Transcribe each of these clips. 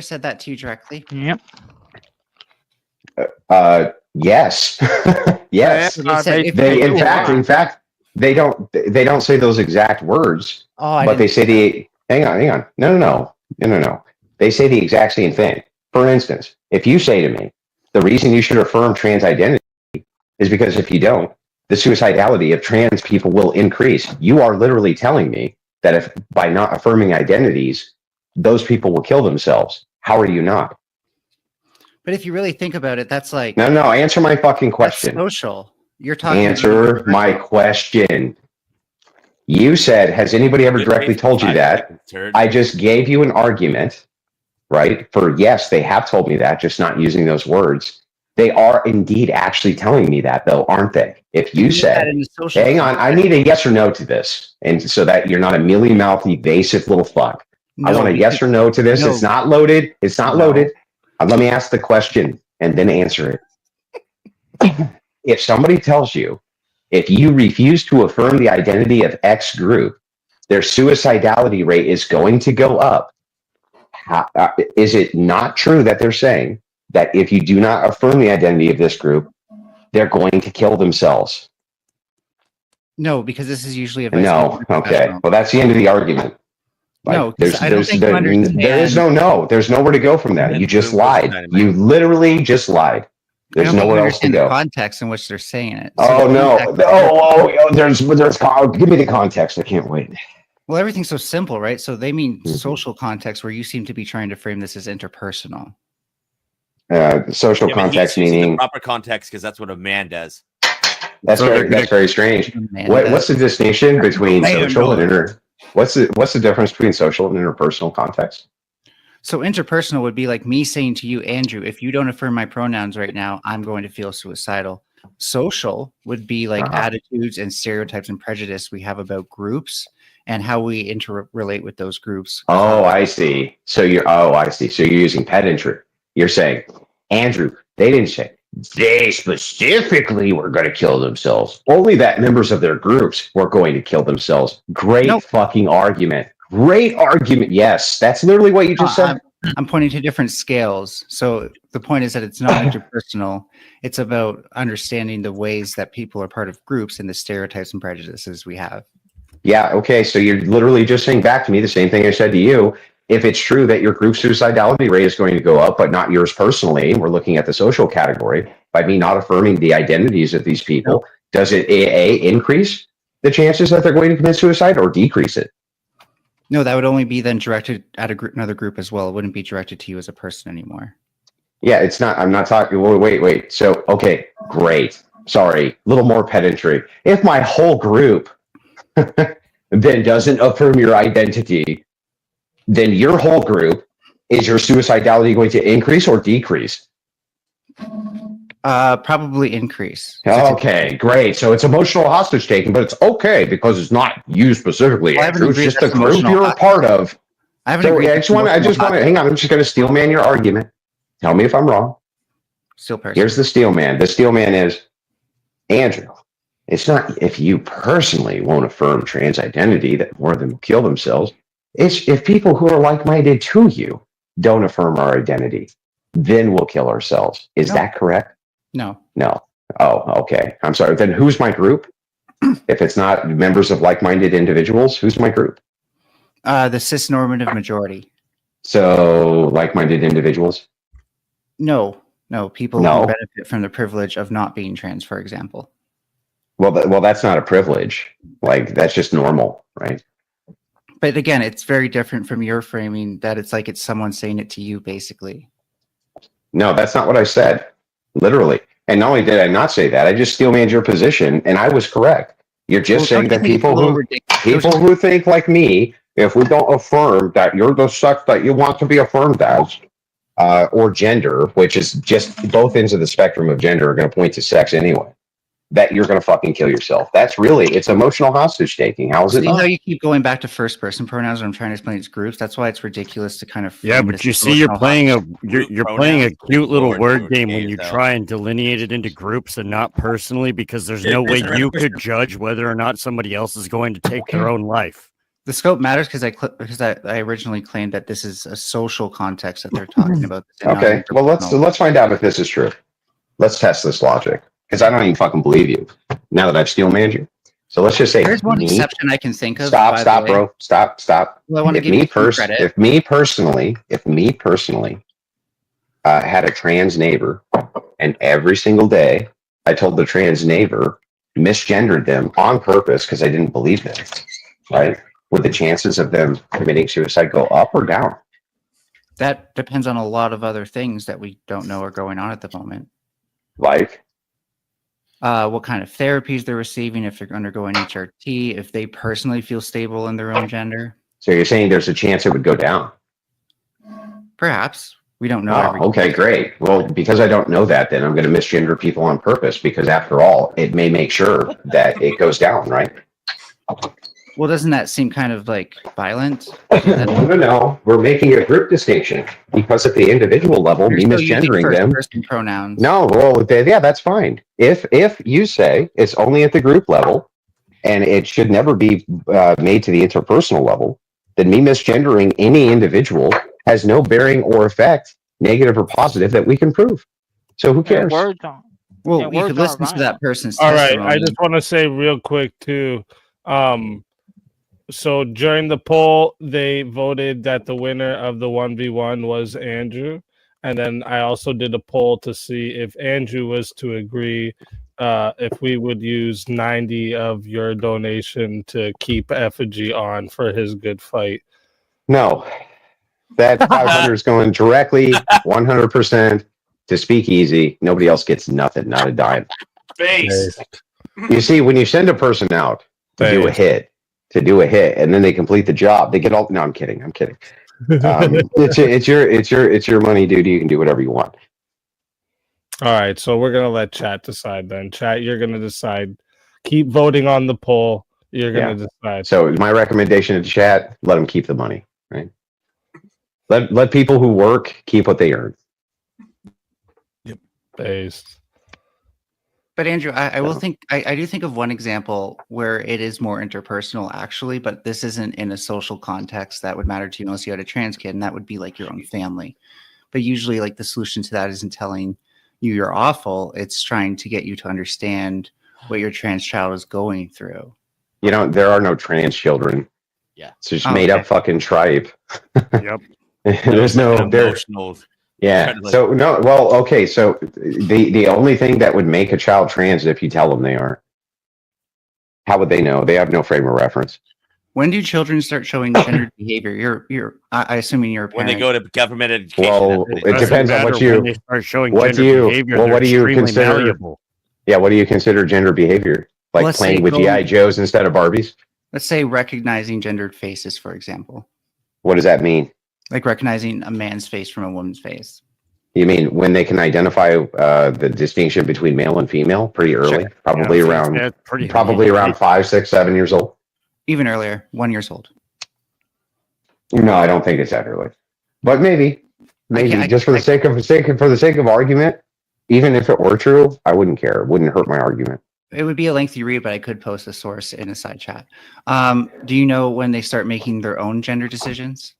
said that to you directly? Yep. Yes. Yes. In fact, they don't say those exact words, but they say hang on. No. They say the exact same thing. For instance, if you say to me, the reason you should affirm trans identity is because if you don't, the suicidality of trans people will increase. You are literally telling me that if by not affirming identities, those people will kill themselves. How are you not? But if you really think about it, that's like no. Answer my fucking question. That's social. You're talking. Answer my question. You said, has anybody ever directly told you that? I just gave you an argument, right? For yes, they have told me that, just not using those words. They are indeed actually telling me that, though, aren't they? If you said, hang on, I need a yes or no to this, and so that you're not a mealy-mouthed, evasive little fuck. I want a yes or no to this. It's not loaded. It's not loaded. Let me ask the question and then answer it. If somebody tells you, if you refuse to affirm the identity of X group, their suicidality rate is going to go up. Is it not true that they're saying that if you do not affirm the identity of this group, they're going to kill themselves? No, because this is usually a no. Okay. Well, that's the end of the argument. Like, no, there is no. There's nowhere to go from that. You just lied. You literally just lied. There's nowhere else to go. The context in which they're saying it. So there's give me the context. I can't wait. Well, everything's so simple, right? So they mean social context, where you seem to be trying to frame this as interpersonal. Social context meaning the proper context, because that's what a man does. That's very strange. What's the distinction between social and inter? What's the difference between social and interpersonal context? So interpersonal would be like me saying to you, Andrew, if you don't affirm my pronouns right now, I'm going to feel suicidal. Social would be like attitudes and stereotypes and prejudice we have about groups and how we interrelate with those groups. Oh, I see. So you're using pedantry. You're saying, Andrew, they didn't say they specifically were going to kill themselves. Only that members of their groups were going to kill themselves. Great fucking argument. Great argument. Yes, that's literally what you just said. I'm pointing to different scales. So the point is that it's not interpersonal. It's about understanding the ways that people are part of groups and the stereotypes and prejudices we have. Yeah. Okay. So you're literally just saying back to me the same thing I said to you. If it's true that your group suicidality rate is going to go up, but not yours personally, we're looking at the social category, by me not affirming the identities of these people, does it increase the chances that they're going to commit suicide or decrease it? No, that would only be then directed at another group as well. It wouldn't be directed to you as a person anymore. Yeah, it's not. I'm not talking. Wait. So, okay, great. Sorry, a little more pedantry. If my whole group then doesn't affirm your identity, then your whole group, is your suicidality going to increase or decrease? Probably increase. Okay, great. So it's emotional hostage taking, but it's okay because it's not you specifically. It's just the group you're a part of. I just want to hang on. I'm just going to steel man your argument. Tell me if I'm wrong. Steel person. Here's the steel man. The steel man is Andrew. It's not if you personally won't affirm trans identity that more of them will kill themselves. It's if people who are like-minded to you don't affirm our identity, then we'll kill ourselves. Is that correct? No. Oh, okay. I'm sorry. Then who's my group? If it's not members of like-minded individuals, who's my group? The cis-normative majority. So like-minded individuals? No. People who benefit from the privilege of not being trans, for example. Well, that's not a privilege. Like, that's just normal, right? But again, it's very different from your framing that it's like it's someone saying it to you, basically. No, that's not what I said. Literally. And not only did I not say that, I just steel-manned your position, and I was correct. You're just saying that people who think like me, if we don't affirm that you're the sex that you want to be affirmed as, or gender, which is just both ends of the spectrum of gender are going to point to sex anyway, that you're going to fucking kill yourself. That's really, it's emotional hostage taking. How is it? You know, you keep going back to first person pronouns when I'm trying to explain it's groups. That's why it's ridiculous to kind of. Yeah, but you see, you're playing a cute little word game when you try and delineate it into groups and not personally, because there's no way you could judge whether or not somebody else is going to take their own life. The scope matters because I originally claimed that this is a social context that they're talking about. and not Okay, well interpersonal. let's find out if this is true. Let's test this logic because I don't even fucking believe you now that I've steel manned you. So let's just say There's one exception I can think of. Stop, bro. Stop. Well, I want to give you some credit. If me personally, had a trans neighbor, and every single day I told the trans neighbor, misgendered them on purpose because I didn't believe them, right? Would the chances of them committing suicide go up or down? That depends on a lot of other things that we don't know are going on at the moment. Like? What kind of therapies they're receiving, if they're undergoing HRT, if they personally feel stable in their own gender. So you're saying there's a chance it would go down? Perhaps. We don't know. Oh, okay, great. Well, because I don't know that, then I'm going to misgender people on purpose because after all, it may make sure that it goes down, right? Well, doesn't that seem kind of like violent? No. We're making a group distinction because at the individual level, me misgendering them. Person pronouns. No, well, yeah, that's fine. If you say it's only at the group level and it should never be made to the interpersonal level, then me misgendering any individual has no bearing or effect, negative or positive, that we can prove. So who cares? Well, you could listen to that person's All right, testimony. I just want to say real quick too. So during the poll, they voted that the winner of the 1v1 was Andrew. And then I also did a poll to see if Andrew was to agree if we would use 90 of your donation to keep Effigy on for his good fight. No. That 500 is going directly 100% to Speakeasy. Nobody else gets nothing, not a dime. Face. You see, when you send a person out to do a hit, and then they complete the job, they get all. No, I'm kidding. It's your money, dude. You can do whatever you want. All right, so we're gonna let chat decide then. Chat, you're gonna decide. Keep voting on the poll. You're gonna decide. So my recommendation to chat: let them keep the money. Right. Let people who work keep what they earn. Yep. Based. But Andrew, I do think of one example where it is more interpersonal actually, but this isn't in a social context that would matter to you unless you had a trans kid, and that would be like your own family. But usually like the solution to that isn't telling you you're awful, it's trying to get you to understand what your trans child is going through. You know, there are no trans children. Yeah. It's just made up fucking tribe. Yep. There's no emotional. Yeah. So no. Well, okay. So the only thing that would make a child trans is if you tell them they are. How would they know? They have no frame of reference. When do children start showing gendered behavior? I assuming you're a parent. When they go to government education. Well, it depends on what you. They start showing What do you? behavior, Well, what do you consider? Malleable. Yeah. What do you consider gender behavior? Like Let's playing say with GI Joes instead of Barbies? Let's say recognizing gendered faces, for example. What does that mean? Like recognizing a man's face from a woman's face. You mean when they can identify the distinction between male and female pretty early? Sure. Probably around 5, 6, 7 years old. Even earlier, 1 year old. No, I don't think it's that early. But maybe just for the sake of argument, even if it were true, I wouldn't care. It wouldn't hurt my argument. It would be a lengthy read, but I could post a source in a side chat. Do you know when they start making their own gender decisions?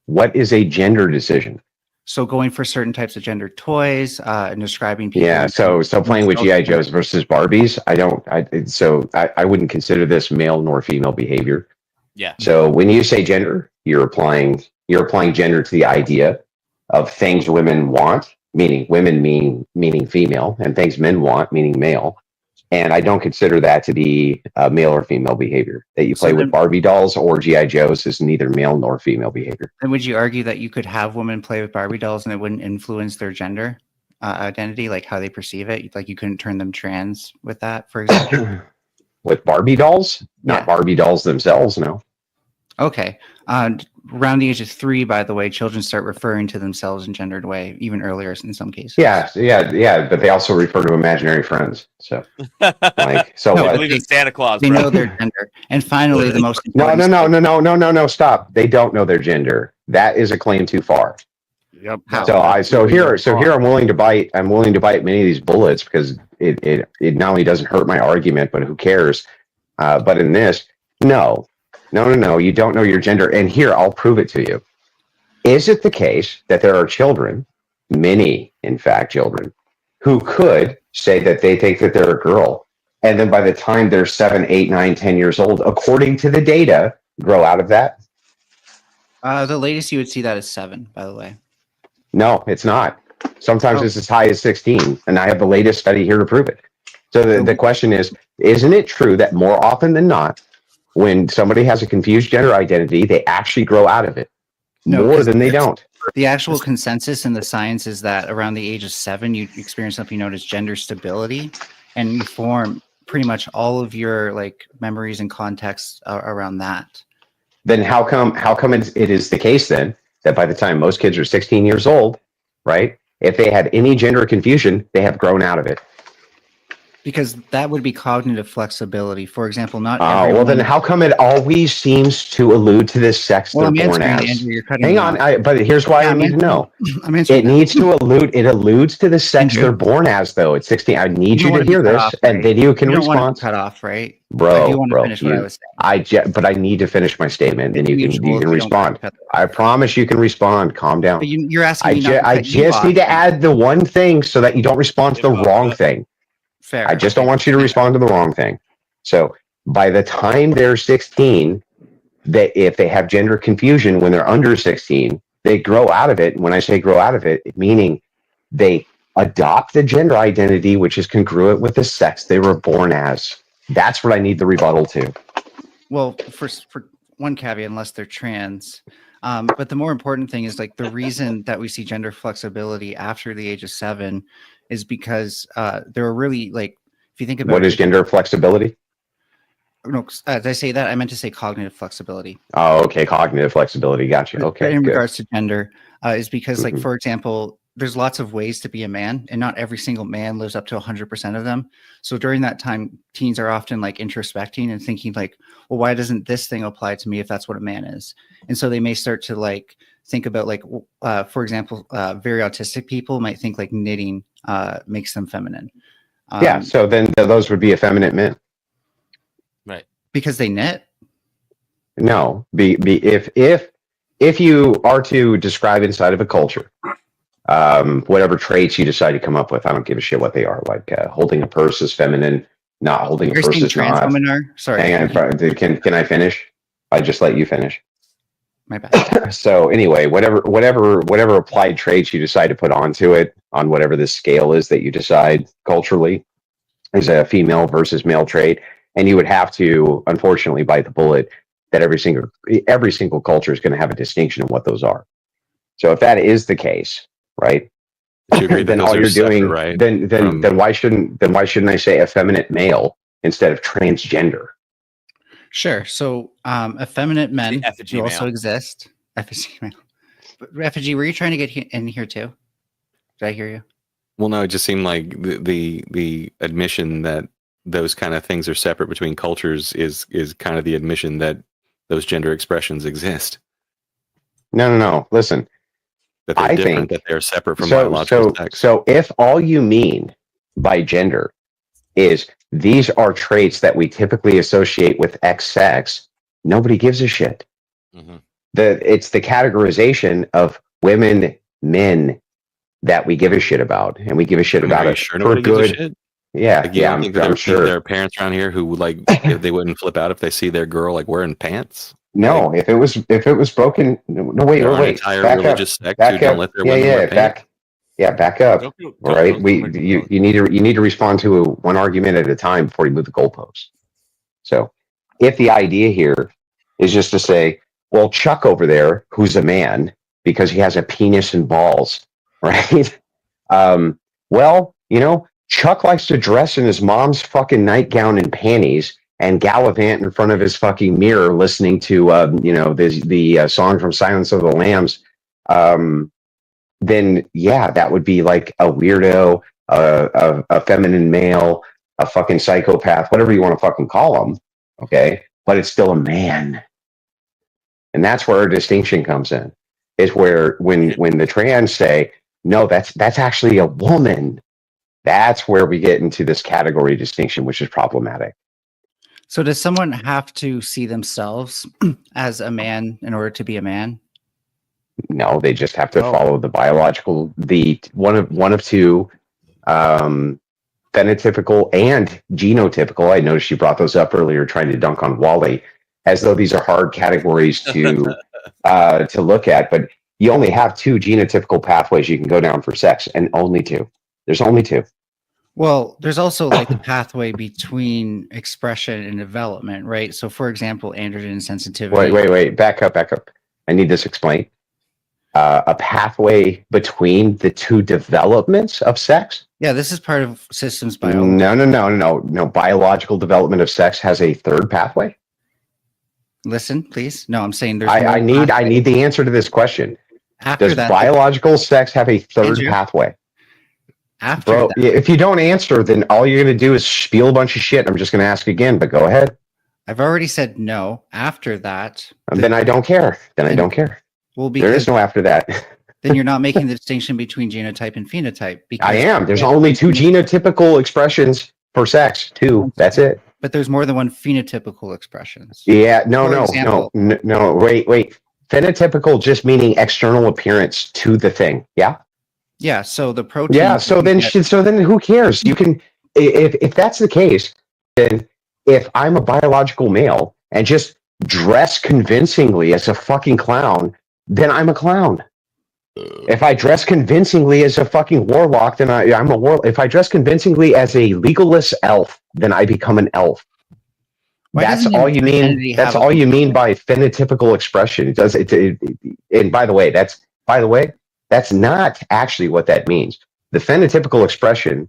What is a gender decision? So going for certain types of gender toys and describing people. Yeah, so playing with GI Joes versus Barbies, I wouldn't consider this male nor female behavior. Yeah. So when you say gender, you're applying gender to the idea of things women want, meaning women meaning female, and things men want, meaning male. And I don't consider that to be male or female behavior. That you play with Barbie dolls or GI Joes is neither male nor female behavior. And would you argue that you could have women play with Barbie dolls and it wouldn't influence their gender identity, like how they perceive it? Like you couldn't turn them trans with that, for example? With Barbie dolls? Not Barbie dolls themselves, no. Okay. Around the age of 3, by the way, children start referring to themselves in gendered way, even earlier in some cases. Yeah. But they also refer to imaginary friends. So, I believe in Santa Claus. They know their gender. And finally, the most no. Stop. They don't know their gender. That is a claim too far. Yep. So here I'm willing to bite. I'm willing to bite many of these bullets because it not only doesn't hurt my argument, but who cares? But in this, no. No. You don't know your gender. And here, I'll prove it to you. Is it the case that there are children, many, in fact, children, who could say that they think that they're a girl, and then by the time they're 7, 8, 9, 10 years old, according to the data, grow out of that? The latest you would see that is 7, by the way. No, it's not. Sometimes it's as high as 16, and I have the latest study here to prove it. So the question is, isn't it true that more often than not, when somebody has a confused gender identity, they actually grow out of it more than they don't? The actual consensus in the science is that around the age of 7, you experience something known as gender stability, and you form pretty much all of your like memories and contexts around that. Then how come it is the case then that by the time most kids are 16 years old, right? If they had any gender confusion, they have grown out of it. Because that would be cognitive flexibility. For example, not everyone... well, then how come it always seems to allude to this sex they're born as? Andrew, hang on, but here's why I need to know. It needs to allude. It alludes to the sex they're born as, though. At 16, I need you to hear this, and then you can respond. Want to cut off, right? Bro, I do want to finish what I was saying. But I need to finish my statement, and you can respond. I promise you can respond. Calm down. But you're asking me. I just need to add the one thing so that you don't respond to the wrong thing. Fair. I just don't want you to respond to the wrong thing. So by the time they're 16, if they have gender confusion when they're under 16, they grow out of it. When I say grow out of it, meaning they adopt the gender identity, which is congruent with the sex they were born as. That's what I need the rebuttal to. Well, for one caveat, unless they're trans. But the more important thing is like the reason that we see gender flexibility after the age of 7 is because there are really like, if you think about what is gender flexibility? No, as I say that, I meant to say cognitive flexibility. Oh, okay. Cognitive flexibility. Gotcha. Okay. In regards to gender, is because like, for example, there's lots of ways to be a man, and not every single man lives up to 100% of them. So during that time, teens are often like introspecting and thinking like, well, why doesn't this thing apply to me if that's what a man is? And so they may start to like think about like, for example, very autistic people might think like knitting makes them feminine. Yeah. So then those would be effeminate men. Right. Because they knit? No. If you are to describe inside of a culture, whatever traits you decide to come up with, I don't give a shit what they are. Like holding a purse is feminine, not holding a purse is not. Sorry. Hang on, can I finish? I just let you finish. My bad. So anyway, whatever applied traits you decide to put onto it, on whatever the scale is that you decide culturally, is a female versus male trait, and you would have to, unfortunately, bite the bullet that every single culture is going to have a distinction of what those are. So if that is the case, right? Then all you're doing, right? Then why shouldn't I say effeminate male instead of transgender? Sure. So effeminate men also exist. Effigy male. Effigy, were you trying to get in here too? Did I hear you? Well, no, it just seemed like the admission that those kind of things are separate between cultures is kind of the admission that those gender expressions exist. No. Listen. That they're different, that they're separate from biological sex. So if all you mean by gender is these are traits that we typically associate with X sex, nobody gives a shit. Mm-hmm. It's the categorization of women, men that we give a shit about, and we give a shit about it for good. Yeah, like, yeah. I'm sure there are parents around here who would like if they wouldn't flip out if they see their girl like wearing pants. No, like, if it was broken. No, wait. Entire religious sect who don't let their women wear pants. Back up. All right, you need to respond to one argument at a time before you move the goalposts. So, if the idea here is just to say, well, Chuck over there, who's a man because he has a penis and balls, right? Well, Chuck likes to dress in his mom's fucking nightgown and panties and gallivant in front of his fucking mirror, listening to the song from Silence of the Lambs. Then yeah, that would be like a weirdo, a feminine male, a fucking psychopath, whatever you want to fucking call him. Okay, but it's still a man, and that's where our distinction comes in. Is where when the trans say no, that's actually a woman. That's where we get into this category distinction, which is problematic. So does someone have to see themselves as a man in order to be a man? No, they just have to follow the biological, one of two, phenotypical and genotypical. I noticed you brought those up earlier, trying to dunk on Wally, as though these are hard categories to look at. But you only have two genotypical pathways you can go down for sex, and only two. There's only two. Well, there's also like a pathway between expression and development, right? So, for example, androgen sensitivity. Wait. Back up. I need this explained. A pathway between the two developments of sex? Yeah, this is part of systems biology. No. Biological development of sex has a third pathway. Listen, please. No, I'm saying there's. I need the answer to this question. Does biological sex have a third pathway? Bro, if you don't answer, then all you're going to do is spiel a bunch of shit. I'm just going to ask again, but go ahead. I've already said no. After that, then I don't care. I don't care. Well, there is no after that. Then you're not making the distinction between genotype and phenotype. I am. There's only two genotypical expressions for sex. Two. That's it. But there's more than one phenotypical expressions. Yeah. No. Wait. Phenotypical just meaning external appearance to the thing. Yeah. Yeah. So the protein. Yeah. So then who cares? You can, if that's the case, then if I'm a biological male and just dress convincingly as a fucking clown, then I'm a clown. If I dress convincingly as a fucking warlock, then I'm a warlock. If I dress convincingly as a legalless elf, then I become an elf. That's all you mean. That's all you mean by phenotypical expression. It does it. And by the way, that's not actually what that means. The phenotypical expression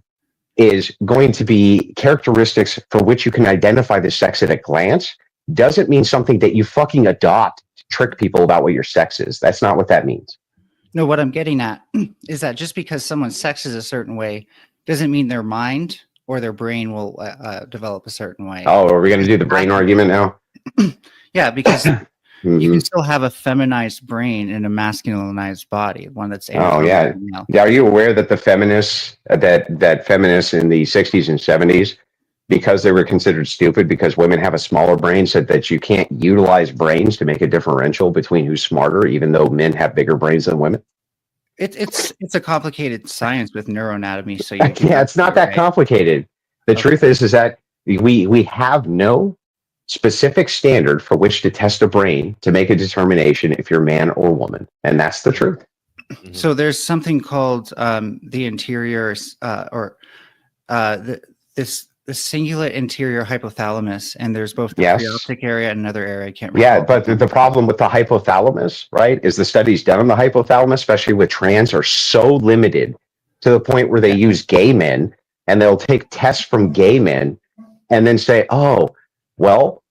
is going to be characteristics for which you can identify the sex at a glance. Doesn't mean something that you fucking adopt to trick people about what your sex is. That's not what that means. No, what I'm getting at is that just because someone's sex is a certain way doesn't mean their mind or their brain will develop a certain way. Oh, are we going to do the brain argument now? Yeah, because you can still have a feminized brain and a masculinized body, one that's yeah. Are you aware that the feminists that feminists in the 60s and 70s, because they were considered stupid because women have a smaller brain, said that you can't utilize brains to make a differential between who's smarter, even though men have bigger brains than women? It's a complicated science with neuroanatomy. So it's not that complicated. The truth is that we have no specific standard for which to test a brain to make a determination if you're man or woman, and that's the truth. So there's something called the interior the cingulate interior hypothalamus, and there's both the preoptic area and another area I can't remember. Yeah, but the problem with the hypothalamus, right, is the studies done on the hypothalamus, especially with trans, are so limited to the point where they use gay men, and they'll take tests from gay men and then say, oh, well,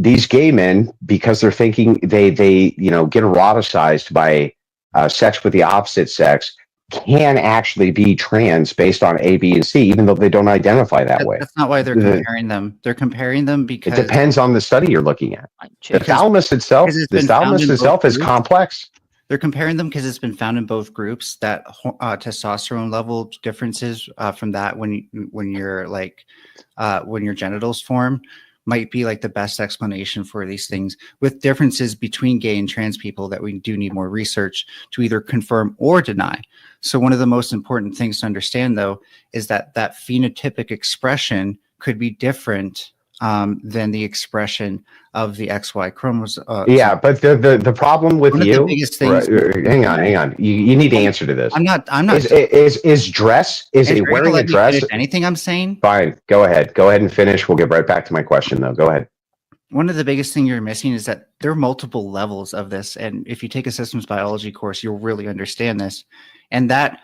these gay men, because they're thinking they get eroticized by sex with the opposite sex, can actually be trans based on A, B, and C, even though they don't identify that way. That's not why they're comparing them. They're comparing them because it depends on the study you're looking at. The thalamus itself is complex. They're comparing them because it's been found in both groups that testosterone level differences from that when your genitals form might be like the best explanation for these things, with differences between gay and trans people that we do need more research to either confirm or deny. So one of the most important things to understand, though, is that phenotypic expression could be different than the expression of the XY chromosome. But the problem with you, hang on, you need to answer to this. I'm not. Is dress? Is it wearing a dress? Anything I'm saying? Fine. Go ahead and finish. We'll get right back to my question, though. Go ahead. One of the biggest things you're missing is that there are multiple levels of this, and if you take a systems biology course, you'll really understand this. And that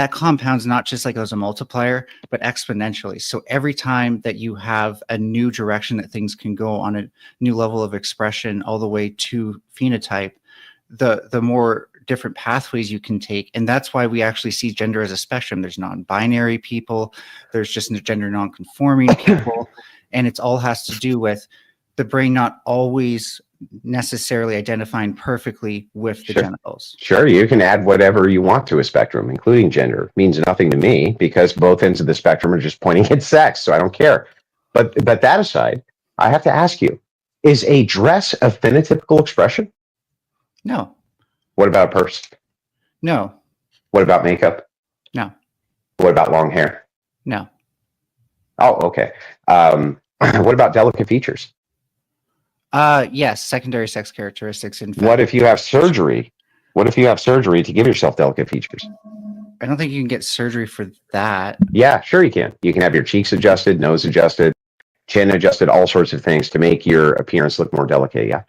compounds not just like as a multiplier, but exponentially. So every time that you have a new direction that things can go on, a new level of expression all the way to phenotype, the more different pathways you can take. And that's why we actually see gender as a spectrum. There's non-binary people, there's just gender non-conforming people, and it's all has to do with the brain not always necessarily identifying perfectly with the genitals. Sure, you can add whatever you want to a spectrum, including gender. It means nothing to me because both ends of the spectrum are just pointing at sex, so I don't care. But that aside, I have to ask you: is a dress a phenotypical expression? No. What about a purse? No. What about makeup? No. What about long hair? No. Oh, okay. What about delicate features? Yes, secondary sex characteristics. In fact, What if you have surgery? What if you have surgery to give yourself delicate features? I don't think you can get surgery for that. Yeah, sure you can. You can have your cheeks adjusted, nose adjusted, chin adjusted, all sorts of things to make your appearance look more delicate. Yeah.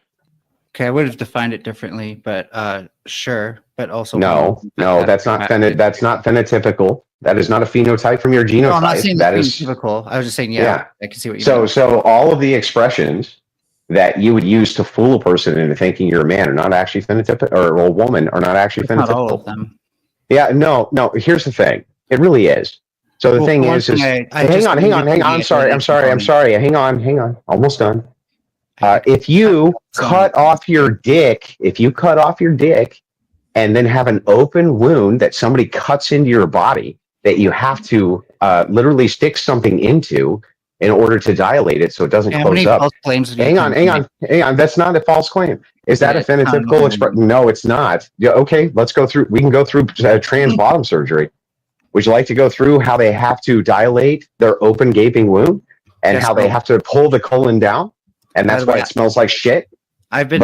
Okay, I would have defined it differently, but sure. But also No, that's not phenotypical. That is not a phenotype from your genotype. No, I'm not saying that that's is typical. I was just saying, yeah, I can see what you mean. So all of the expressions that you would use to fool a person into thinking you're a man are not actually phenotypical, or a woman are not actually phenotypical. Not all of them. Yeah, no. Here's the thing. It really is. So the thing is hang on. I'm sorry. Hang on. Almost done. If you cut off your dick, and then have an open wound that somebody cuts into your body that you have to literally stick something into in order to dilate it so it doesn't close up. Hang on. That's not a false claim. Is that a phenotypical expression? No, it's not. Yeah, okay, let's go through. We can go through trans bottom surgery. Would you like to go through how they have to dilate their open gaping wound and how they have to pull the colon down? And that's why it smells like shit. I've been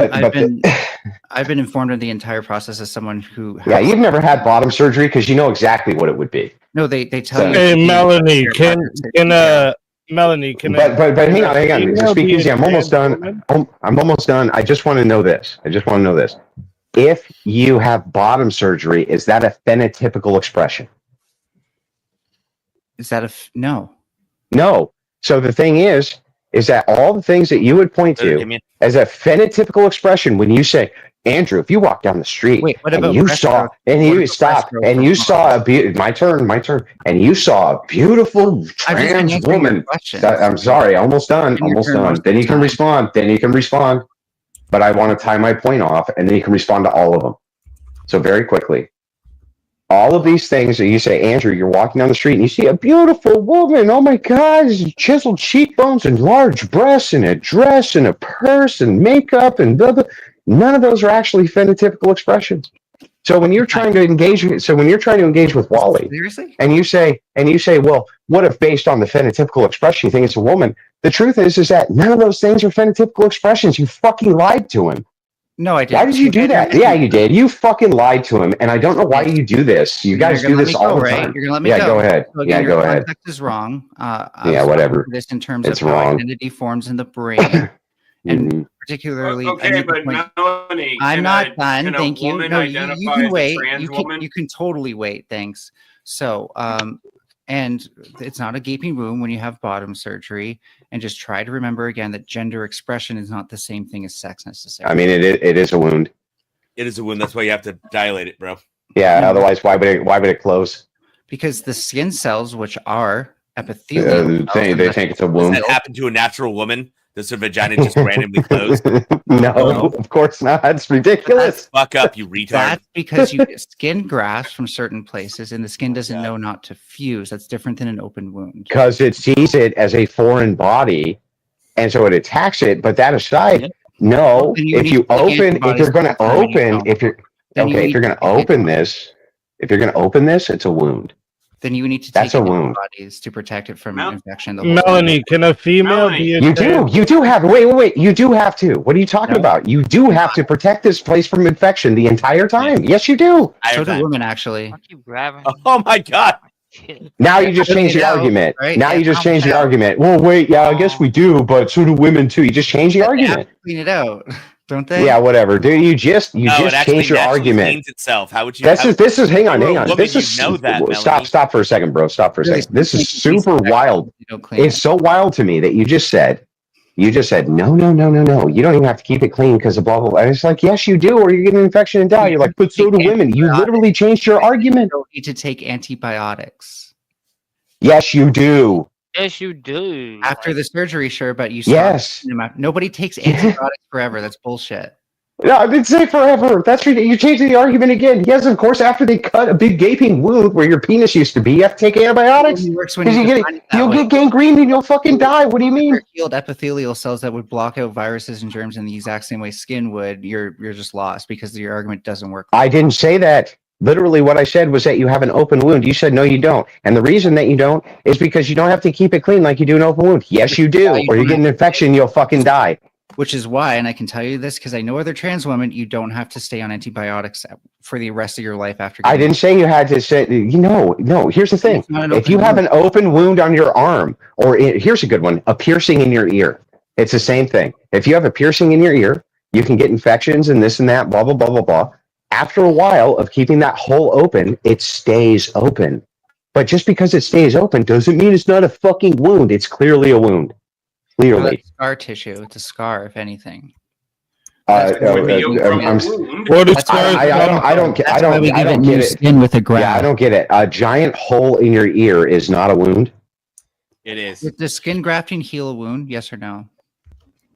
informed of the entire process as someone who. Yeah, you've never had bottom surgery because you know exactly what it would be. No, they tell you. Hey, Melanie, Melanie, can but hang on. Just speak easy. I'm almost done. I'm almost done. I just want to know this. If you have bottom surgery, is that a phenotypical expression? Is that no? No. So the thing is that all the things that you would point to as a phenotypical expression when you say, Andrew, if you walk down the street and you saw my turn, and you saw a beautiful trans woman. I'm sorry, almost done. Then you can respond. But I want to tie my point off, and then you can respond to all of them. So very quickly. All of these things that you say, Andrew, you're walking down the street and you see a beautiful woman. Oh my God, chiseled cheekbones and large breasts and a dress and a purse and makeup and blah, blah. None of those are actually phenotypical expressions. So when you're trying to engage with Wally, seriously, and you say, well, what if based on the phenotypical expression you think it's a woman? The truth is that none of those things are phenotypical expressions. You fucking lied to him. No, I didn't. Why did you do that? Yeah, you did. You fucking lied to him, and I don't know why you do this. You guys do this all the time. You're gonna let me go. Yeah, go ahead. So again, go ahead. Context is wrong. Yeah, whatever. This in terms it's of how wrong. identity forms in the brain, and particularly. Okay, but Melanie, I'm not done. Thank you. No, you can wait. You can totally wait. Thanks. So, and it's not a gaping wound when you have bottom surgery. And just try to remember again that gender expression is not the same thing as sex necessarily. I mean, it is a wound. It is a wound. That's why you have to dilate it, bro. Yeah. Otherwise, why would it close? Because the skin cells, which are epithelial, they think it's a wound. Does that happen to a natural woman? Does her vagina just randomly close? No, of course not. It's ridiculous. Fuck up, you retard. That's because you get skin grafts from certain places, and the skin doesn't know not to fuse. That's different than an open wound. Because it sees it as a foreign body, and so it attacks it. But that aside, no. If you're going to open this, it's a wound. Then you need to take antibodies to protect it from infection. Melanie, can a female be a You do have. Wait. You do have to. What are you talking about? You do have to protect this place from infection the entire time. Yes, you do. So do women, actually. Oh my God. Now you just changed the argument. Right? Now you just changed the argument. Well, wait. Yeah, I guess we do, but so do women too. You just changed the argument. Clean it out. Don't they? Yeah, whatever. Dude, you just changed your argument. Cleans itself. How would you? This is. Hang on. This is. Stop for a second, bro. Stop for a second. This is super wild. It's so wild to me that you just said, no. You don't even have to keep it clean because of blah blah blah. And it's like, yes, you do, or you get an infection and die. You're like, but so do women. You literally changed your argument. You don't need to take antibiotics. Yes, you do. Yes, you do. After the surgery, sure, but you yes. Nobody takes antibiotics forever. That's bullshit. No, I didn't say forever. That's you're changing the argument again. Yes, of course. After they cut a big gaping wound where your penis used to be, you have to take antibiotics. It works when Because you'll get gangrene and you'll fucking die. What do you mean? Healed epithelial cells that would block out viruses and germs in the exact same way skin would. You're just lost because your argument doesn't work. I didn't say that. Literally, what I said was that you have an open wound. You said no, you don't. And the reason that you don't is because you don't have to keep it clean like you do an open wound. Yes, you do. Or you get an infection, you'll fucking die. Which is why, and I can tell you this because I know other trans women, you don't have to stay on antibiotics for the rest of your life after. I didn't say you had to say, no, here's the thing. If you have an open wound on your arm, or here's a good one, a piercing in your ear. It's the same thing. If you have a piercing in your ear, you can get infections and this and that, blah, blah, blah, blah, blah. After a while of keeping that hole open, it stays open. But just because it stays open doesn't mean it's not a fucking wound. It's clearly a wound. Clearly. Scar tissue. It's a scar, if anything. I don't get it. Skin with a graft. Yeah, I don't get it. A giant hole in your ear is not a wound. It is. Does skin grafting heal a wound? Yes or no?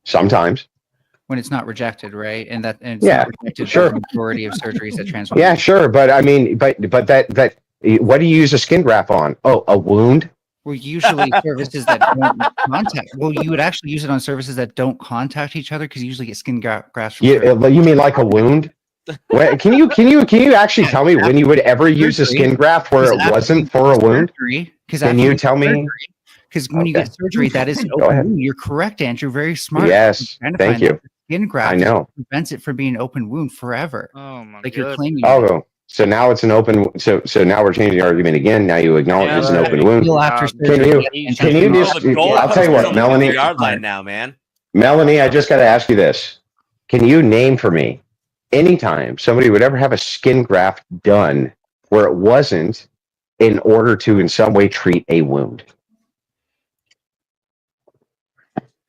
Sometimes. When it's not rejected, right? And it's not rejected sure. The majority of surgeries that trans. Yeah, sure, but I mean, but that what do you use a skin graft on? Oh, a wound. Well, usually services that don't contact. Well, you would actually use it on services that don't contact each other because you usually get skin grafts. You mean like a wound? Wait, can you actually tell me when you would ever use a skin graft where it wasn't for a wound? Can you tell me? Because when you get surgery, that is an open wound. You're correct, Andrew. Very smart. Yes, thank you. Skin graft, I know, prevents it from being an open wound forever. Oh my like God. you're claiming. Oh, so now it's an open. So now we're changing the argument again. Now you acknowledge it's an open wound. Can you just? I'll tell you what, Melanie. Yard line now, man. Melanie, I just got to ask you this: can you name for me anytime somebody would ever have a skin graft done where it wasn't in order to in some way treat a wound?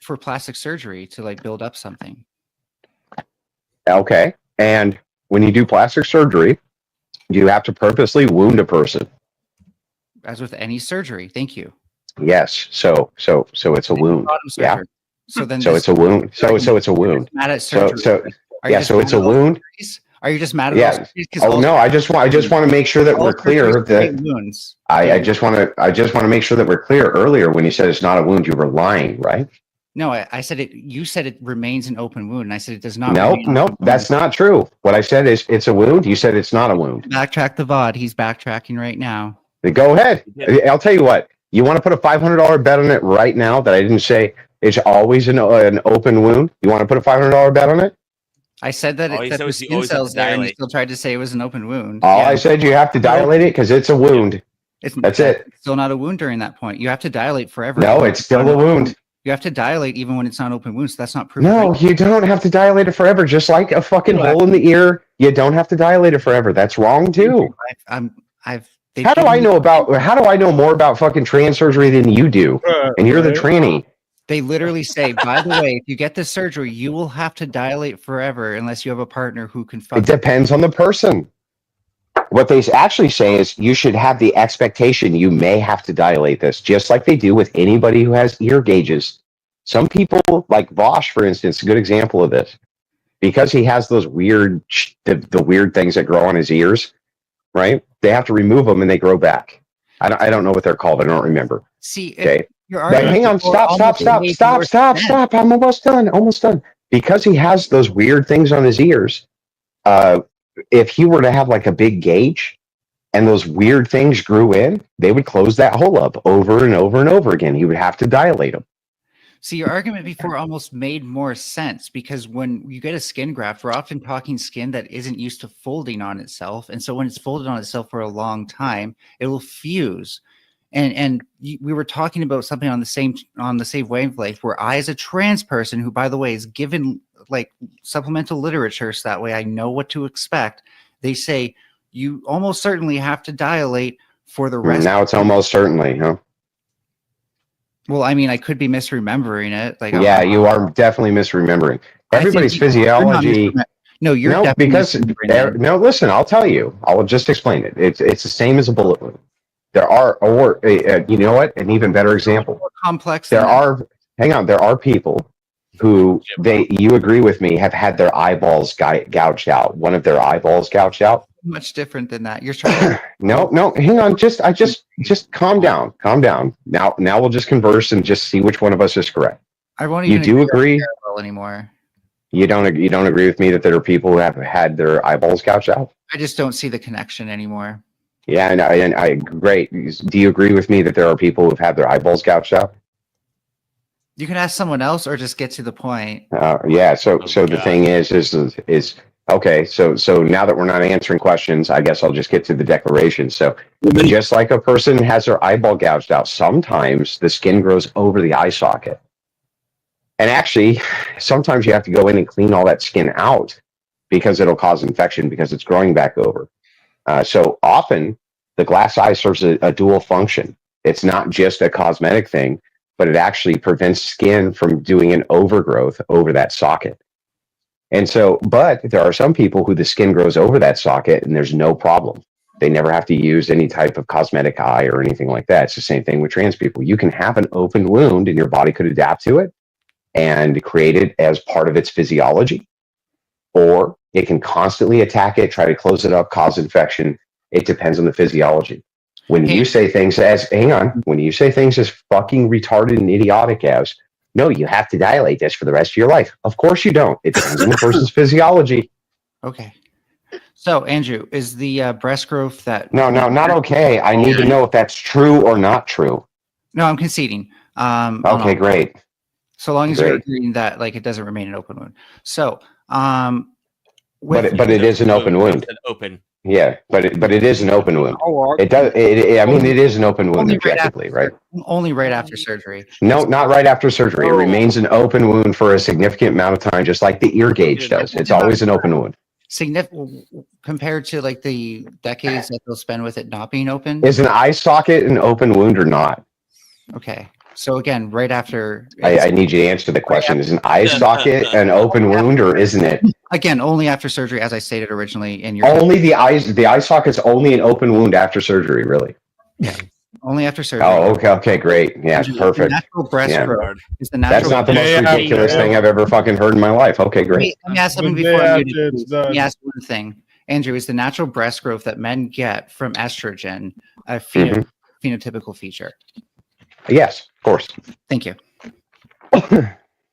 For plastic surgery to like build up something. Okay. And when you do plastic surgery, you have to purposely wound a person. As with any surgery. Thank you. Yes. So it's a wound. Yeah. So it's a wound. So it's a wound. Mad at surgery. So it's a wound. Are you just mad at Oh no, I just want to make sure that we're clear that wounds. I just want to make sure that we're clear. Earlier when you said it's not a wound, you were lying, right? No, I said it. You said it remains an open wound, and I said it does not. No, that's not true. What I said is it's a wound. You said it's not a wound. Backtrack the VOD. He's backtracking right now. Go ahead. I'll tell you what. You want to put a $500 bet on it right now that I didn't say it's always an open wound? You want to put a $500 bet on it? I said that the skin cells there, and you still tried to say it was an open wound. I said you have to dilate it because it's a wound. That's it. It's still not a wound during that point. You have to dilate forever. No, it's still a wound. You have to dilate even when it's not open wound, so that's not proof. No, you don't have to dilate it forever. Just like a fucking hole in the ear, you don't have to dilate it forever. That's wrong too. How do I know more about fucking trans surgery than you do? And you're the tranny. They literally say, by the way, if you get this surgery, you will have to dilate forever unless you have a partner who can fuck. It depends on the person. What they actually say is you should have the expectation you may have to dilate this, just like they do with anybody who has ear gauges. Some people, like Vosh, for instance, a good example of this, because he has those weird, the weird things that grow on his ears, right? They have to remove them and they grow back. I don't know what they're called. I don't remember. See, okay. Hang on, stop. I'm almost done. Because he has those weird things on his ears, if he were to have like a big gauge and those weird things grew in, they would close that hole up over and over and over again. He would have to dilate them. See, your argument before almost made more sense because when you get a skin graft, we're often talking skin that isn't used to folding on itself. And so when it's folded on itself for a long time, it will fuse. And we were talking about something on the same wavelength where I, as a trans person who, by the way, is given like supplemental literature, so that way I know what to expect. They say you almost certainly have to dilate for the rest. Now it's almost certainly, huh? Well, I mean, I could be misremembering it. Like, yeah, you are definitely misremembering. Everybody's physiology. No, you're no, because no. Listen, I'll tell you. I'll just explain it. It's the same as a bullet wound. There are, or you know what? An even better example. More complex. There are. Hang on. There are people who you agree with me, have had their eyeballs gouged out. One of their eyeballs gouged out. Much different than that. You're trying. No, hang on. Just calm down. Calm down. Now we'll just converse and just see which one of us is correct. I won't You even do agree anymore. You don't agree with me that there are people who have had their eyeballs gouged out? I just don't see the connection anymore. Yeah, and I great. Do you agree with me that there are people who've had their eyeballs gouged out? You can ask someone else or just get to the point. Yeah. So the thing is okay. So now that we're not answering questions, I guess I'll just get to the declaration. So just like a person has their eyeball gouged out, sometimes the skin grows over the eye socket. And actually, sometimes you have to go in and clean all that skin out because it'll cause infection because it's growing back over. So often the glass eye serves a dual function. It's not just a cosmetic thing, but it actually prevents skin from doing an overgrowth over that socket. And so, but there are some people who the skin grows over that socket and there's no problem. They never have to use any type of cosmetic eye or anything like that. It's the same thing with trans people. You can have an open wound and your body could adapt to it and create it as part of its physiology, or it can constantly attack it, try to close it up, cause infection. It depends on the physiology. When you say things as, when you say things as fucking retarded and idiotic as, no, you have to dilate this for the rest of your life. Of course you don't. It depends on the person's physiology. Okay. So, Andrew, is the breast growth that... No, not okay. I need to know if that's true or not true. No, I'm conceding. Okay, great. So long as you're agreeing that it doesn't remain an open wound. So, but it is an open wound. Open. Yeah, but it is an open wound. It does. I mean, it is an open wound objectively, right? Only right after surgery. No, not right after surgery. It remains an open wound for a significant amount of time, just like the ear gauge does. It's always an open wound. Significant compared to the decades that they'll spend with it not being open. Is an eye socket an open wound or not? Okay. So again, right after... I need you to answer the question. Is an eye socket an open wound or isn't it? Again, only after surgery, as I stated originally. Only the eye socket's only an open wound after surgery, really? Yeah. Only after surgery. Oh, okay, great. Yeah, perfect. Natural breast growth is the That's natural... not the most ridiculous thing I've ever fucking heard in my life. Okay, great. Let me ask something before I mute it. Let me ask one thing. Andrew, is the natural breast growth that men get from estrogen a phenotypical feature? Yes, of course. Thank you.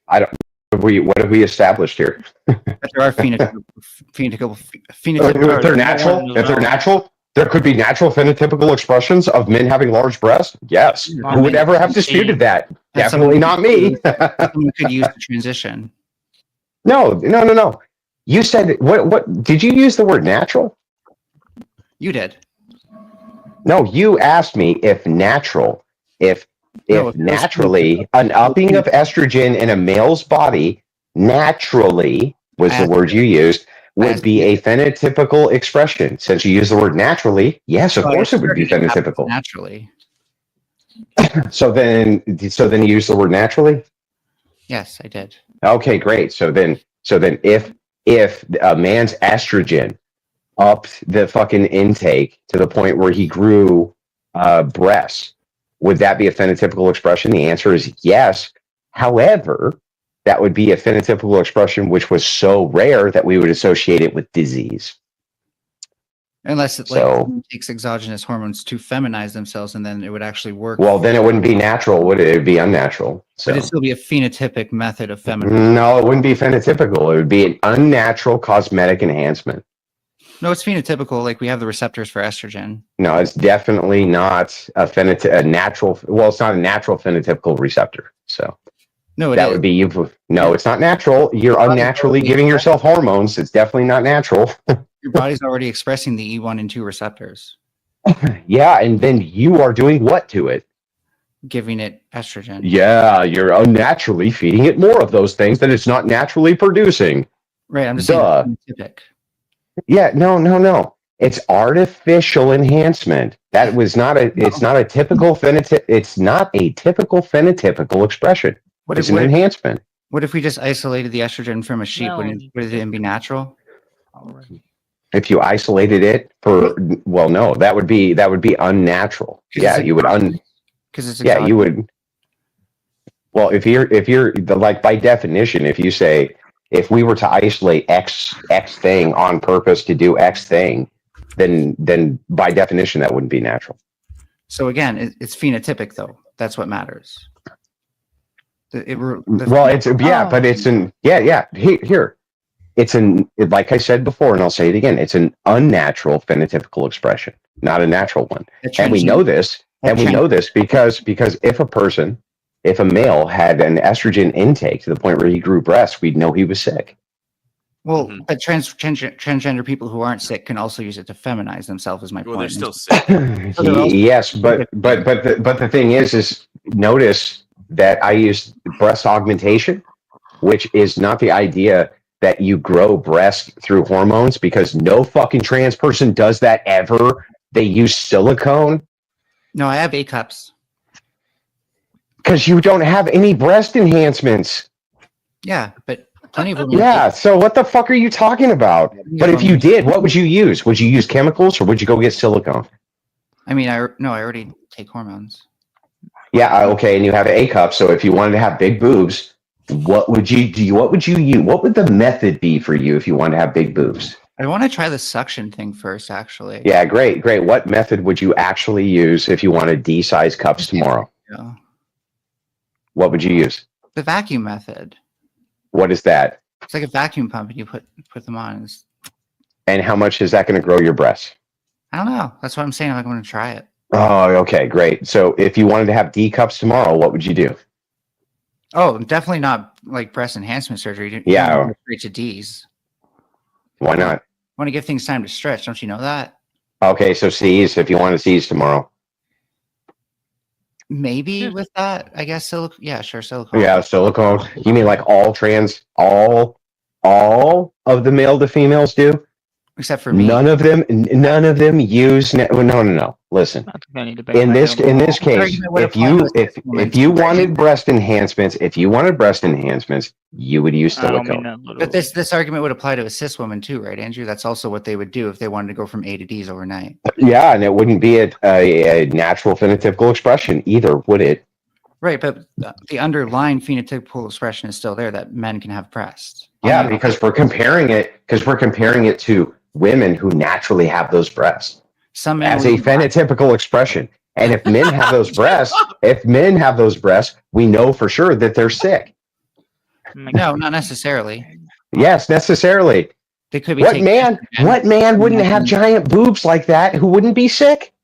I don't. What have we established here? That there are phenotypical. If they're natural, there could be natural phenotypical expressions of men having large breasts. Yes. Who would ever have disputed that? Definitely not me. Someone could use the transition. No. You said what? Did you use the word natural? You did. No, you asked me if natural, if naturally an upping of estrogen in a male's body naturally was the word you used would be a phenotypical expression. Since you used the word naturally, yes, of course it would be phenotypical. Naturally. So then you use the word naturally? Yes, I did. Okay, great. So then if a man's estrogen upped the fucking intake to the point where he grew breasts, would that be a phenotypical expression? The answer is yes. However, that would be a phenotypical expression which was so rare that we would associate it with disease. Unless it takes exogenous hormones to feminize themselves, and then it would actually work. Well, then it wouldn't be natural, would it? It would be unnatural. So. But it'd still be a phenotypic method of feminizing. No, it wouldn't be phenotypical. It would be an unnatural cosmetic enhancement. No, it's phenotypical. Like we have the receptors for estrogen. No, it's definitely not a natural. Well, it's not a natural phenotypical receptor. So no, that would be you. No, it's not natural. You're unnaturally giving yourself hormones. It's definitely not natural. Your body's already expressing the E1 and 2 receptors. Yeah, and then you are doing what to it? Giving it estrogen. Yeah, you're unnaturally feeding it more of those things that it's not naturally producing. Right, I'm just saying phenotypic. Yeah, no. It's artificial enhancement. That was not a. It's not a typical phenotyp. It's not a typical phenotypical expression. It's an enhancement. What if we just isolated the estrogen from a sheep? Would it be natural? If you isolated it no, that would be unnatural. Yeah, you would because it's you would. Well, if you're like by definition, if you say if we were to isolate X thing on purpose to do X thing, then by definition that wouldn't be natural. So again, it's phenotypic though. That's what matters. But it's here. It's like I said before, and I'll say it again. It's an unnatural phenotypical expression, not a natural one. And we know this. And we know this because if a male had an estrogen intake to the point where he grew breasts, we'd know he was sick. Well, but transgender people who aren't sick can also use it to feminize themselves. Is my point. They're still sick. Yes, but the thing is notice that I use breast augmentation, which is not the idea that you grow breasts through hormones, because no fucking trans person does that ever. They use silicone. No, I have A cups. Because you don't have any breast enhancements. Yeah, but plenty of them. Yeah, so what the fuck are you talking about? But if you did, what would you use? Would you use chemicals or would you go get silicone? I mean, I already take hormones. Yeah, okay, and you have A cup. So if you wanted to have big boobs, what would you do? What would you use? What would the method be for you if you wanted to have big boobs? I want to try the suction thing first, actually. Yeah, great. What method would you actually use if you wanted D-size cups tomorrow? Yeah. What would you use? The vacuum method. What is that? It's like a vacuum pump, and you put them on. And how much is that going to grow your breasts? I don't know. That's what I'm saying. I'm going to try it. Oh, okay, great. So if you wanted to have D cups tomorrow, what would you do? Oh, definitely not like breast enhancement surgery. You Yeah. don't go straight to D's. Why not? I want to give things time to stretch. Don't you know that? Okay, so C's, if you want to C's tomorrow. Maybe with that, I guess silicone. Yeah, sure, silicone. Yeah, silicone. You mean like all of the male to females do? Except for me. None of them use. No. Listen, in this case, if you wanted breast enhancements, you would use silicone. But this argument would apply to a cis woman too, right, Andrew? That's also what they would do if they wanted to go from A to D's overnight. Yeah, and it wouldn't be a natural phenotypical expression either, would it? Right, but the underlying phenotypical expression is still there that men can have breasts. Yeah, because we're comparing it to women who naturally have those breasts as a phenotypical expression. And if men have those breasts, we know for sure that they're sick. No, not necessarily. Yes, necessarily. They could be. What man wouldn't have giant boobs like that who wouldn't be sick?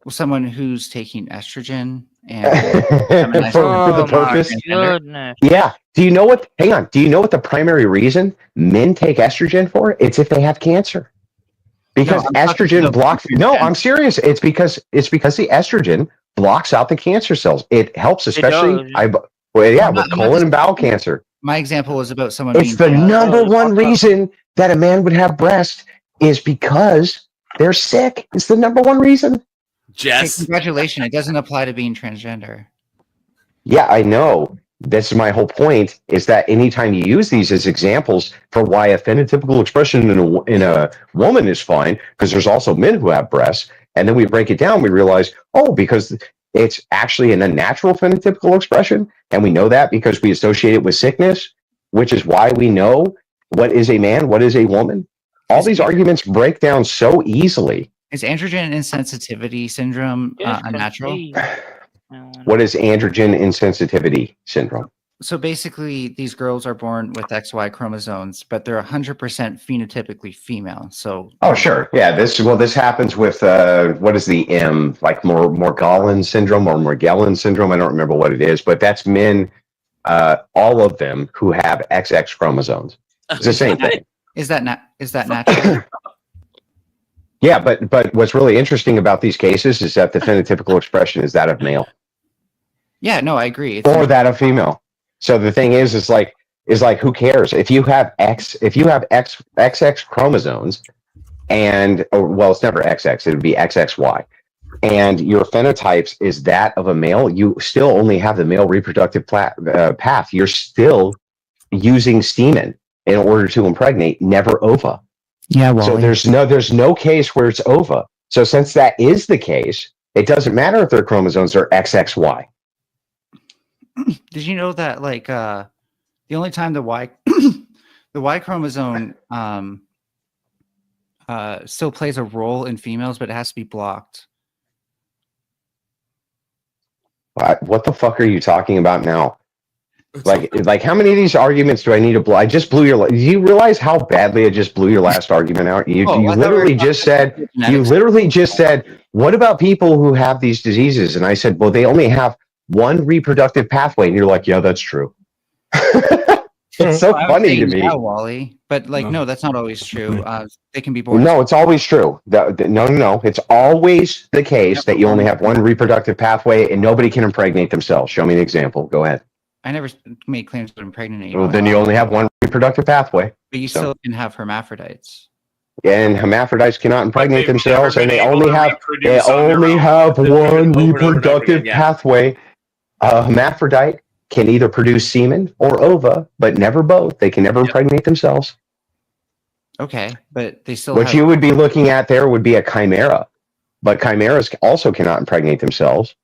Well, someone who's taking estrogen and for the purpose. Yeah. Do you know what? Hang on. Do you know what the primary reason men take estrogen for? It's if they have cancer. Because estrogen blocks. No, I'm serious. It's because the estrogen blocks out the cancer cells. It helps, especially with colon and bowel cancer. My example was about someone. It's the number one reason that a man would have breasts is because they're sick. It's the number one reason. Jess, congratulations. It doesn't apply to being transgender. Yeah, I know. That's my whole point, is that anytime you use these as examples for why a phenotypical expression in a woman is fine, because there's also men who have breasts, and then we break it down, we realize, because it's actually an unnatural phenotypical expression, and we know that because we associate it with sickness, which is why we know what is a man, what is a woman. All these arguments break down so easily. Is androgen insensitivity syndrome unnatural? What is androgen insensitivity syndrome? So basically, these girls are born with XY chromosomes, but they're 100% phenotypically female. So sure, yeah. This happens with what is the M, like Morgellons syndrome or Morgellons syndrome? I don't remember what it is, but that's men, all of them who have XX chromosomes. It's the same thing. Is that natural? Yeah, but what's really interesting about these cases is that the phenotypical expression is that of male. Yeah, no, I agree. Or that of female. So the thing is like who cares if you have XX chromosomes, and it's never XX, it would be XXY, and your phenotypes is that of a male. You still only have the male reproductive path. You're still using semen in order to impregnate, never ova. Yeah, well, so there's no case where it's ova. So since that is the case, it doesn't matter if their chromosomes are XXY. did you know that like the only time the Y the Y chromosome still plays a role in females, but it has to be blocked. What the fuck are you talking about now? Like how many of these arguments do I need to blow? I just blew your. Do you realize how badly I just blew your last argument out? You literally just said. You literally just said. What about people who have these diseases? And I said, well, they only have one reproductive pathway, and you're like, yeah, that's true. It's so funny to me. Yeah, Wally, but like, no, that's not always true. They can be born. No, it's always true. No. It's always the case that you only have one reproductive pathway, and nobody can impregnate themselves. Show me an example. Go ahead. I never made claims to impregnate. Well, then you only have one reproductive pathway. But you still can have hermaphrodites. And hermaphrodites cannot impregnate themselves, and they only have one reproductive pathway. A hermaphrodite can either produce semen or ova, but never both. They can never impregnate themselves. Okay, but they still. What you would be looking at there would be a chimera, but chimeras also cannot impregnate themselves.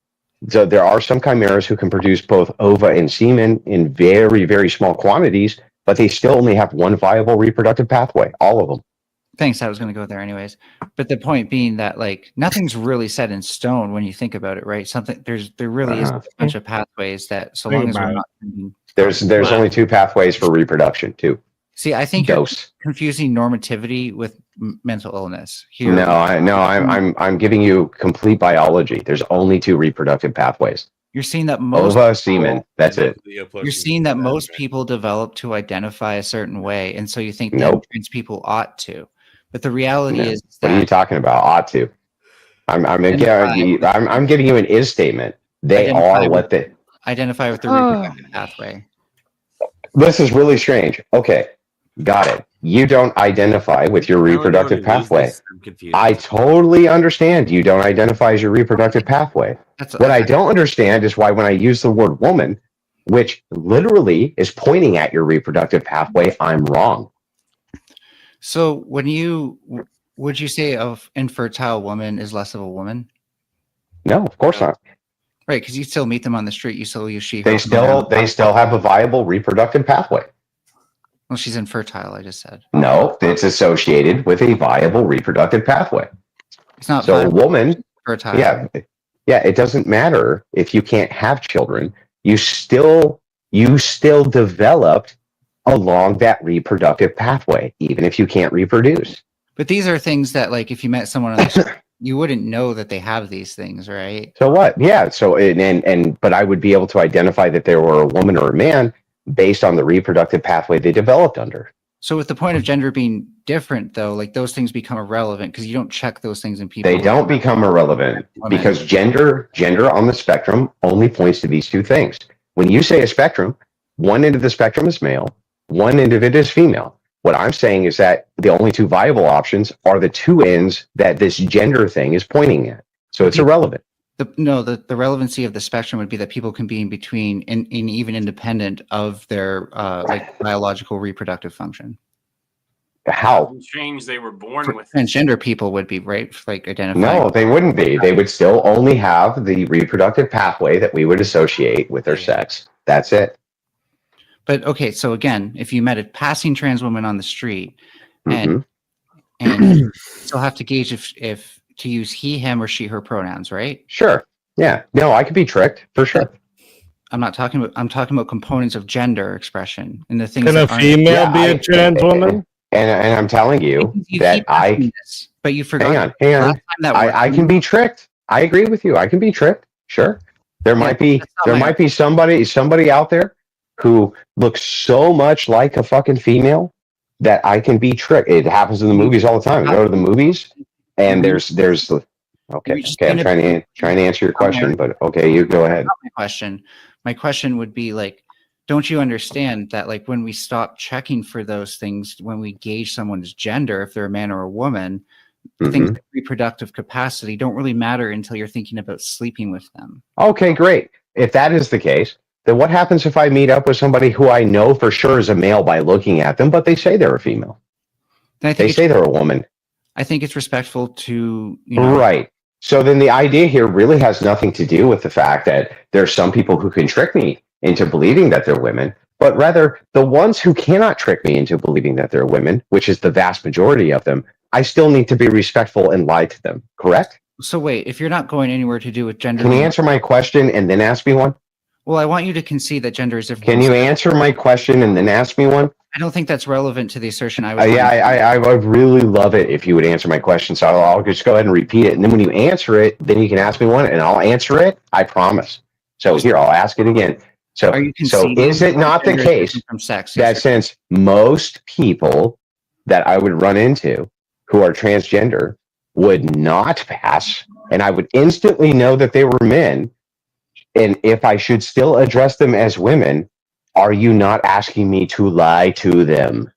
So there are some chimeras who can produce both ova and semen in very, very small quantities, but they still only have one viable reproductive pathway, all of them. Thanks, I was going to go there anyways. But the point being that like nothing's really set in stone when you think about it, right? There really is a bunch of pathways that so long as we're not there's only two pathways for reproduction, too. See, I think you're confusing normativity with mental illness here. I'm giving you complete biology. There's only two reproductive pathways. You're seeing that most ova, semen. That's it. You're seeing that most people develop to identify a certain way, and so you think that trans people ought to. But the reality is that, what are you talking about? Ought to. I'm giving you an is statement. They are what they identify with the reproductive pathway. This is really strange. Okay. Got it. You don't identify with your reproductive pathway. I totally understand you don't identify as your reproductive pathway. What I don't understand is why when I use the word woman, which literally is pointing at your reproductive pathway, I'm wrong. So would you say of infertile woman is less of a woman? No, of course not. Right, because you still meet them on the street. You still use she. They still have a viable reproductive pathway. Well, she's infertile, I just said. No, it's associated with a viable reproductive pathway. It's not so a woman. Fertile. Yeah. It doesn't matter if you can't have children. You still developed along that reproductive pathway, even if you can't reproduce. But these are things that, like, if you met someone on the street, you wouldn't know that they have these things, right? So what? Yeah. So but I would be able to identify that they were a woman or a man based on the reproductive pathway they developed under. So with the point of gender being different, though, like those things become irrelevant because you don't check those things in people. They don't become irrelevant because gender on the spectrum only points to these two things. When you say a spectrum, one end of the spectrum is male, one end of it is female. What I'm saying is that the only two viable options are the two ends that this gender thing is pointing at. So it's irrelevant. The relevancy of the spectrum would be that people can be in between and even independent of their like biological reproductive function. How? Change they were born with. Transgender people would be, right? Like identifying. No, they wouldn't be. They would still only have the reproductive pathway that we would associate with their sex. That's it. But okay, so again, if you met a passing trans woman on the street and you still have to gauge if to use he, him, or she, her pronouns, right? Sure. Yeah. No, I could be tricked for sure. I'm talking about components of gender expression and the things. Can a female be a trans woman? And I'm telling you that but you forgot. Hang on. I can be tricked. I agree with you. I can be tricked. Sure. There might be somebody out there who looks so much like a fucking female that I can be tricked. It happens in the movies all the time. You go to the movies and there's okay. I'm trying to answer your question, but okay, you go ahead. My question would be like, don't you understand that like when we stop checking for those things, when we gauge someone's gender, if they're a man or a woman, things like reproductive capacity don't really matter until you're thinking about sleeping with them. Okay, great. If that is the case, then what happens if I meet up with somebody who I know for sure is a male by looking at them, but they say they're a female? They say they're a woman. I think it's respectful to, Right. So then the idea here really has nothing to do with the fact that there's some people who can trick me into believing that they're women, but rather the ones who cannot trick me into believing that they're women, which is the vast majority of them, I still need to be respectful and lie to them. Correct? So wait, if you're not going anywhere to do with gender, Can you answer my question and then ask me one? well, I want you to concede that gender is different. Can you answer my question and then ask me one? I don't think that's relevant to the assertion I was. I would really love it if you would answer my question. So I'll just go ahead and repeat it. And then when you answer it, then you can ask me one and I'll answer it. I promise. So here, I'll ask it again. So is it not the case from sex? that since most people that I would run into who are transgender would not pass, and I would instantly know that they were men, and if I should still address them as women, are you not asking me to lie to them?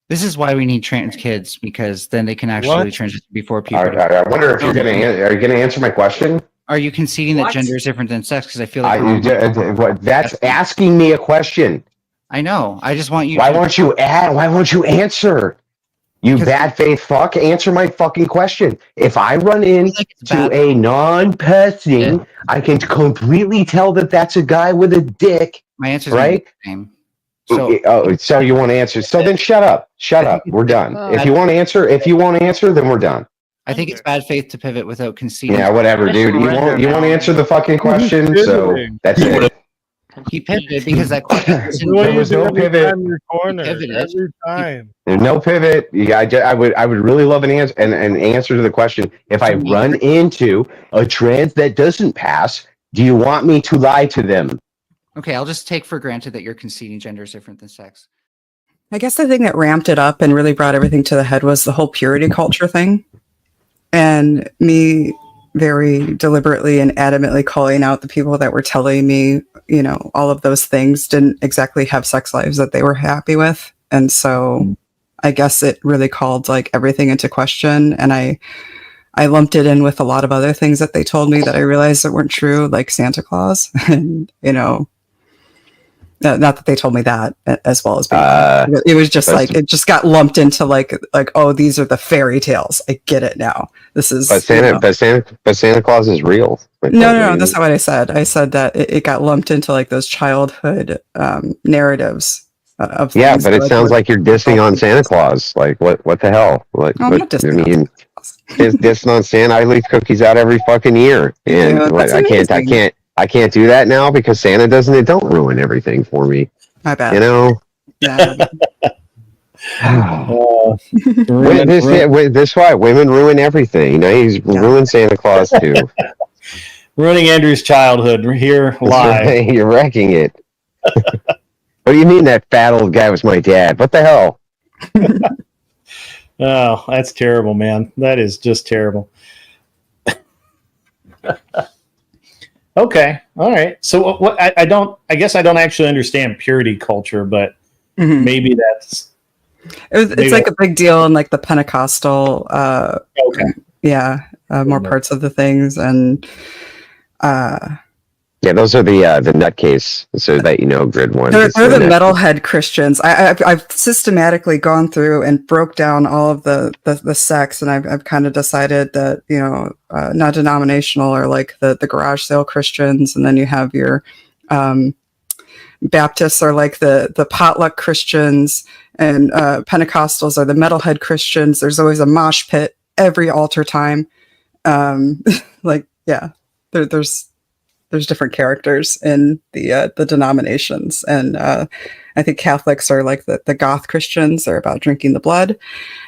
This is why we need trans kids, because then they can actually transition before people. I wonder if you're going to are you going to answer my question? Are you conceding that gender is different than sex? Because I feel like that's asking me a question. I know. I just want you. Why won't you answer? You bad faith fuck, answer my fucking question. If I run into a non-person, I can completely tell that that's a guy with a dick. My answer is right. The same. So you want to answer? So then shut up. Shut up. We're done. If you want to answer, then we're done. I think it's bad faith to pivot without conceding. Yeah, whatever, dude. You won't answer the fucking question, so that's it. He pivoted because that question there was no pivot. Every time. There's no pivot. Yeah, I would really love an answer to the question. If I run into a trans that doesn't pass, do you want me to lie to them? Okay, I'll just take for granted that you're conceding gender is different than sex. I guess the thing that ramped it up and really brought everything to the head was the whole purity culture thing. And me very deliberately and adamantly calling out the people that were telling me, you know, all of those things didn't exactly have sex lives that they were happy with. And so I guess it really called like everything into question. And I lumped it in with a lot of other things that they told me that I realized that weren't true, like Santa Claus. And, you know, not that they told me that as well as it was just like it just got lumped into like oh, these are the fairy tales. I get it now. This is but Santa Claus is real. Like, no, that's not what I said. I said that it got lumped into like those childhood narratives of yeah, but it sounds like you're dissing on Santa Claus. Like what the hell? Like I'm not dissing dissing on Santa. I leave cookies out every fucking year, and I can't do that now because Santa don't ruin everything for me. My bad. You know? Yeah. This why women ruin everything. You know, he's ruined Santa Claus too. Ruining Andrew's childhood here live. Right. You're wrecking it. What do you mean that fat old guy was my dad? What the hell? Oh, that's terrible, man. That is just terrible. Okay. All right. So what I guess I don't actually understand purity culture, but maybe that's it's like a big deal in like the Pentecostal more parts of the things. And those are the nutcase, so that you know, grid one. They're the metalhead Christians. I've systematically gone through and broke down all of the sects, and I've kind of decided that, you know, non-denominational are like the garage sale Christians, and then you have your Baptists are like the potluck Christians, and Pentecostals are the metalhead Christians. There's always a mosh pit every altar time. There's different characters in the denominations, and I think Catholics are like the goth Christians. They're about drinking the blood,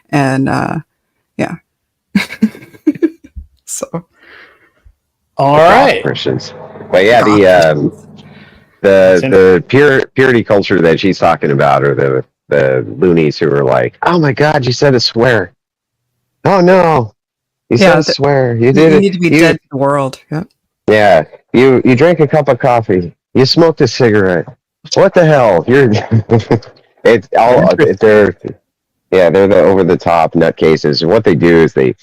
and so all right, Christians. But yeah, the purity culture that she's talking about, or the loonies who are like, oh my God, you said a swear. Oh no, you said a swear. You did it. You need to be dead to the world. Yeah. Yeah, you drank a cup of coffee. You smoked a cigarette. What the hell? They're the over the top nutcases. What they do is they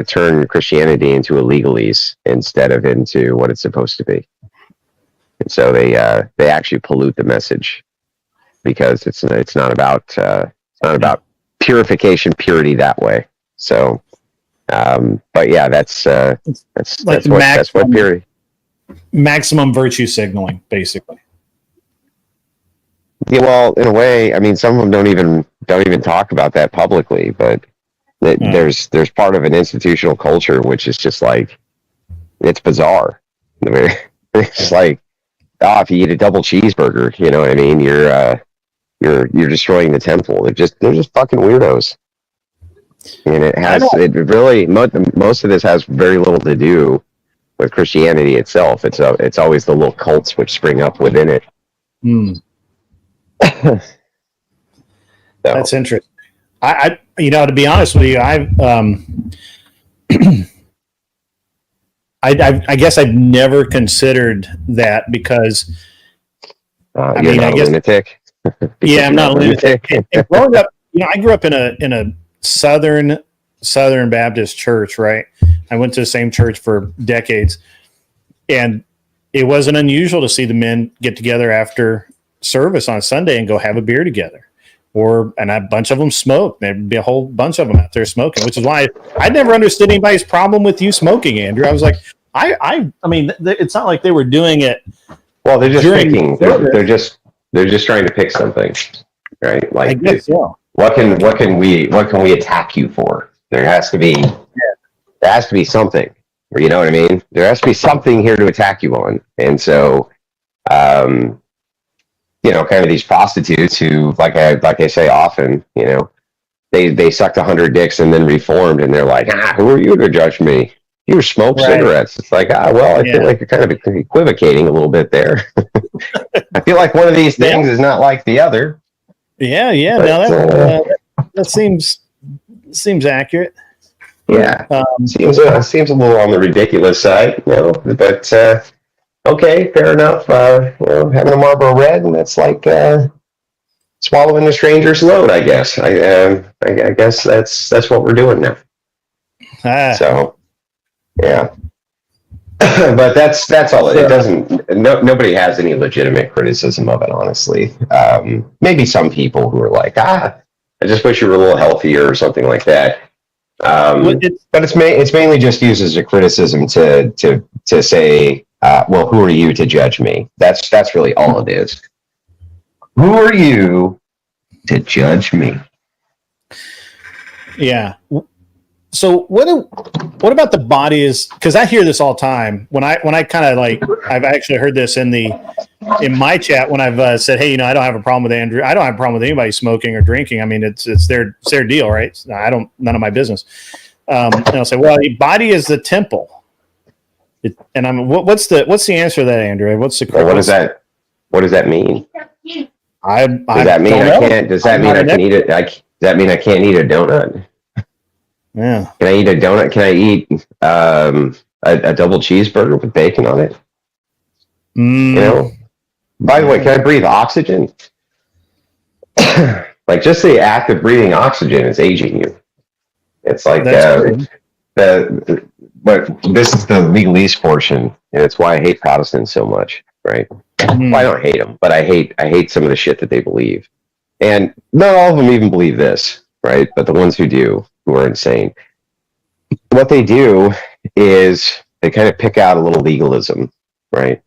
turn Christianity into a legalese instead of into what it's supposed to be, and so they actually pollute the message because it's not about purity that way. So. But yeah, that's what purity. maximum virtue signaling, basically. Yeah, well, in a way, I mean, some of them don't even talk about that publicly, but there's part of an institutional culture which is just like, it's bizarre. It's like, if you eat a double cheeseburger, you know what I mean? You're destroying the temple. They're just fucking weirdos. And it really most of this has very little to do with Christianity itself. It's always the little cults which spring up within it. So. That's interesting. I to be honest with you, I guess I've never considered that because I guess lunatic. Yeah, I'm not a lunatic. And growing up, I grew up in a Southern Baptist church, right? I went to the same church for decades, and it wasn't unusual to see the men get together after service on Sunday and go have a beer together. And a bunch of them smoked. There'd be a whole bunch of them out there smoking, which is why I never understood anybody's problem with you smoking, Andrew. I was like, I mean, it's not like they were doing it. Well, they're just picking. They're just trying to pick something, right? Like, I guess so. What can we attack you for? There has to be something. You know what I mean? There has to be something here to attack you on, and so. Kind of these prostitutes who, like I say often, they sucked 100 dicks and then reformed, and they're like, who are you to judge me? You smoke cigarettes. It's like, well, I feel like you're kind of equivocating a little bit there. I feel like one of these things is not like the other. Yeah. But, that seems accurate. Yeah, seems a little on the ridiculous side, but. Okay, fair enough. Having a Marlboro Red, and that's like swallowing a stranger's load, I guess. I guess that's what we're doing now. So, yeah. But that's all. It doesn't. Nobody has any legitimate criticism of it, honestly. Maybe some people who are like, I just wish you were a little healthier or something like that. But it's mainly just used as a criticism to say. Well, who are you to judge me? That's really all it is. Who are you to judge me? Yeah. So what about the body is, because I hear this all the time when I kind of like, I've actually heard this in my chat when I've said, hey, I don't have a problem with Andrew. I don't have a problem with anybody smoking or drinking. I mean, it's their deal, right? None of my business. And I'll say, well, the body is the temple. And I'm what's the answer to that, Andrew? What's the what does that mean? Does that mean I can eat it? Does that mean I can't eat a donut? Yeah. Can I eat a donut? Can I eat a double cheeseburger with bacon on it? By the way, can I breathe oxygen? Like, just the act of breathing oxygen is aging you. It's like but this is the legalese portion, and it's why I hate Protestants so much, right? Well, I don't hate them, but I hate some of the shit that they believe. And not all of them even believe this, right? But the ones who do, who are insane. What they do is they kind of pick out a little legalism, right?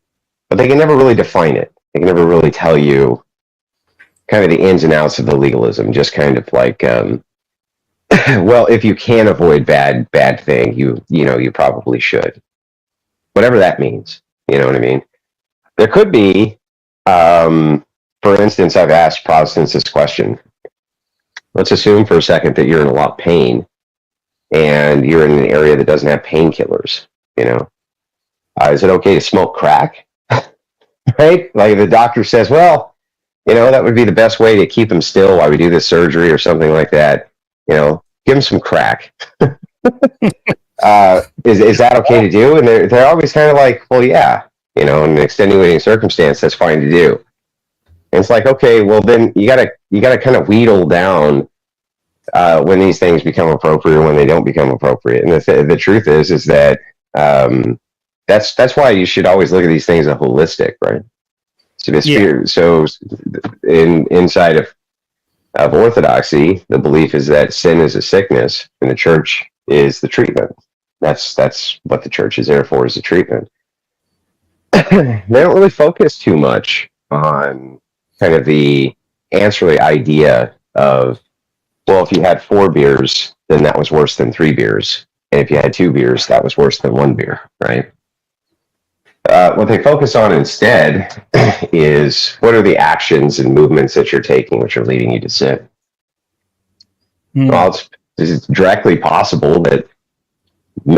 But they can never really define it. They can never really tell you kind of the ins and outs of the legalism, just kind of like, well, if you can avoid bad thing, you probably should. Whatever that means, you know what I mean? There could be, for instance, I've asked Protestants this question. Let's assume for a second that you're in a lot of pain and you're in an area that doesn't have painkillers, is it okay to smoke crack? Right? Like the doctor says, well, that would be the best way to keep him still while we do this surgery or something like that. Give him some crack. Is that okay to do? And they're always kind of like, well, yeah, in an extenuating circumstance, that's fine to do. And it's like, okay, well then you gotta kind of wheedle down when these things become appropriate or when they don't become appropriate. And the truth is that that's why you should always look at these things as holistic, right? So inside of orthodoxy, the belief is that sin is a sickness and the church is the treatment. That's what the church is there for, is the treatment. they don't really focus too much on kind of the ancillary idea of, well, if you had 4 beers, then that was worse than 3 beers. And if you had 2 beers, that was worse than 1 beer, right? What they focus on instead is what are the actions and movements that you're taking which are leading you to sin? Well, it's directly possible that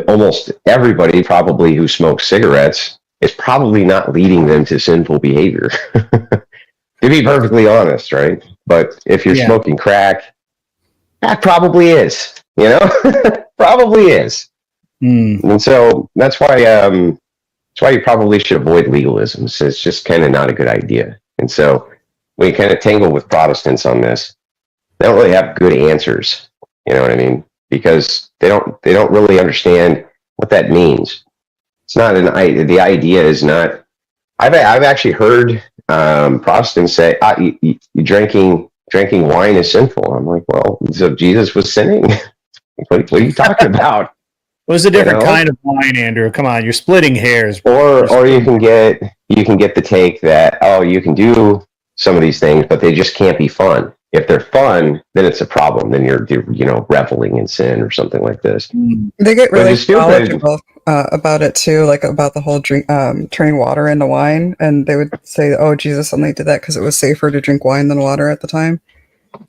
almost everybody probably who smokes cigarettes is probably not leading them to sinful behavior. To be perfectly honest, right? But if you're smoking crack, that probably is, you know, probably is. And so that's why you probably should avoid legalism. So it's just kind of not a good idea. And so when you kind of tangle with Protestants on this, they don't really have good answers. You know what I mean? Because they don't really understand what that means. It's not the idea is not. I've actually heard Protestants say drinking wine is sinful. I'm like, well, so Jesus was sinning. What are you talking about? It was a different kind of wine, Andrew. Come on, you're splitting hairs. Or you can get the take that, oh, you can do some of these things, but they just can't be fun. If they're fun, then it's a problem. Then you're reveling in sin or something like this. They get really knowledgeable about it too, like about the whole turning water into wine, and they would say, "Oh, Jesus only did that because it was safer to drink wine than water at the time."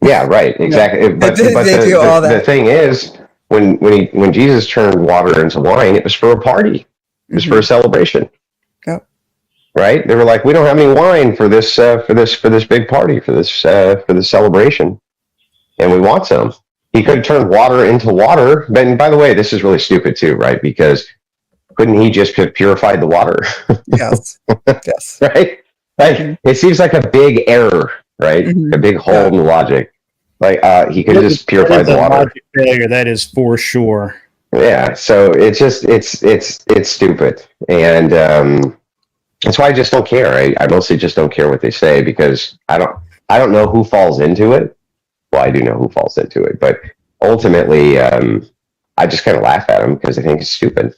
Yeah, right, exactly. Yeah. But the thing is, when Jesus turned water into wine, it was for a party. It was for a celebration. Yep. Right? They were like, we don't have any wine for this big party, for this celebration, and we want some. He could turn water into water. And by the way, this is really stupid too, right? Because couldn't he just have purified the water? Yes. Yes. Right? Like it seems like a big error, right? A big hole in the logic. Like he could just purify the water. Logic failure, that is for sure. Yeah. So it's just it's stupid, and that's why I just don't care. I mostly just don't care what they say because I don't know who falls into it. Well, I do know who falls into it, but ultimately, I just kind of laugh at them because I think it's stupid.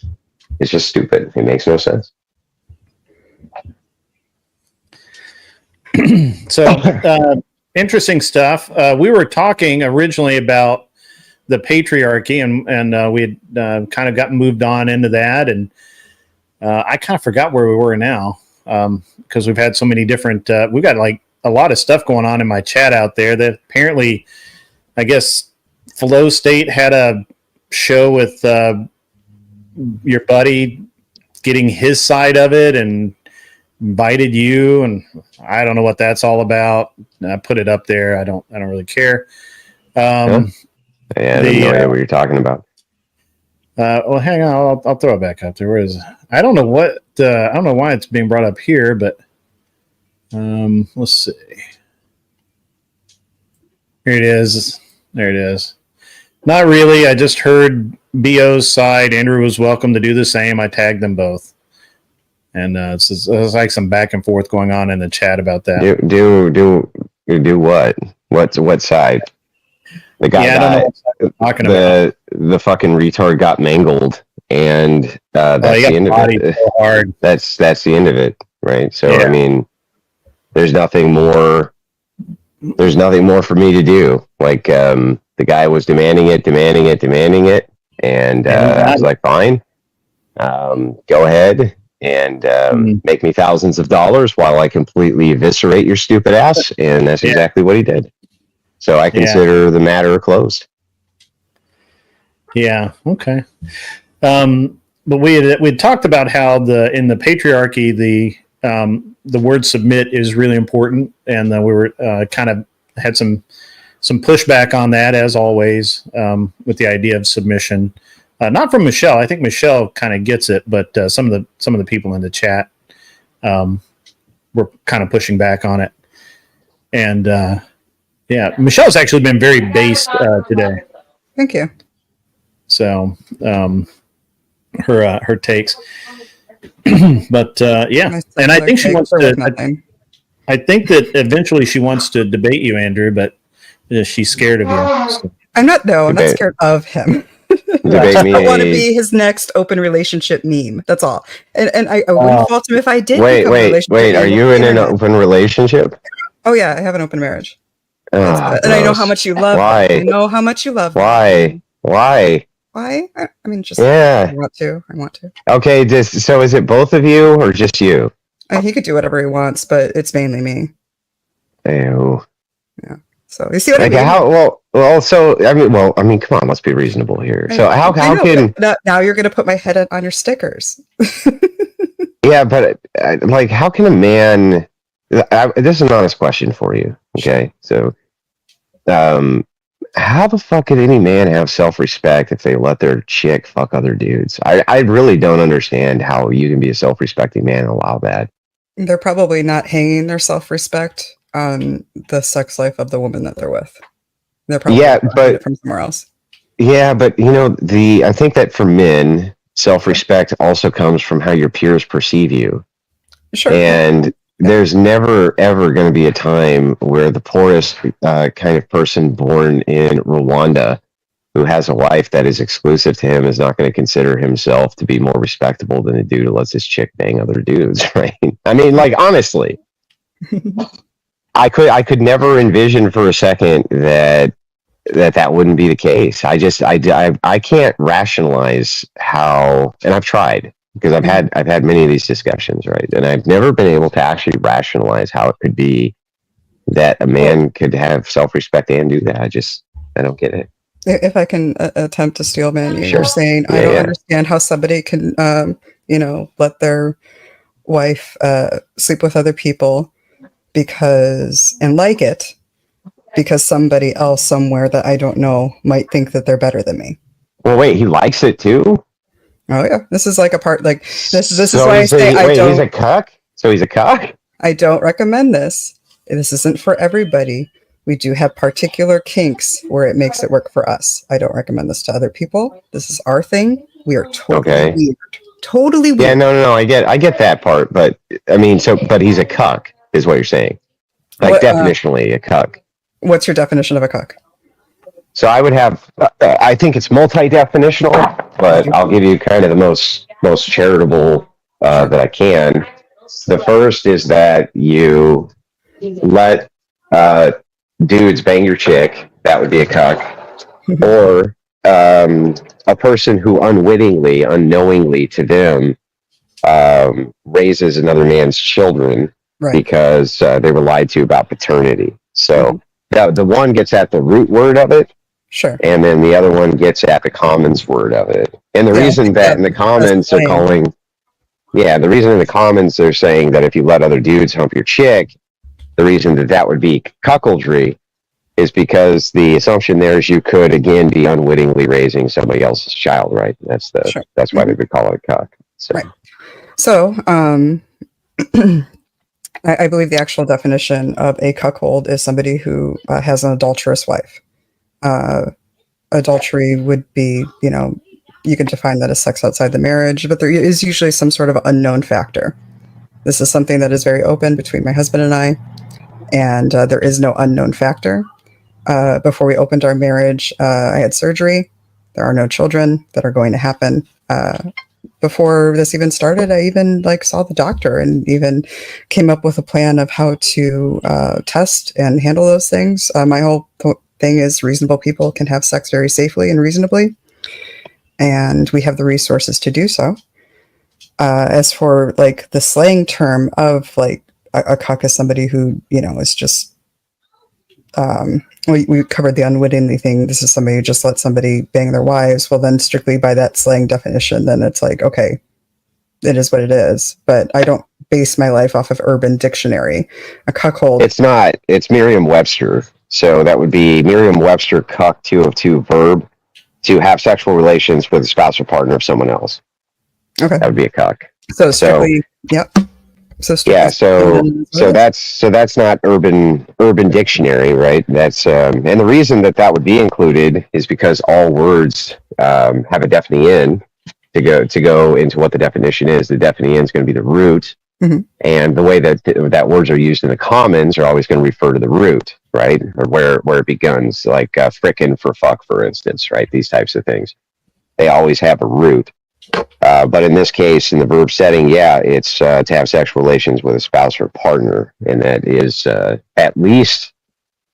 It's just stupid. It makes no sense. So, interesting stuff. We were talking originally about the patriarchy, and we had kind of gotten moved on into that, and I kind of forgot where we were now because we've had so many different. We've got like a lot of stuff going on in my chat out there that apparently, I guess, Flow State had a show with your buddy getting his side of it and invited you, and I don't know what that's all about. I put it up there. I don't really care. I don't know what you're talking about. Well, hang on. I'll throw it back up there. Where is it? I don't know what. I don't know why it's being brought up here, but let's see. Here it is. There it is. Not really. I just heard BO's side. Andrew was welcome to do the same. I tagged them both, and it's like some back and forth going on in the chat about that. Do what? What side? The guy talking about the fucking retard got mangled, and that's the end of it. So hard. That's the end of it, right? So I mean, there's nothing more for me to do. Like the guy was demanding it, and I was like, fine, go ahead and make me thousands of dollars while I completely eviscerate your stupid ass, and that's exactly what he did. So I consider the matter closed. Yeah. Okay. But we had talked about how in the patriarchy the word submit is really important, and we were kind of had some pushback on that as always with the idea of submission. Not from Michelle. I think Michelle kind of gets it, but some of the people in the chat were kind of pushing back on it, and. Yeah, Michelle's actually been very based today. Thank you. So, her takes, but and I think she wants to. I think that eventually she wants to debate you, Andrew, but she's scared of you. So. I'm not scared of him. Debate me. I want to be his next open relationship meme. That's all. And I wouldn't fault him if I did. Wait. become a relationship Are meme you on in the an internet. open relationship? Oh yeah, I have an open marriage. Oh, And I know how gross. much you love Why? them. I know how much you love them. Why? Why? I mean, just Yeah. I want to. Okay. So is it both of you or just you? He could do whatever he wants, but it's mainly me. Ew. Yeah. So you see what Like I mean? how? Well. So I mean, come on. Let's be reasonable here. So how know, can? but now you're going to put my head on your stickers? Yeah, but like, how can a man? This is an honest question for you. Okay, so, how the fuck could any man have self-respect if they let their chick fuck other dudes? I really don't understand how you can be a self-respecting man and allow that. They're probably not hanging their self-respect on the sex life of the woman that they're with. They're probably getting it from somewhere else. Yeah, but I think that for men, self-respect also comes from how your peers perceive you. Sure. And there's never, ever going to be a time where the poorest kind of person born in Rwanda who has a wife that is exclusive to him is not going to consider himself to be more respectable than a dude who lets his chick bang other dudes, right? I mean, like, honestly, I could never envision for a second that wouldn't be the case. I can't rationalize how, and I've tried because I've had many of these discussions, right? And I've never been able to actually rationalize how it could be that a man could have self-respect and do that. I don't get it. If I can attempt to steel man you, Sure. You're saying I don't understand how somebody can, let their wife sleep with other people and like it because somebody else somewhere that I don't know might think that they're better than me. Well, wait, he likes it too? Oh yeah, this is like a part like this is so why I say he's a cuck? So he's a cuck? I don't recommend this. This isn't for everybody. We do have particular kinks where it makes it work for us. I don't recommend this to other people. This is our thing. We are totally weird. Totally weird. Yeah, no, I get that part, but I mean, but he's a cuck, is what you're saying. Like, definitionally a cuck. What's your definition of a cuck? So I would have, I think it's multi-definitional, but I'll give you kind of the most charitable that I can. The first is that you let dudes bang your chick. That would be a cuck. Or a person who unknowingly to them raises another man's children because they were lied to about paternity. So the one gets at the root word of it. Sure. And then the other one gets at the commons word of it. And the reason that in the comments are calling, the reason in the comments they're saying that if you let other dudes hump your chick, the reason that would be cuckoldry is because the assumption there is you could again be unwittingly raising somebody else's child, right? That's why they would call it a cuck. So. Right. So, I believe the actual definition of a cuckold is somebody who has an adulterous wife. Adultery would be, you can define that as sex outside the marriage, but there is usually some sort of unknown factor. This is something that is very open between my husband and I, and there is no unknown factor. Before we opened our marriage, I had surgery. There are no children that are going to happen. Before this even started, I even saw the doctor and even came up with a plan of how to test and handle those things. My whole thing is reasonable people can have sex very safely and reasonably, and we have the resources to do so. As for the slang term of a cuck is somebody who is just we covered the unwittingly thing. This is somebody who just lets somebody bang their wives. Well, then strictly by that slang definition, then it's okay, it is what it is. But I don't base my life off of Urban Dictionary. A cuckold. It's not. It's Merriam-Webster. So that would be Merriam-Webster cuck 2 of 2 verb to have sexual relations with a spouse or partner of someone else. Okay. That would be a cuck. So strictly, yep. So that's not urban dictionary, right? That's and the reason that would be included is because all words have a defining in to go into what the definition is. The defining in is going to be the root, and the way that words are used in the commons are always going to refer to the root, right, or where it begins, like frickin' for fuck, for instance, right? These types of things. they always have a root. But in this case, in the verb setting, yeah, it's to have sexual relations with a spouse or partner, and that is at least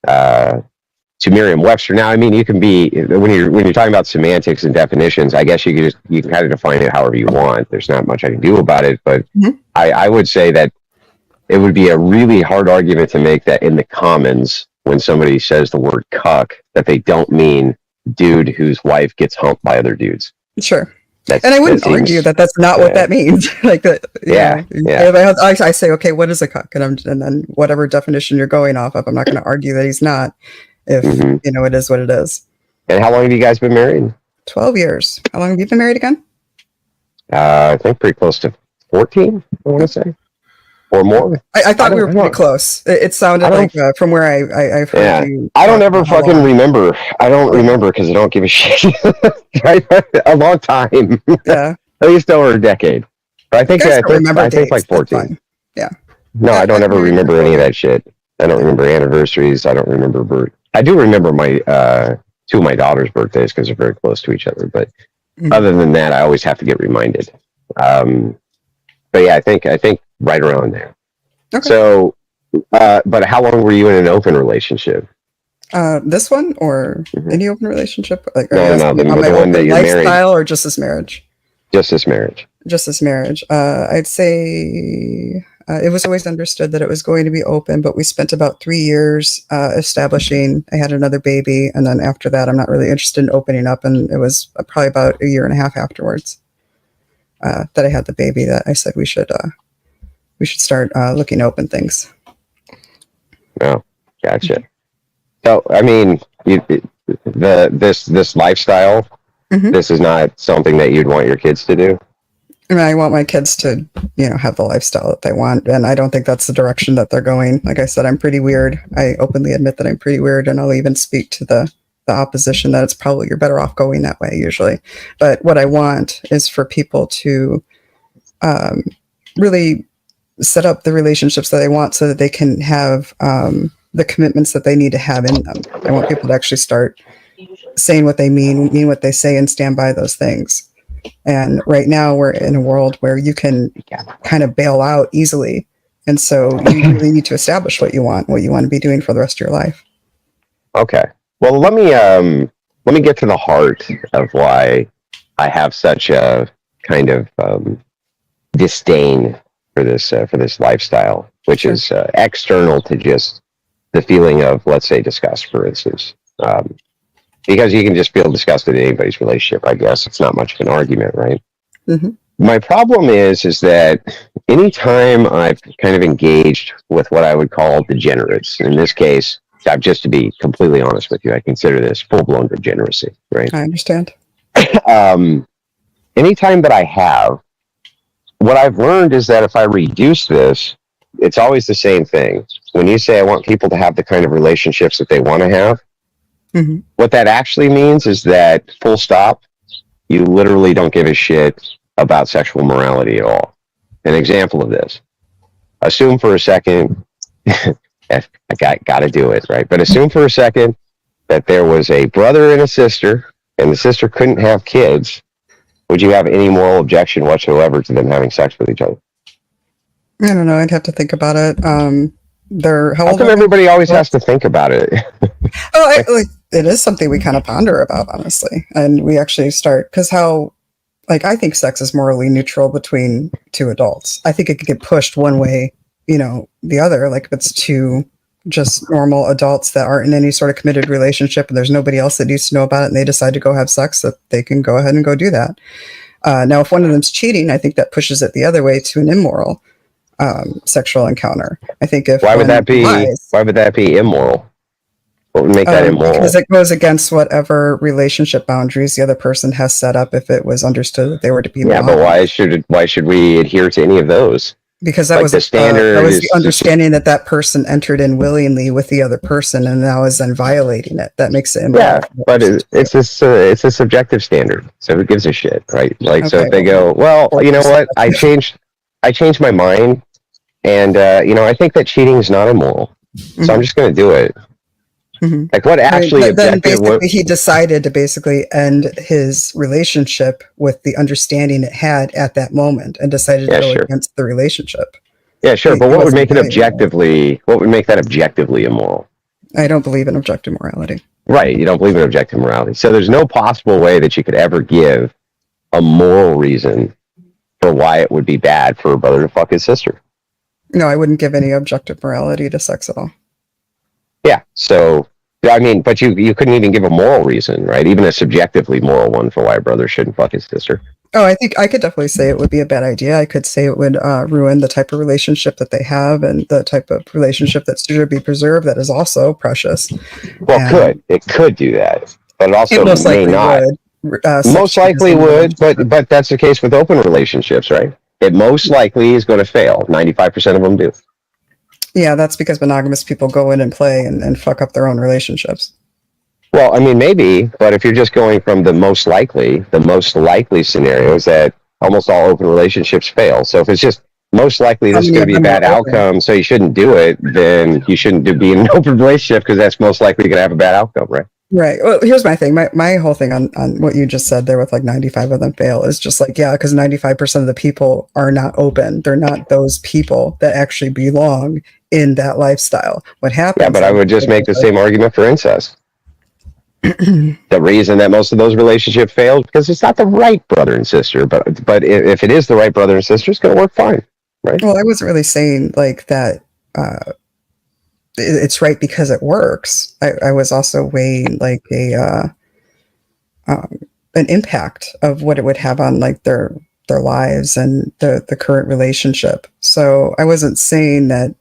to Merriam-Webster. Now, I mean, you can be when you're talking about semantics and definitions. I guess you can kind of define it however you want. There's not much I can do about it, but I would say that it would be a really hard argument to make that in the commons when somebody says the word cuck that they don't mean dude whose wife gets humped by other dudes. Sure. And I wouldn't argue that that's not what that means. Like that. I say, okay, what is a cuck? And then whatever definition you're going off of, I'm not going to argue that he's not. If it is what it is. And how long have you guys been married? 12 years. How long have you been married again? I think pretty close to 14. I want to say, or more. I thought we were pretty close. It sounded like from where I've heard you. I don't ever fucking remember. I don't remember because I don't give a shit. Right? A long time. Yeah. At least over a decade. But I think I think like 14. Yeah. No, I don't ever remember any of that shit. I don't remember anniversaries. I don't remember birth. I do remember my two of my daughter's birthdays because they're very close to each other. But other than that, I always have to get reminded. But yeah, I think right around there. Okay. So, but how long were you in an open relationship? This one or any open relationship? Like, no, the one that you're married. Lifestyle or just this marriage? Just this marriage. Just this marriage. I'd say it was always understood that it was going to be open, but we spent about 3 years establishing. I had another baby, and then after that, I'm not really interested in opening up. And it was probably about 1.5 years afterwards that I had the baby that I said we should start looking to open things. Oh, gotcha. So, I mean, this lifestyle, this is not something that you'd want your kids to do. And I want my kids to, have the lifestyle that they want. And I don't think that's the direction that they're going. Like I said, I'm pretty weird. I openly admit that I'm pretty weird. And I'll even speak to the opposition that it's probably you're better off going that way usually. But what I want is for people to really set up the relationships that they want so that they can have the commitments that they need to have in them. I want people to actually start saying what they mean what they say, and stand by those things. And right now we're in a world where you can kind of bail out easily. And so you really need to establish what you want to be doing for the rest of your life. Okay. Well, let me get to the heart of why I have such a kind of disdain for this lifestyle, which is external to just the feeling of, let's say, disgust, for instance. Because you can just feel disgusted in anybody's relationship, I guess. It's not much of an argument, right? My problem is that anytime I've kind of engaged with what I would call degenerates, in this case, just to be completely honest with you, I consider this full-blown degeneracy, right? I understand. Anytime that I have, what I've learned is that if I reduce this, it's always the same thing. When you say I want people to have the kind of relationships that they want to have, what that actually means is that, full stop, you literally don't give a shit about sexual morality at all. An example of this. Assume for a second, I got to do it, right? But assume for a second that there was a brother and a sister, and the sister couldn't have kids. Would you have any moral objection whatsoever to them having sex with each other? I don't know. I'd have to think about it. How come everybody always has to think about it? It is something we kind of ponder about, honestly. And we actually start, because I think sex is morally neutral between two adults. I think it could get pushed one way, the other. Like if it's two just normal adults that aren't in any sort of committed relationship and there's nobody else that needs to know about it and they decide to go have sex, that they can go ahead and go do that. Now, if one of them's cheating, I think that pushes it the other way to an immoral sexual encounter. I think why would that be immoral? What would make that immoral? Because it goes against whatever relationship boundaries the other person has set up if it was understood that they were to be but why should we adhere to any of those? Because that was the standard. That was the understanding that person entered in willingly with the other person, and now is then violating it. That makes it immoral. Yeah, but it's a subjective standard. So who gives a shit, right? Like, so if they go, well, you know what? I changed my mind, and I think that cheating is not immoral, so I'm just going to do it. Mm-hmm. Like what actually then basically he decided to basically end his relationship with the understanding it had at that moment and decided to go against the relationship. Yeah, sure. But what would make it objectively, what would make that objectively immoral? I don't believe in objective morality. Right. You don't believe in objective morality. So there's no possible way that you could ever give a moral reason for why it would be bad for a brother to fuck his sister. No, I wouldn't give any objective morality to sex at all. Yeah. So, I mean, but you couldn't even give a moral reason, right? Even a subjectively moral one for why a brother shouldn't fuck his sister. Oh, I think I could definitely say it would be a bad idea. I could say it would ruin the type of relationship that they have and the type of relationship that should be preserved that is also precious. Well, it could do that, but it also may not. Most likely would, but that's the case with open relationships, right? It most likely is going to fail. 95% of them do. Yeah, that's because monogamous people go in and play and fuck up their own relationships. Well, I mean, maybe, but if you're just going from the most likely scenario is that almost all open relationships fail. So if it's just most likely this is going to be a bad outcome, so you shouldn't do it, then you shouldn't be in an open relationship because that's most likely going to have a bad outcome, right? Right. Well, here's my thing. My whole thing on what you just said there with like 95 of them fail is just like, yeah, because 95% of the people are not open. They're not those people that actually belong in that lifestyle. What happens? Yeah, but I would just make the same argument for incest. The reason that most of those relationships fail because it's not the right brother and sister, but if it is the right brother and sister, it's going to work fine, right? Well, I wasn't really saying like that. It's right because it works. I was also weighing like an impact of what it would have on like their lives and the current relationship. So I wasn't saying that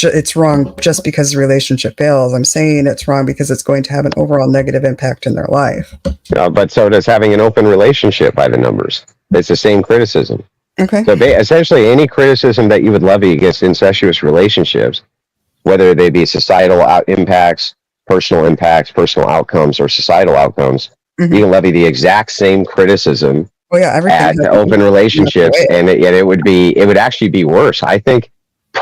it's wrong just because the relationship fails. I'm saying it's wrong because it's going to have an overall negative impact in their life. But so does having an open relationship by the numbers. It's the same criticism. Okay. So essentially any criticism that you would levy against incestuous relationships, whether they be societal impacts, personal outcomes, or societal outcomes, you can levy the exact same criticism at open relationships, and yet it would actually be worse. I think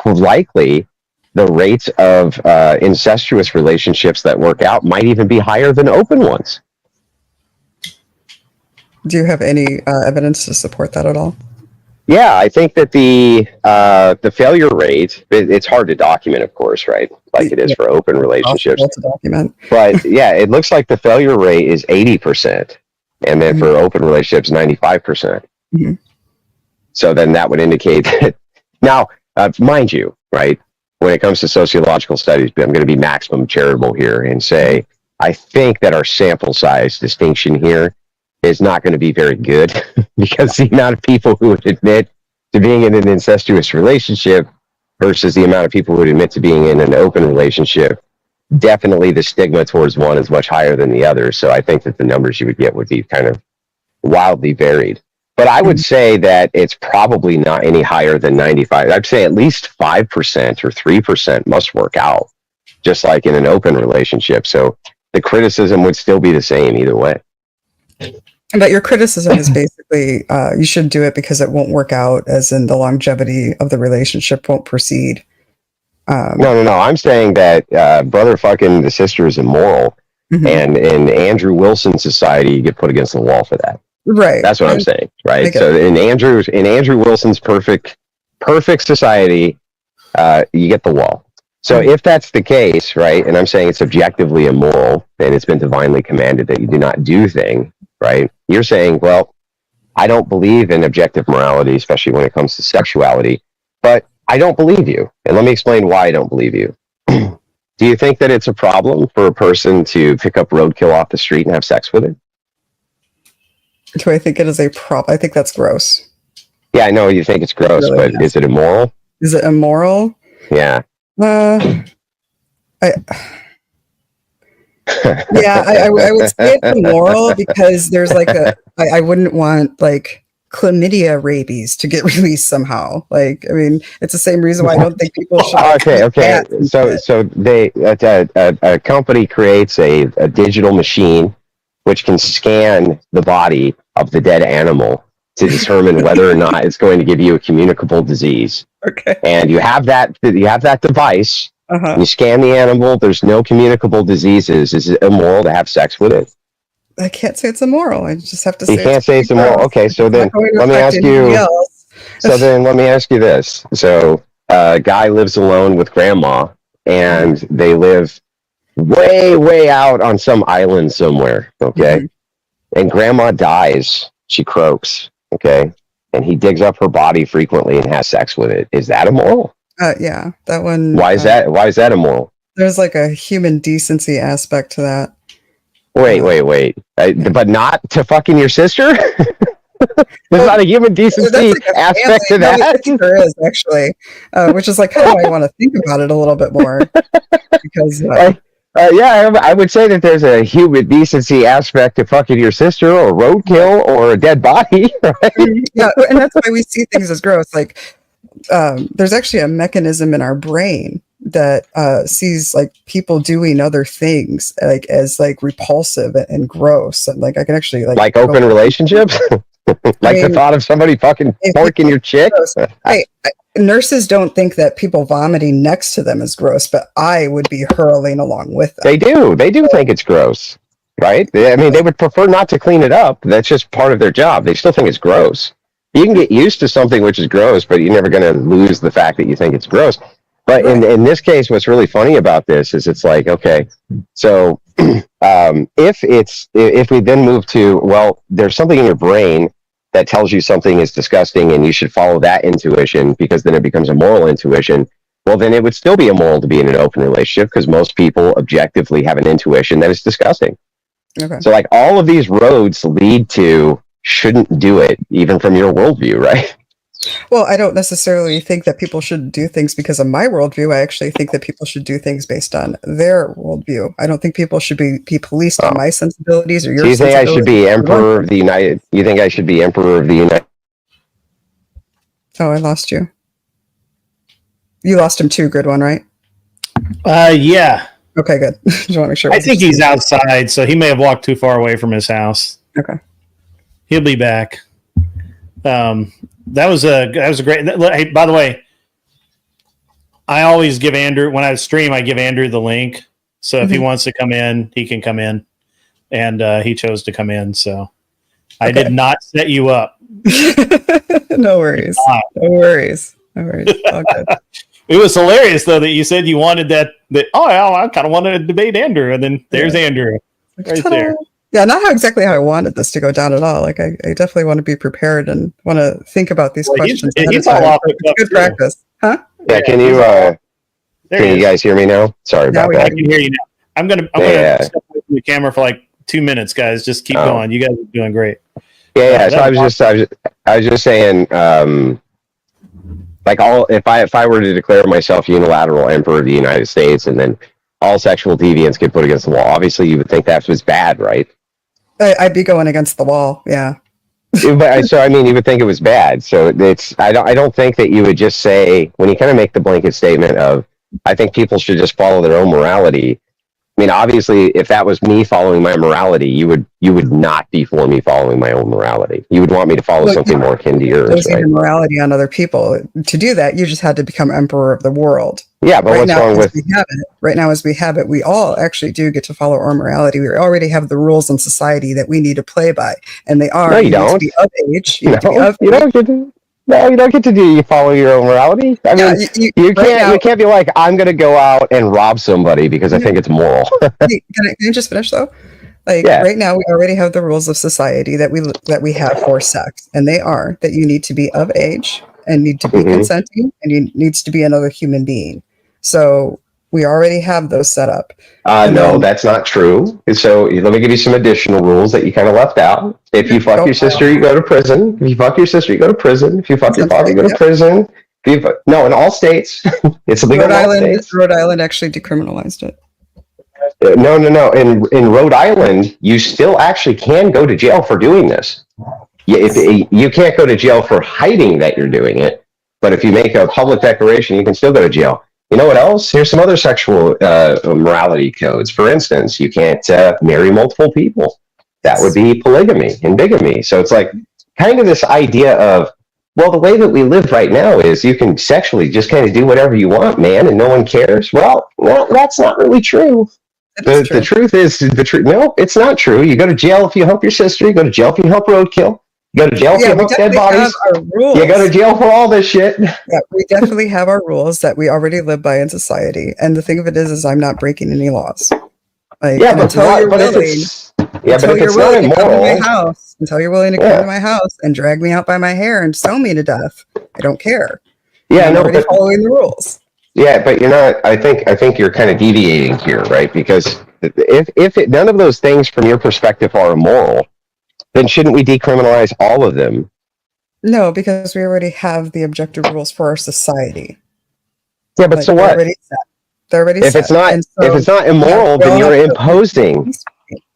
likely the rates of incestuous relationships that work out might even be higher than open ones. Do you have any evidence to support that at all? Yeah, I think that the failure rate, it's hard to document, of course, right? Like it is for open relationships. To document. But yeah, it looks like the failure rate is 80%. And then for open relationships, 95%. Mm-hmm. So then that would indicate that. Now, mind you, right, when it comes to sociological studies, I'm going to be maximum charitable here and say, I think that our sample size distinction here is not going to be very good because the amount of people who would admit to being in an incestuous relationship versus the amount of people who would admit to being in an open relationship, definitely the stigma towards one is much higher than the other. So I think that the numbers you would get would be kind of wildly varied. But I would say that it's probably not any higher than 95. I'd say at least 5% or 3% must work out, just like in an open relationship. So the criticism would still be the same either way. But your criticism is basically you should do it because it won't work out, as in the longevity of the relationship won't proceed. No. I'm saying that brother fucking the sister is immoral, and in Andrew Wilson's society, you get put against the wall for that. Right. That's what I'm saying. Right. So in Andrew Wilson's perfect society, you get the wall. So if that's the case, right, and I'm saying it's objectively immoral and it's been divinely commanded that you do not do thing, right? You're saying, well, I don't believe in objective morality, especially when it comes to sexuality, but I don't believe you. And let me explain why I don't believe you. Do you think that it's a problem for a person to pick up roadkill off the street and have sex with it? Do I think it is a problem? I think that's gross. Yeah, I know you think it's gross, really, but is it immoral? Is it immoral? Yeah. I would say it's immoral because there's like I wouldn't want like chlamydia rabies to get released somehow. Like, I mean, it's the same reason why I don't think people should. Okay. So they a company creates a digital machine which can scan the body of the dead animal to determine whether or not it's going to give you a communicable disease. Okay. And you have that device, You scan the animal. There's no communicable diseases. Is it immoral to have sex with it? I can't say it's immoral. I just have to say you can't say it's immoral. Okay, so then let me ask you. So then let me ask you this. So a guy lives alone with grandma, and they live way out on some island somewhere. Okay, and grandma dies. She croaks. Okay, and he digs up her body frequently and has sex with it. Is that immoral? Yeah, that one. Why is that? Why is that immoral? There's like a human decency aspect to that. Wait. But not to fucking your sister? There's not a human decency aspect to that? No, there is, actually. Which is like how I want to think about it a little bit more. Because, I would say that there's a human decency aspect to fucking your sister or roadkill or a dead body. Right? Yeah, and that's why we see things as gross. Like, there's actually a mechanism in our brain that sees like people doing other things like as like repulsive and gross, and like I can actually like open relationships. The thought of somebody fucking forking your chick. Nurses don't think that people vomiting next to them is gross, but I would be hurling along with them. They do think it's gross, right? I mean, they would prefer not to clean it up. That's just part of their job. They still think it's gross. You can get used to something which is gross, but you're never going to lose the fact that you think it's gross. But in this case, what's really funny about this is it's like, okay, so if we then move to, well, there's something in your brain that tells you something is disgusting and you should follow that intuition because then it becomes a moral intuition. Well, then it would still be immoral to be in an open relationship because most people objectively have an intuition that is disgusting. Okay. So like all of these roads lead to shouldn't do it, even from your worldview, right? Well, I don't necessarily think that people should do things because of my worldview. I actually think that people should do things based on their worldview. I don't think people should be policed on my sensibilities or your sensibilities. Do you think I should be emperor of the United? You think I should be emperor of the United? Oh, I lost you. You lost him too, Grid One, right? Yeah. Okay, good. Just want to make sure. I think he's outside, so he may have walked too far away from his house. Okay. He'll be back. That was a great. Hey, by the way, I always give Andrew when I stream. I give Andrew the link, so if he wants to come in, he can come in, and he chose to come in. So I did not set you up. No worries. No worries. All good. It was hilarious though that you said you wanted that. I kind of wanted to debate Andrew, and then there's Andrew right there. Yeah, not exactly how I wanted this to go down at all. Like, I definitely want to be prepared and want to think about these questions. He's all off it's good practice, huh? Yeah, can you guys hear me now? Sorry about that. I can hear you now. I'm gonna step away from the camera for like 2 minutes, guys. Just keep going. You guys are doing great. Yeah. So I was just saying, if I were to declare myself unilateral emperor of the United States, and then all sexual deviants get put against the wall, obviously you would think that was bad, right? I'd be going against the wall, yeah. But you would think it was bad. So I don't think that you would just say, when you kind of make the blanket statement of, I think people should just follow their own morality. I mean, obviously, if that was me following my morality, you would not be for me following my own morality. You would want me to follow something more akin to yours, right? Morality on other people. To do that, you just had to become emperor of the world. Yeah, but what's wrong with right now as we have it, we all actually do get to follow our morality. We already have the rules in society that we need to play by, and they are. No, you don't. To be of age. You don't get to. No, you don't get to do. You follow your own morality. I mean, you can't. You can't be like, I'm going to go out and rob somebody because I think it's moral. Can I just finish though? Right now, we already have the rules of society that we have for sex, and they are that you need to be of age and need to be consenting, and you needs to be another human being. So we already have those set up. No, that's not true. So let me give you some additional rules that you kind of left out. If you fuck your sister, you go to prison. If you fuck your sister, you go to prison. If you fuck your father, you go to prison. No, in all states, it's illegal. Rhode Island actually decriminalized it. No. In Rhode Island, you still actually can go to jail for doing this. You can't go to jail for hiding that you're doing it, but if you make a public declaration, you can still go to jail. You know what else? Here's some other sexual morality codes. For instance, you can't marry multiple people. That would be polygamy and bigamy. So it's like kind of this idea of well, the way that we live right now is you can sexually just kind of do whatever you want, man, and no one cares. Well, that's not really true. The truth is no, it's not true. You go to jail if you help your sister. You go to jail if you help roadkill. You go to jail if you help dead bodies. You go to jail for all this shit. Yeah, we definitely have our rules that we already live by in society. And the thing of it is I'm not breaking any laws. Like, yeah, but you're if it's not immoral, until you're willing to come to my house and drag me out by my hair and sew me to death, I don't care. Yeah, I'm already following the rules. Yeah, but you're not. I think you're kind of deviating here, right? Because if none of those things from your perspective are immoral, then shouldn't we decriminalize all of them? No, because we already have the objective rules for our society. Yeah, but so what? They're already if set. If it's not immoral, then you're imposing.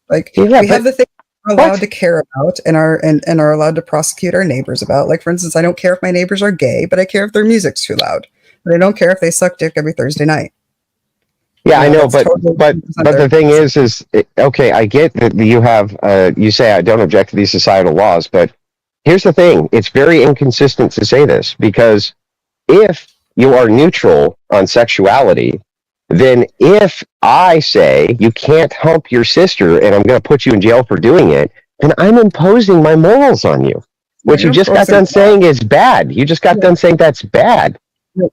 Like we have the things we're allowed to care about and are allowed to prosecute our neighbors about. Like, for instance, I don't care if my neighbors are gay, but I care if their music's too loud. But I don't care if they suck dick every Thursday night. Yeah, I know, but the thing is okay, I get that you have you say I don't object to these societal laws, but here's the thing: it's very inconsistent to say this, because if you are neutral on sexuality, then if I say you can't hump your sister and I'm going to put you in jail for doing it, then I'm imposing my morals on you, which you just got done saying is bad. You just got done saying that's bad.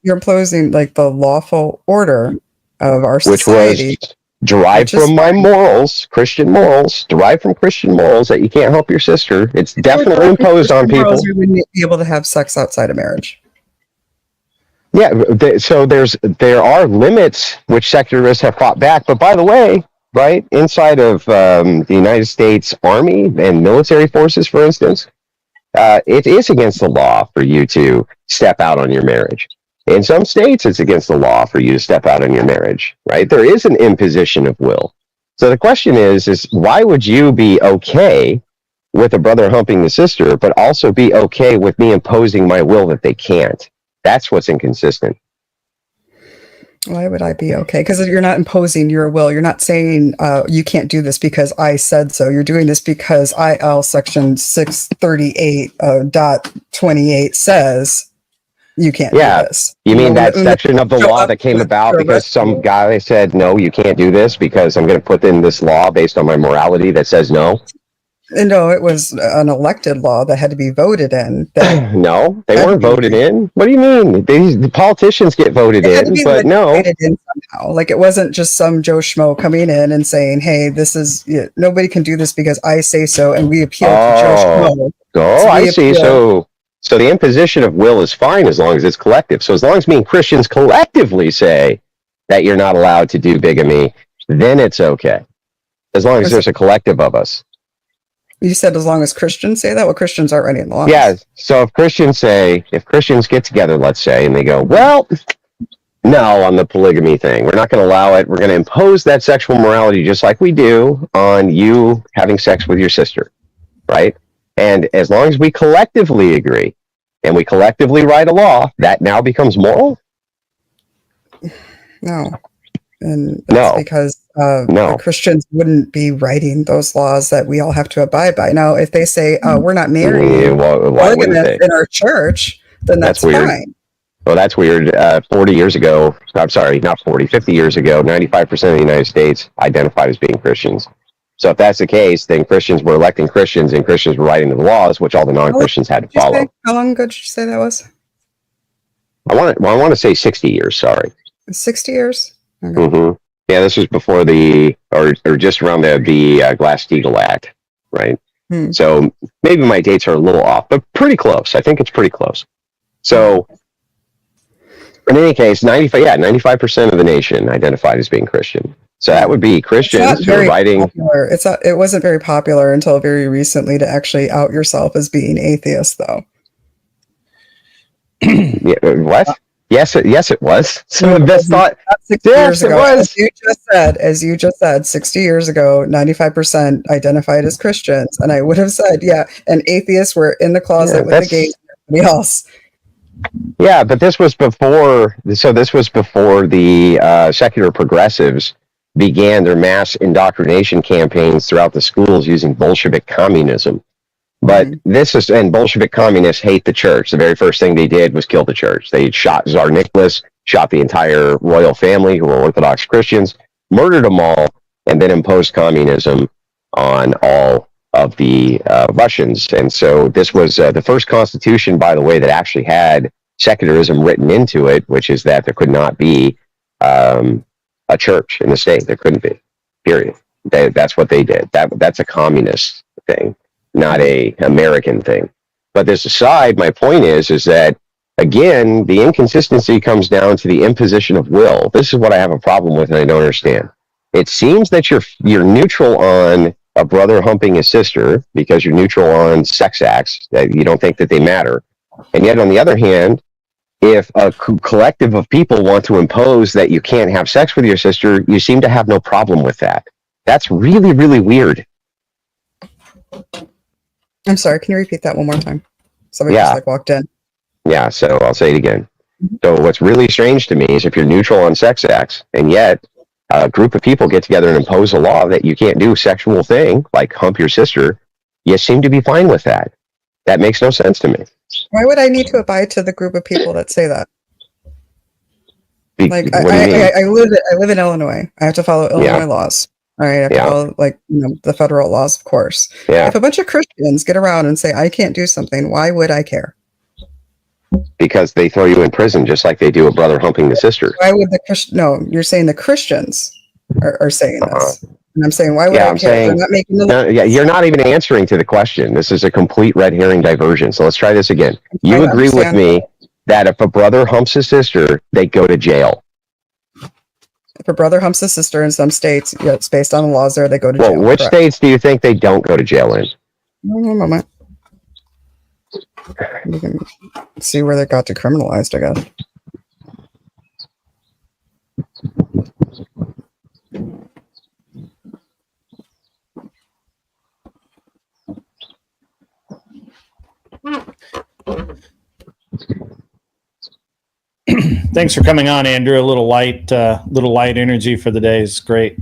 You're imposing like the lawful order of our society, which was derived from my morals, Christian morals, derived from Christian morals that you can't help your sister. It's definitely imposed on people. You wouldn't be able to have sex outside of marriage. Yeah, so there are limits which secularists have fought back. But by the way, right, inside of the United States Army and military forces, for instance, it is against the law for you to step out on your marriage. In some states, it's against the law for you to step out on your marriage, right? There is an imposition of will. So the question is why would you be okay with a brother humping the sister, but also be okay with me imposing my will that they can't? That's what's inconsistent. Why would I be okay? Because you're not imposing your will. You're not saying you can't do this because I said so. You're doing this because IL section 638.28 says you can't do this. You mean that section of the law that came about because some guy said, no, you can't do this because I'm going to put in this law based on my morality that says no? No, it was an elected law that had to be voted in. No, they weren't voted in. What do you mean? The politicians get voted in, but no. In somehow. Like, it wasn't just some Joe Schmo coming in and saying, hey, this is, nobody can do this because I say so, and we appeal to Joe Schmo. I see. So the imposition of will is fine as long as it's collective. So as long as me and Christians collectively say that you're not allowed to do bigamy, then it's okay. As long as there's a collective of us. You said as long as Christians say that? Well, Christians aren't any laws. Yeah, so if Christians get together, let's say, and they go, well, no, on the polygamy thing, we're not going to allow it. We're going to impose that sexual morality just like we do on you having sex with your sister, right? And as long as we collectively agree and we collectively write a law, that now becomes moral? No. And that's because the Christians wouldn't be writing those laws that we all have to abide by. Now, if they say we're not marrying polygamists in our church, then that's fine. Well, that's weird. 40 years ago, I'm sorry, not 40, 50 years ago, 95% of the United States identified as being Christians. So if that's the case, then Christians were electing Christians and Christians were writing the laws, which all the non-Christians had to follow. How long ago did you say that was? I want to say 60 years, sorry. 60 years? Okay. Mm-hmm. Yeah, this was before or just around the Glass-Steagall Act, right? So maybe my dates are a little off, but pretty close. I think it's pretty close. So in any case, 95% of the nation identified as being Christian. So that would be Christians who are writing. It wasn't very popular until very recently to actually out yourself as being atheist, though. What? Yes, it was. So the best thought. Yes, it was. As you just said, 60 years ago, 95% identified as Christians, and I would have said, and atheists were in the closet with the gays and everybody else. Yeah, but this was before. So this was before the secular progressives began their mass indoctrination campaigns throughout the schools using Bolshevik communism. But this is, and Bolshevik communists hate the church. The very first thing they did was kill the church. They shot Tsar Nicholas, shot the entire royal family who were Orthodox Christians, murdered them all, and then imposed communism on all of the Russians. And so this was the first constitution, by the way, that actually had secularism written into it, which is that there could not be a church in the state. There couldn't be, period. That's what they did. That's a communist thing, not a American thing. But this aside, my point is that, again, the inconsistency comes down to the imposition of will. This is what I have a problem with, and I don't understand. It seems that you're neutral on a brother humping his sister because you're neutral on sex acts, that you don't think that they matter. And yet, on the other hand, if a collective of people want to impose that you can't have sex with your sister, you seem to have no problem with that. That's really, really weird. I'm sorry, can you repeat that one more time? Somebody just walked in. Yeah, so I'll say it again. So what's really strange to me is if you're neutral on sex acts, and yet a group of people get together and impose a law that you can't do a sexual thing, like hump your sister, you seem to be fine with that. That makes no sense to me. Why would I need to abide to the group of people that say that? Like, What do you mean? I live in Illinois. I have to follow Illinois laws. All right, I have to follow the federal laws, of course. Yeah. If a bunch of Christians get around and say I can't do something, why would I care? Because they throw you in prison just like they do a brother humping the sister. Why would No, you're saying the Christians are saying this. And I'm saying, why would I care? Saying, They're not making you're not even answering to the question. This is a complete red herring diversion. So let's try this again. You agree with me that if a brother humps his sister, they go to jail. If a brother humps a sister in some states, it's based on the laws there, they go to jail. Well, which states do you think they don't go to jail in? One moment. You can see where they got decriminalized, I guess. Thanks for coming on, Andrew. A little light energy for the day is great.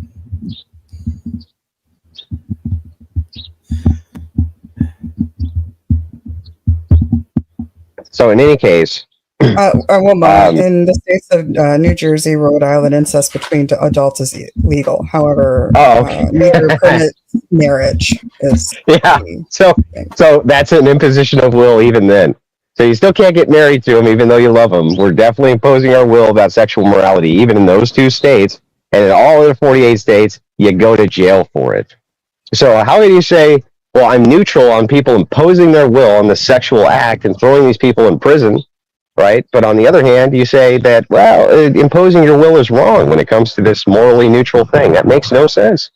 So in any case, in the states of New Jersey, Rhode Island, incest between adults is legal. However, neither permits marriage. So that's an imposition of will even then. So you still can't get married to them even though you love them. We're definitely imposing our will about sexual morality, even in those 2 states. And in all other 48 states, you go to jail for it. So how can you say, well, I'm neutral on people imposing their will on the sexual act and throwing these people in prison, right? But on the other hand, you say that, well, imposing your will is wrong when it comes to this morally neutral thing. That makes no sense.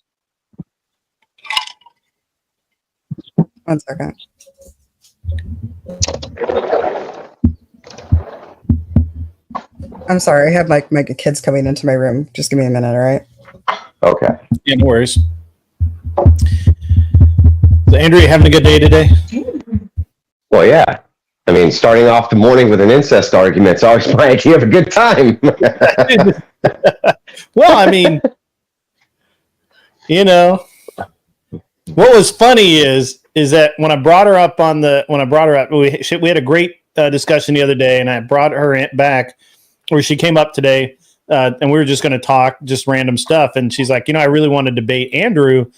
1 second. I'm sorry, I have my kids coming into my room. Just give me a minute, all right? Okay. Yeah, no worries. So, Andrew, you having a good day today? Well, yeah. I mean, starting off the morning with an incest argument is always my idea of a good time. Well, I mean, what was funny is that when I brought her up, we had a great discussion the other day, and I brought her back, where she came up today, and we were just going to talk just random stuff, and she's like, I really want to debate Andrew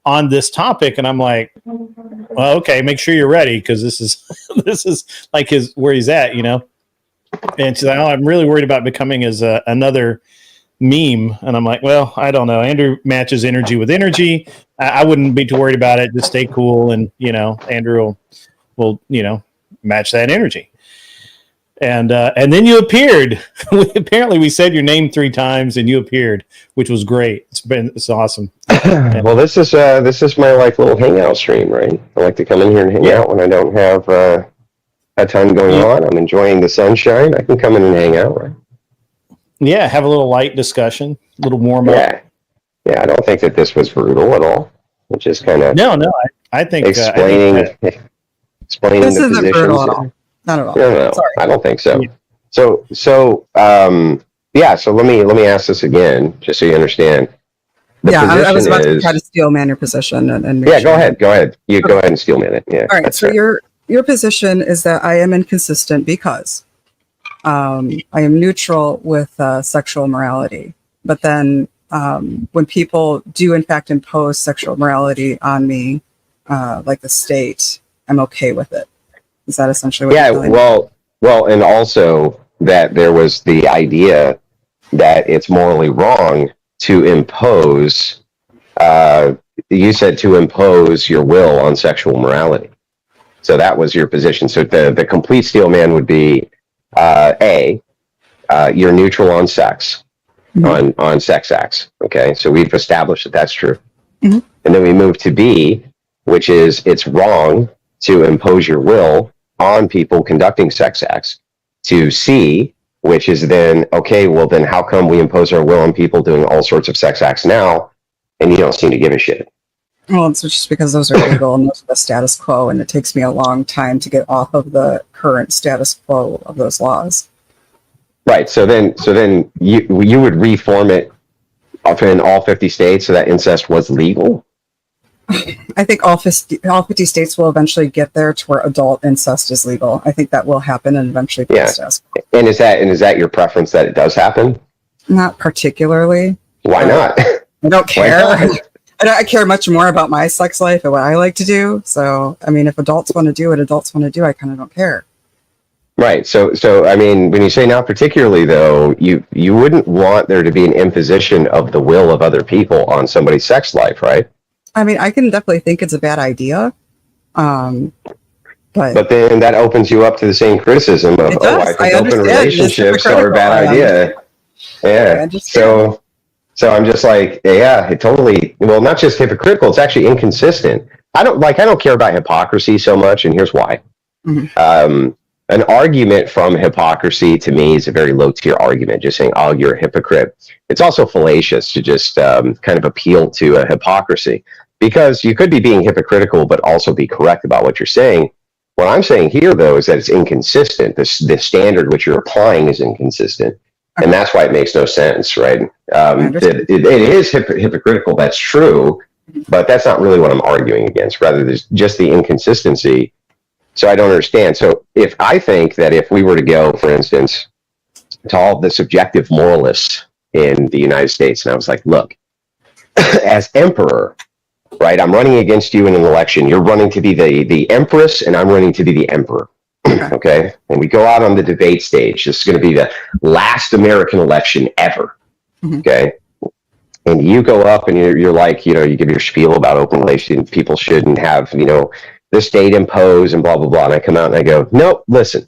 on this topic, and I'm like, well, okay, make sure you're ready, because this is like where he's at, And she's like, oh, I'm really worried about becoming as another meme, and I'm like, well, I don't know. Andrew matches energy with energy. I wouldn't be too worried about it. Just stay cool, and Andrew will match that energy. And then you appeared. Apparently, we said your name 3 times, and you appeared, which was great. It's awesome. Well, this is my little hangout stream, right? I like to come in here and hang out when I don't have a ton going on. I'm enjoying the sunshine. I can come in and hang out, right? Yeah, have a little light discussion, a little warm up. Yeah, I don't think that this was brutal at all. It's just kind of no. I think explaining this the isn't brutal positions. at all. Not at all. No, sorry. I don't think so. So let me ask this again, just so you understand. I was about to try to steel man your position. And go ahead. You go ahead and steel man it. Yeah. All right. So your position is that I am inconsistent because I am neutral with sexual morality. But then when people do in fact impose sexual morality on me, like the state, I'm okay with it. Is that essentially what you're telling me? Well, and also that there was the idea that it's morally wrong to impose, you said to impose your will on sexual morality. So that was your position. So the complete steel man would be, you're neutral on sex, on sex acts. Okay, so we've established that that's true. Mm-hmm. And then we move to B, which is it's wrong to impose your will on people conducting sex acts. To C, which is then, okay, well then how come we impose our will on people doing all sorts of sex acts now, and you don't seem to give a shit? Well, it's just because those are legal and those are the status quo, and it takes me a long time to get off of the current status quo of those laws. Right. So then you would reform it in all 50 states so that incest was legal? I think all 50 states will eventually get there to where adult incest is legal. I think that will happen and eventually pass status quo. And is that your preference that it does happen? Not particularly. Why not? I don't care. I care much more about my sex life and what I like to do. So, I mean, if adults want to do what adults want to do, I kind of don't care. Right. So I mean, when you say not particularly, though, you wouldn't want there to be an imposition of the will of other people on somebody's sex life, right? I mean, I can definitely think it's a bad idea. But then that opens you up to the same criticism of, I think open relationships are a bad idea. Yeah. So I'm just like, it totally, well, not just hypocritical, it's actually inconsistent. I don't care about hypocrisy so much, and here's why. Mm-hmm. An argument from hypocrisy to me is a very low tier argument, just saying, oh, you're a hypocrite. It's also fallacious to just kind of appeal to a hypocrisy, because you could be being hypocritical, but also be correct about what you're saying. What I'm saying here, though, is that it's inconsistent. The standard which you're applying is inconsistent. And that's why it makes no sense, right? It is hypocritical, that's true, but that's not really what I'm arguing against. Rather, there's just the inconsistency. So I don't understand. So if I think that if we were to go, for instance, to all the subjective moralists in the United States, and I was like, look, as emperor, right, I'm running against you in an election. You're running to be the empress, and I'm running to be the emperor. Okay, and we go out on the debate stage. This is going to be the last American election ever. Mm-hmm. Okay, and you go up and you're like, you give your spiel about open relations. People shouldn't have, the state impose and blah blah blah. And I come out and I go, nope. Listen,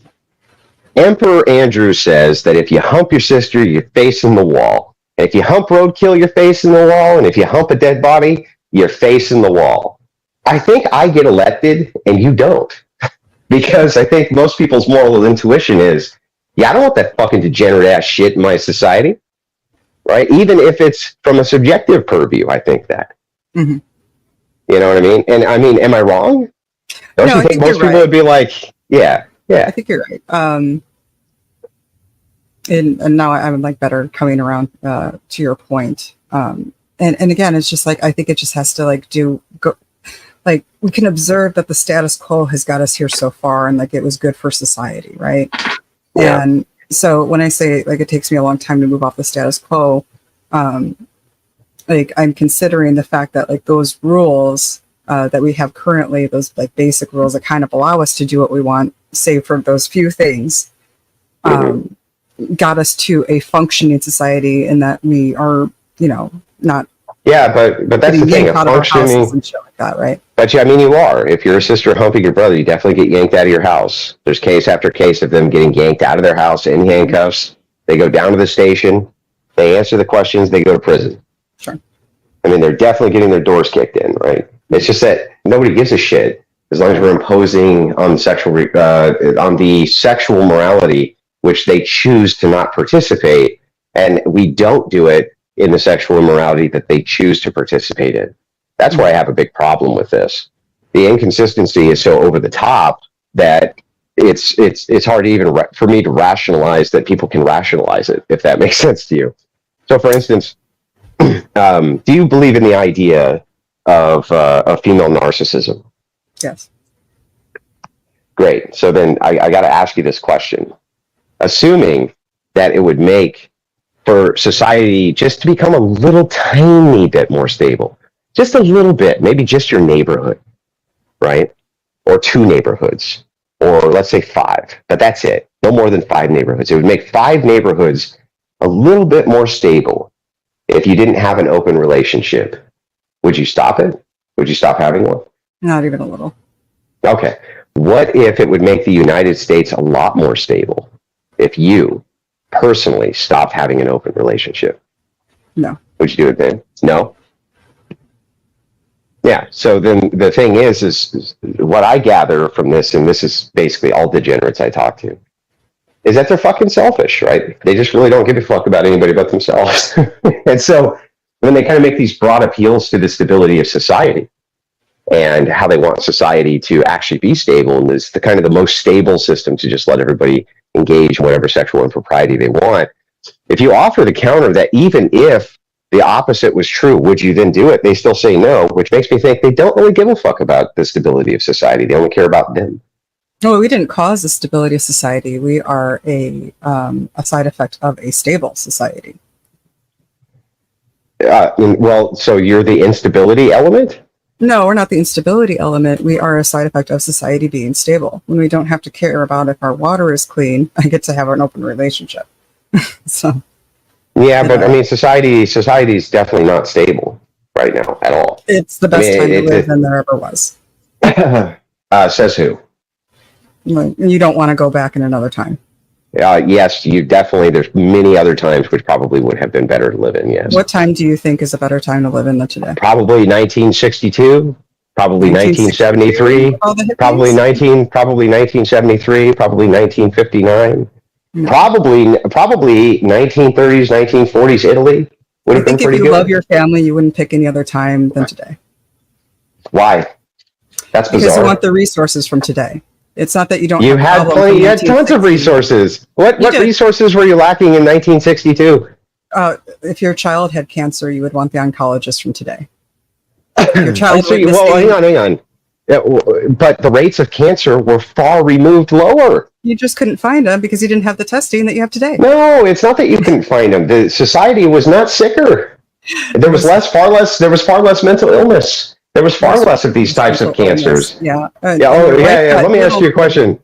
Emperor Andrew says that if you hump your sister, you're facing the wall. And if you hump roadkill, you're facing the wall. And if you hump a dead body, you're facing the wall. I think I get elected and you don't. Because I think most people's moral intuition is, I don't want that fucking degenerate ass shit in my society, right? Even if it's from a subjective purview, I think that. Mm-hmm. You know what I mean? And I mean, am I wrong? Don't you think most people would be like, yeah. I think you're right. And now I'm like better coming around to your point. And again, it's just like, I think it just has to go. Like, we can observe that the status quo has got us here so far, and like it was good for society, right? Yeah. And so when I say like it takes me a long time to move off the status quo, like I'm considering the fact that like those rules that we have currently, those like basic rules that kind of allow us to do what we want, save for those few things, got us to a functioning society, in that we are, not. Yeah, but that's the thing. Functioning and shit like that, right? But yeah, I mean, you are. If you're a sister humping your brother, you definitely get yanked out of your house. There's case after case of them getting yanked out of their house in handcuffs. They go down to the station. They answer the questions. They go to prison. Sure. I mean, they're definitely getting their doors kicked in, right? It's just that nobody gives a shit as long as we're imposing on the sexual morality, which they choose to not participate, and we don't do it in the sexual immorality that they choose to participate in. That's why I have a big problem with this. The inconsistency is so over the top that it's hard to even for me to rationalize that people can rationalize it, if that makes sense to you. So, for instance, Do you believe in the idea of female narcissism? Yes. Great. So then I got to ask you this question. Assuming that it would make for society just to become a little tiny bit more stable, just a little bit, maybe just your neighborhood, right? Or 2 neighborhoods, or let's say 5, but that's it. No more than 5 neighborhoods. It would make 5 neighborhoods a little bit more stable if you didn't have an open relationship. Would you stop it? Would you stop having one? Not even a little. Okay. What if it would make the United States a lot more stable if you personally stopped having an open relationship? No. Would you do it then? No? Yeah. So then the thing is what I gather from this, and this is basically all degenerates I talk to, is that they're fucking selfish, right? They just really don't give a fuck about anybody but themselves. And so when they kind of make these broad appeals to the stability of society and how they want society to actually be stable, and is the kind of the most stable system to just let everybody engage in whatever sexual impropriety they want. If you offer the counter that even if the opposite was true, would you then do it? They still say no, which makes me think they don't really give a fuck about the stability of society. They only care about them. No, we didn't cause the stability of society. We are a side effect of a stable society. Well, so you're the instability element? No, we're not the instability element. We are a side effect of society being stable. When we don't have to care about if our water is clean, I get to have an open relationship. So. Yeah, but I mean, society is definitely not stable right now at all. It's the best time to live than there ever was. Says who? You don't want to go back in another time. Yes, you definitely. There's many other times which probably would have been better to live in. Yes. What time do you think is a better time to live in than today? Probably 1962. Probably 1973. Probably 1973. Probably 1959. No. Probably 1930s, 1940s Italy would have been pretty good. I think if you love your family, you wouldn't pick any other time than today. Why? That's bizarre. Because you want the resources from today. It's not that you don't. You had plenty. You had tons of resources. What resources were you lacking in 1962? If your child had cancer, you would want the oncologist from today. If your child hang on. Yeah, but the rates of cancer were far removed lower. You just couldn't find them because you didn't have the testing that you have today. No, it's not that you couldn't find them. The society was not sicker. There was far less mental illness. There was far less of these types of cancers. Yeah. Let me ask you a question.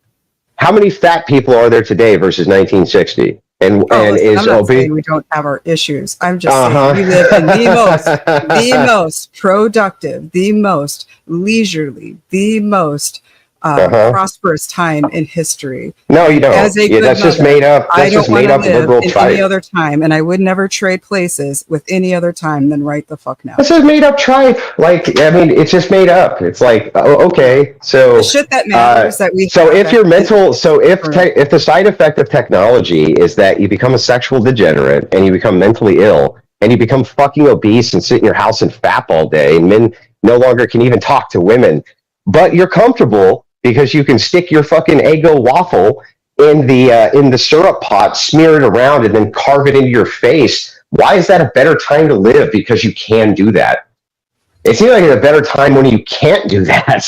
How many fat people are there today versus 1960? And is I'm not saying we don't have our issues. I'm just saying we live in the most productive, the most leisurely, the most prosperous time in history. No, you don't. That's just made up. That's just made up liberal tripe. Any other time, and I would never trade places with any other time than right the fuck now. This is made up tripe. Like, I mean, it's just made up. It's like, okay, so the shit that matters that we. So if you're mental, if the side effect of technology is that you become a sexual degenerate and you become mentally ill and you become fucking obese and sit in your house and fap all day, and men no longer can even talk to women, but you're comfortable because you can stick your fucking Eggo waffle in the syrup pot, smear it around, and then carve it into your face. Why is that a better time to live? Because you can do that. It seems like it's a better time when you can't do that.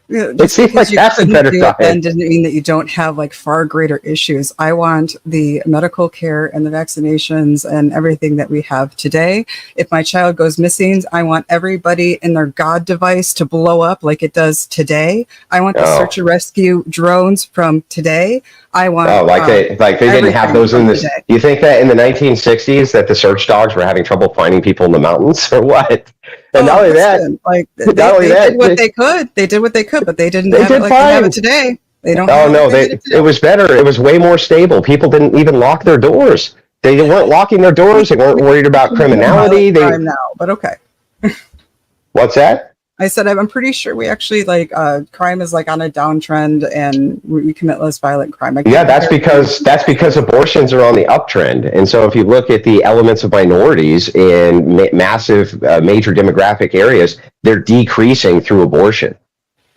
It seems like that's a better time. Then doesn't mean that you don't have like far greater issues. I want the medical care and the vaccinations and everything that we have today. If my child goes missing, I want everybody in their God device to blow up like it does today. I want the search and rescue drones from today. I want they didn't have those in this. You think that in the 1960s that the search dogs were having trouble finding people in the mountains or what? And not only that, they did what they could. They did what they could, but they didn't have it like they have it today. They don't. Oh no, it was better. It was way more stable. People didn't even lock their doors. They weren't locking their doors. They weren't worried about criminality. Crime now, but okay. What's that? I said I'm pretty sure we actually crime is like on a downtrend and we commit less violent crime. Yeah, that's because abortions are on the uptrend. And so if you look at the elements of minorities in massive major demographic areas, they're decreasing through abortion.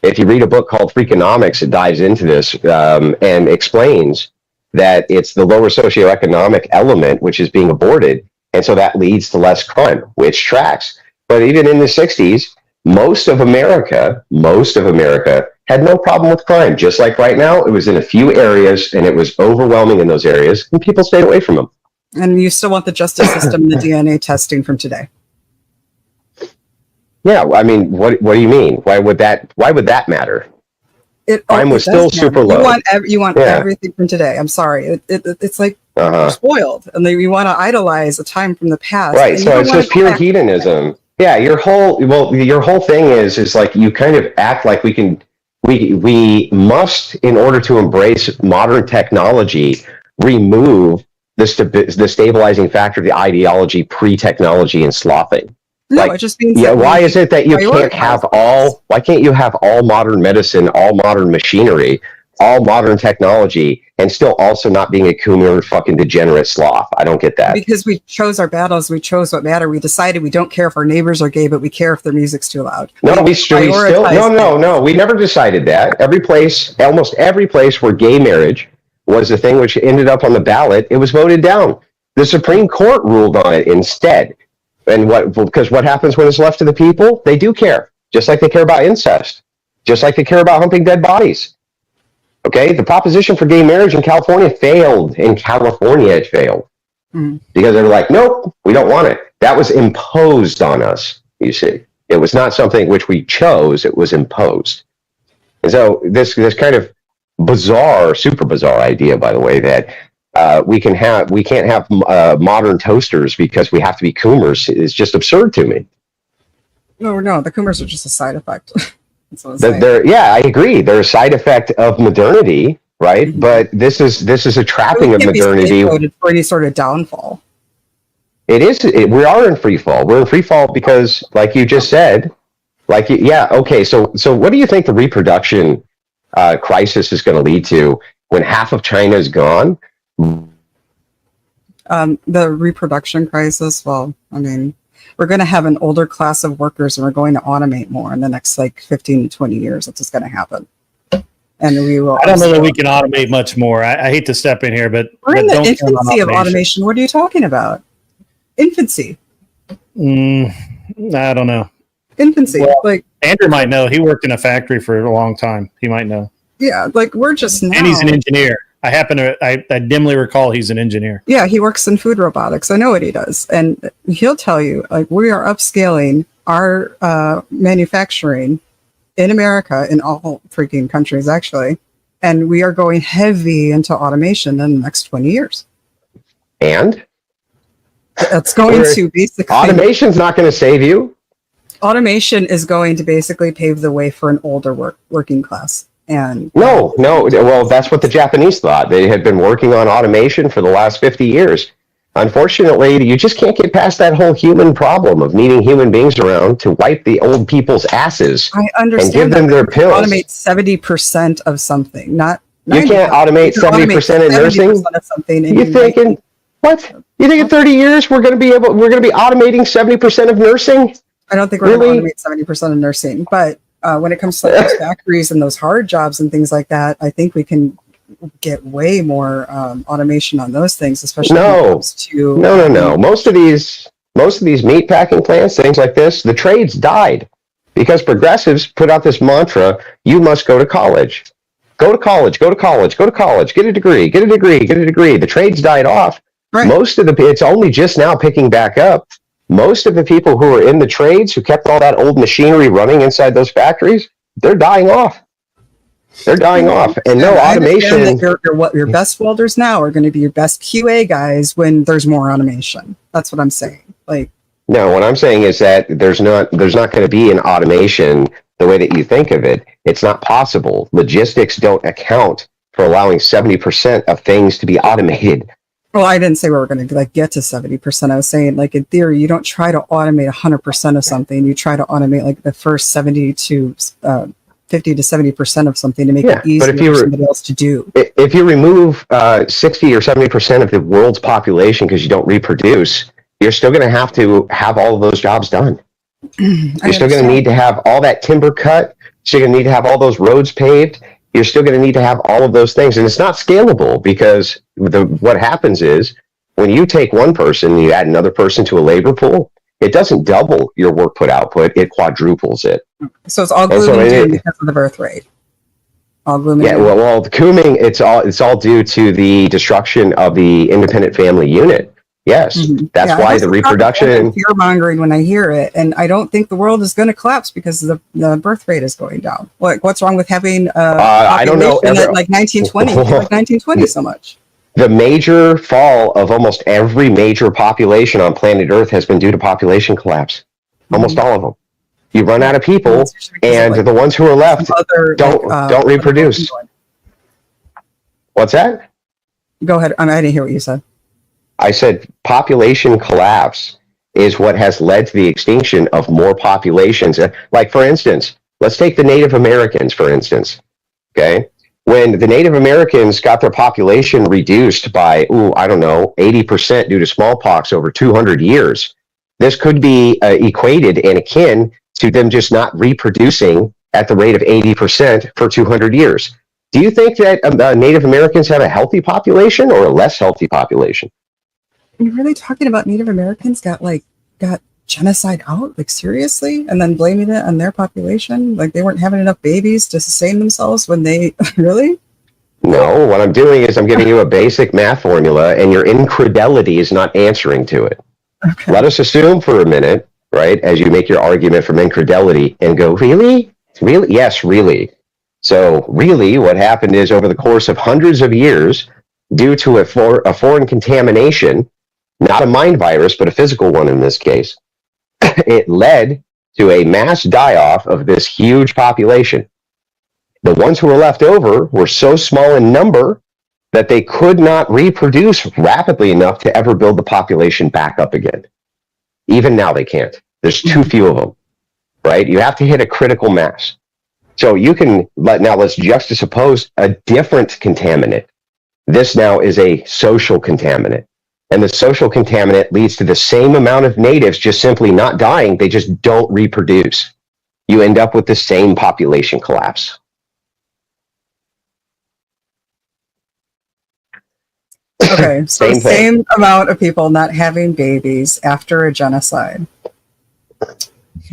If you read a book called Freakonomics, it dives into this and explains that it's the lower socioeconomic element which is being aborted And so that leads to less crime, which tracks. But even in the 60s, most of America had no problem with crime. Just like right now, it was in a few areas and it was overwhelming in those areas and people stayed away from them. And you still want the justice system and the DNA testing from today. Yeah, I mean, what do you mean? Why would that matter? Crime was still super low. You want everything from today. I'm sorry. It's like you're spoiled, and you want to idolize a time from the past. Right. So it's just pure hedonism. Yeah. Your whole thing is like you kind of act like we must, in order to embrace modern technology, remove the stabilizing factor of the ideology pre-technology and slothing. No, it just means why is it that you can't have why can't you have all modern medicine, all modern machinery, all modern technology, and still also not being a Coomer fucking degenerate sloth? I don't get that. Because we chose our battles, we chose what mattered. We decided we don't care if our neighbors are gay, but we care if their music's too loud. No, we never decided that. Almost every place where gay marriage was the thing which ended up on the ballot, it was voted down. The Supreme Court ruled on it instead. And because what happens when it's left to the people? They do care, just like they care about incest, just like they care about humping dead bodies. Okay, the proposition for gay marriage in California failed. In California, it failed because they were like, nope, we don't want it. That was imposed on us. You see, it was not something which we chose; it was imposed. And so this kind of bizarre, super bizarre idea, by the way, that we can't have modern toasters because we have to be Coomers is just absurd to me. No, the Coomers are just a side effect. I agree. They're a side effect of modernity, right? Mm-hmm. But this is a trapping of modernity for any sort of downfall. It is. We are in free fall. We're in free fall because, like you just said, okay. So what do you think the reproduction crisis is going to lead to when half of China is gone? The reproduction crisis. Well, I mean, we're going to have an older class of workers, and we're going to automate more in the next 15 to 20 years. That's just going to happen. And we will. I don't know that we can automate much more. I hate to step in here, but we're in the infancy of automation. What are you talking about? Infancy. I don't know. Infancy. Well, Andrew might know. He worked in a factory for a long time. He might know. Yeah, we're just now. And he's an engineer. I dimly recall he's an engineer. Yeah, he works in food robotics. I know what he does. And he'll tell you, we are upscaling our manufacturing in America, in all freaking countries, actually. And we are going heavy into automation in the next 20 years. And? That's going to basically... Automation's not going to save you. Automation is going to basically pave the way for an older working class. And no. Well, that's what the Japanese thought. They had been working on automation for the last 50 years. Unfortunately, you just can't get past that whole human problem of needing human beings around to wipe the old people's asses. I understand and give them their pills. Automate 70% of something, not. You can't automate 70% of nursing. Of something. You thinking what? You think in 30 years we're going to be automating 70% of nursing? I don't think we're going to automate 70% of nursing, but when it comes to those factories and those hard jobs and things like that, I think we can get way more automation on those things, especially when it comes to no. Most of these meat packing plants, things like this, the trades died because progressives put out this mantra: you must go to college. Go to college, go to college, go to college, get a degree, get a degree, get a degree. The trades died off. Right. It's only just now picking back up. Most of the people who are in the trades, who kept all that old machinery running inside those factories, they're dying off. They're dying off. And no automation. That your best welders now are going to be your best QA guys when there's more automation. That's what I'm saying. No, what I'm saying is that there's not going to be an automation the way that you think of it. It's not possible. Logistics don't account for allowing 70% of things to be automated. Well, I didn't say we were going to get to 70%. I was saying, in theory, you don't try to automate 100% of something. You try to automate the first 70 to 50 to 70% of something to make it easier for somebody else to do. If you remove 60 or 70% of the world's population because you don't reproduce, you're still going to have all of those jobs done. You're still going to need to have all that timber cut. You're going to need to have all those roads paved. You're still going to need to have all of those things. And it's not scalable because what happens is when you take one person and you add another person to a labor pool, it doesn't double your work put output, it quadruples it. So it's all gloom and doom because of the birth rate. All gloom and doom. Well, the cooming, it's all due to the destruction of the independent family unit. Yes, that's why the reproduction. Fear mongering when I hear it, and I don't think the world is going to collapse because the birth rate is going down. What's wrong with having I don't know like 1920, like 1920 so much? The major fall of almost every major population on planet Earth has been due to population collapse. Almost all of them. You run out of people, and the ones who are left don't reproduce. What's that? Go ahead. I didn't hear what you said. I said population collapse is what has led to the extinction of more populations. Like, for instance, let's take the Native Americans, for instance. Okay? When the Native Americans got their population reduced by, 80% due to smallpox over 200 years, this could be equated and akin to them just not reproducing at the rate of 80% for 200 years. Do you think that Native Americans have a healthy population or a less healthy population? You're really talking about Native Americans got genocide out? Like, seriously? And then blaming it on their population? Like they weren't having enough babies to sustain themselves when they really? No, what I'm doing is I'm giving you a basic math formula and your incredulity is not answering to it. Okay. Let us assume for a minute, right, as you make your argument from incredulity and go, really? Really? Yes, really. So really what happened is over the course of hundreds of years, due to a foreign contamination, not a mind virus, but a physical one in this case, it led to a mass die-off of this huge population. The ones who were left over were so small in number that they could not reproduce rapidly enough to ever build the population back up again. Even now they can't. There's too few of them, right? You have to hit a critical mass. So you can, let's juxtapose a different contaminant. This now is a social contaminant. And the social contaminant leads to the same amount of natives just simply not dying. They just don't reproduce. You end up with the same population collapse. Okay, so same amount of people not having babies after a genocide.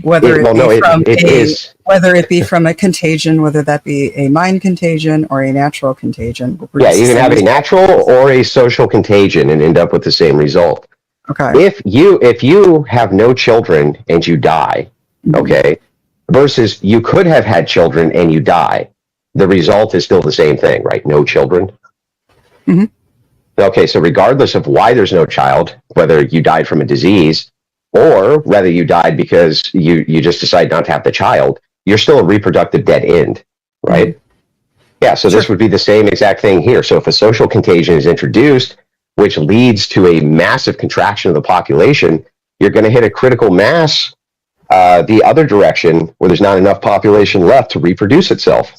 Whether it be from a contagion, whether that be a mind contagion or a natural contagion. Yeah, you can have a natural or a social contagion and end up with the same result. Okay. If you have no children and you die, okay, versus you could have had children and you die, the result is still the same thing, right? No children. Mm-hmm. Okay, so regardless of why there's no child, whether you died from a disease or whether you died because you just decide not to have the child, you're still a reproductive dead end, right? Yeah, so this would be the same exact thing here. So if a social contagion is introduced, which leads to a massive contraction of the population, you're going to hit a critical mass the other direction where there's not enough population left to reproduce itself.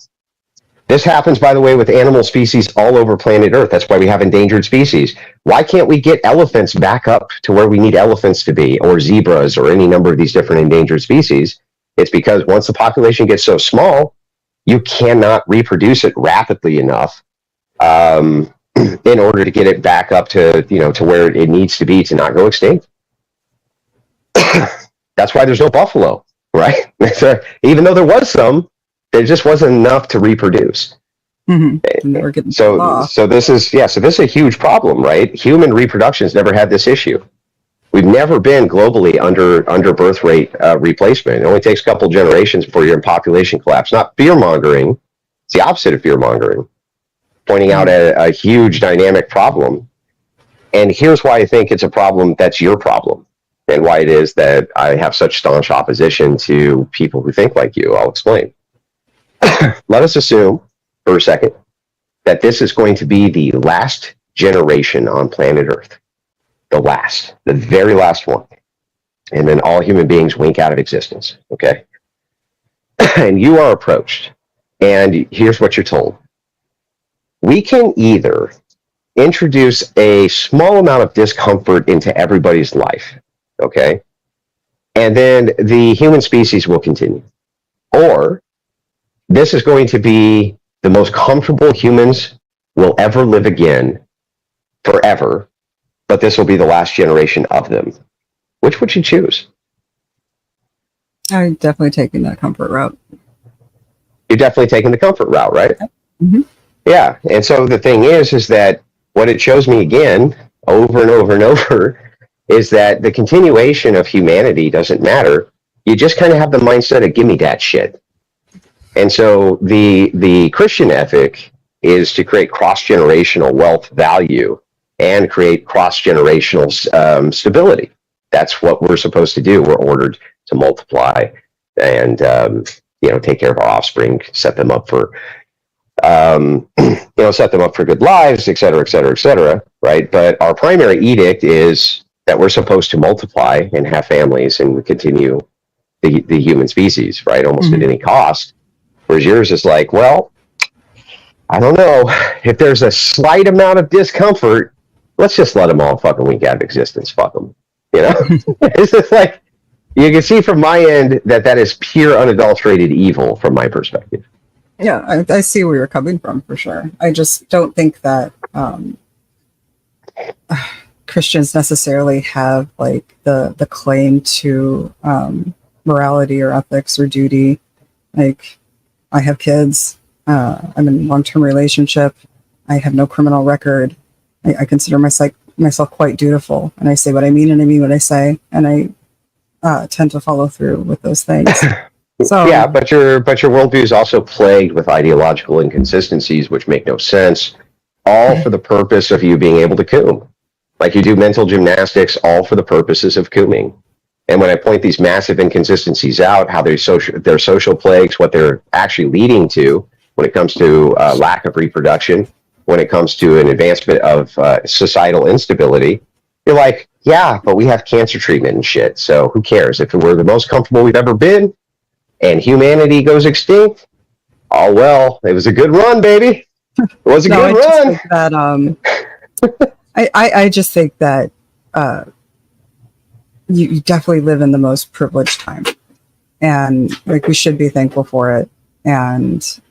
This happens, by the way, with animal species all over planet Earth. That's why we have endangered species. Why can't we get elephants back up to where we need elephants to be, or zebras, or any number of these different endangered species? It's because once the population gets so small, you cannot reproduce it rapidly enough in order to get it back up to, to where it needs to be to not go extinct. That's why there's no buffalo, right? Even though there was some, there just wasn't enough to reproduce. Mm-hmm. So this is a huge problem, right? Human reproduction's never had this issue. We've never been globally under birth rate replacement. It only takes a couple generations before you're in population collapse. Not fear mongering; it's the opposite of fear mongering. Pointing out a huge dynamic problem. And here's why I think it's a problem that's your problem, and why it is that I have such staunch opposition to people who think like you. I'll explain. Let us assume for a second that this is going to be the last generation on planet Earth. The very last one. And then all human beings wink out of existence, okay? And you are approached, and here's what you're told. We can either introduce a small amount of discomfort into everybody's life, okay? And then the human species will continue. Or this is going to be the most comfortable humans will ever live again forever. but this will be the last generation of them. Which would you choose? I'm definitely taking that comfort route. You're definitely taking the comfort route, right? Mm-hmm. Yeah. And so the thing is that what it shows me again, over and over and over, is that the continuation of humanity doesn't matter. You just kind of have the mindset of give me that shit. And so the Christian ethic is to create cross-generational wealth value and create cross-generational stability. That's what we're supposed to do. We're ordered to multiply and take care of our offspring, set them up for set them up for good lives, et cetera, et cetera, et cetera, right? But our primary edict is that we're supposed to multiply and have families and continue the human species, right? Almost at any cost. Whereas yours is like, well, I don't know. If there's a slight amount of discomfort, let's just let them all fucking wink out of existence. Fuck them. It's just like, you can see from my end that is pure unadulterated evil from my perspective. Yeah, I see where you're coming from for sure. I just don't think that Christians necessarily have like the claim to morality or ethics or duty. Like, I have kids. I'm in a long-term relationship. I have no criminal record. I consider myself quite dutiful, and I say what I mean and I mean what I say, and I tend to follow through with those things. So yeah, but your worldview is also plagued with ideological inconsistencies which make no sense, all for the purpose of you being able to coom. Like, you do mental gymnastics all for the purposes of cooming. And when I point these massive inconsistencies out, how they're social plagues, what they're actually leading to when it comes to lack of reproduction, when it comes to an advancement of societal instability, you're like, yeah, but we have cancer treatment and shit, so who cares? If we're the most comfortable we've ever been and humanity goes extinct, oh well, it was a good run, baby. It was a good run. I just think that you definitely live in the most privileged time, and like, we should be thankful for it. And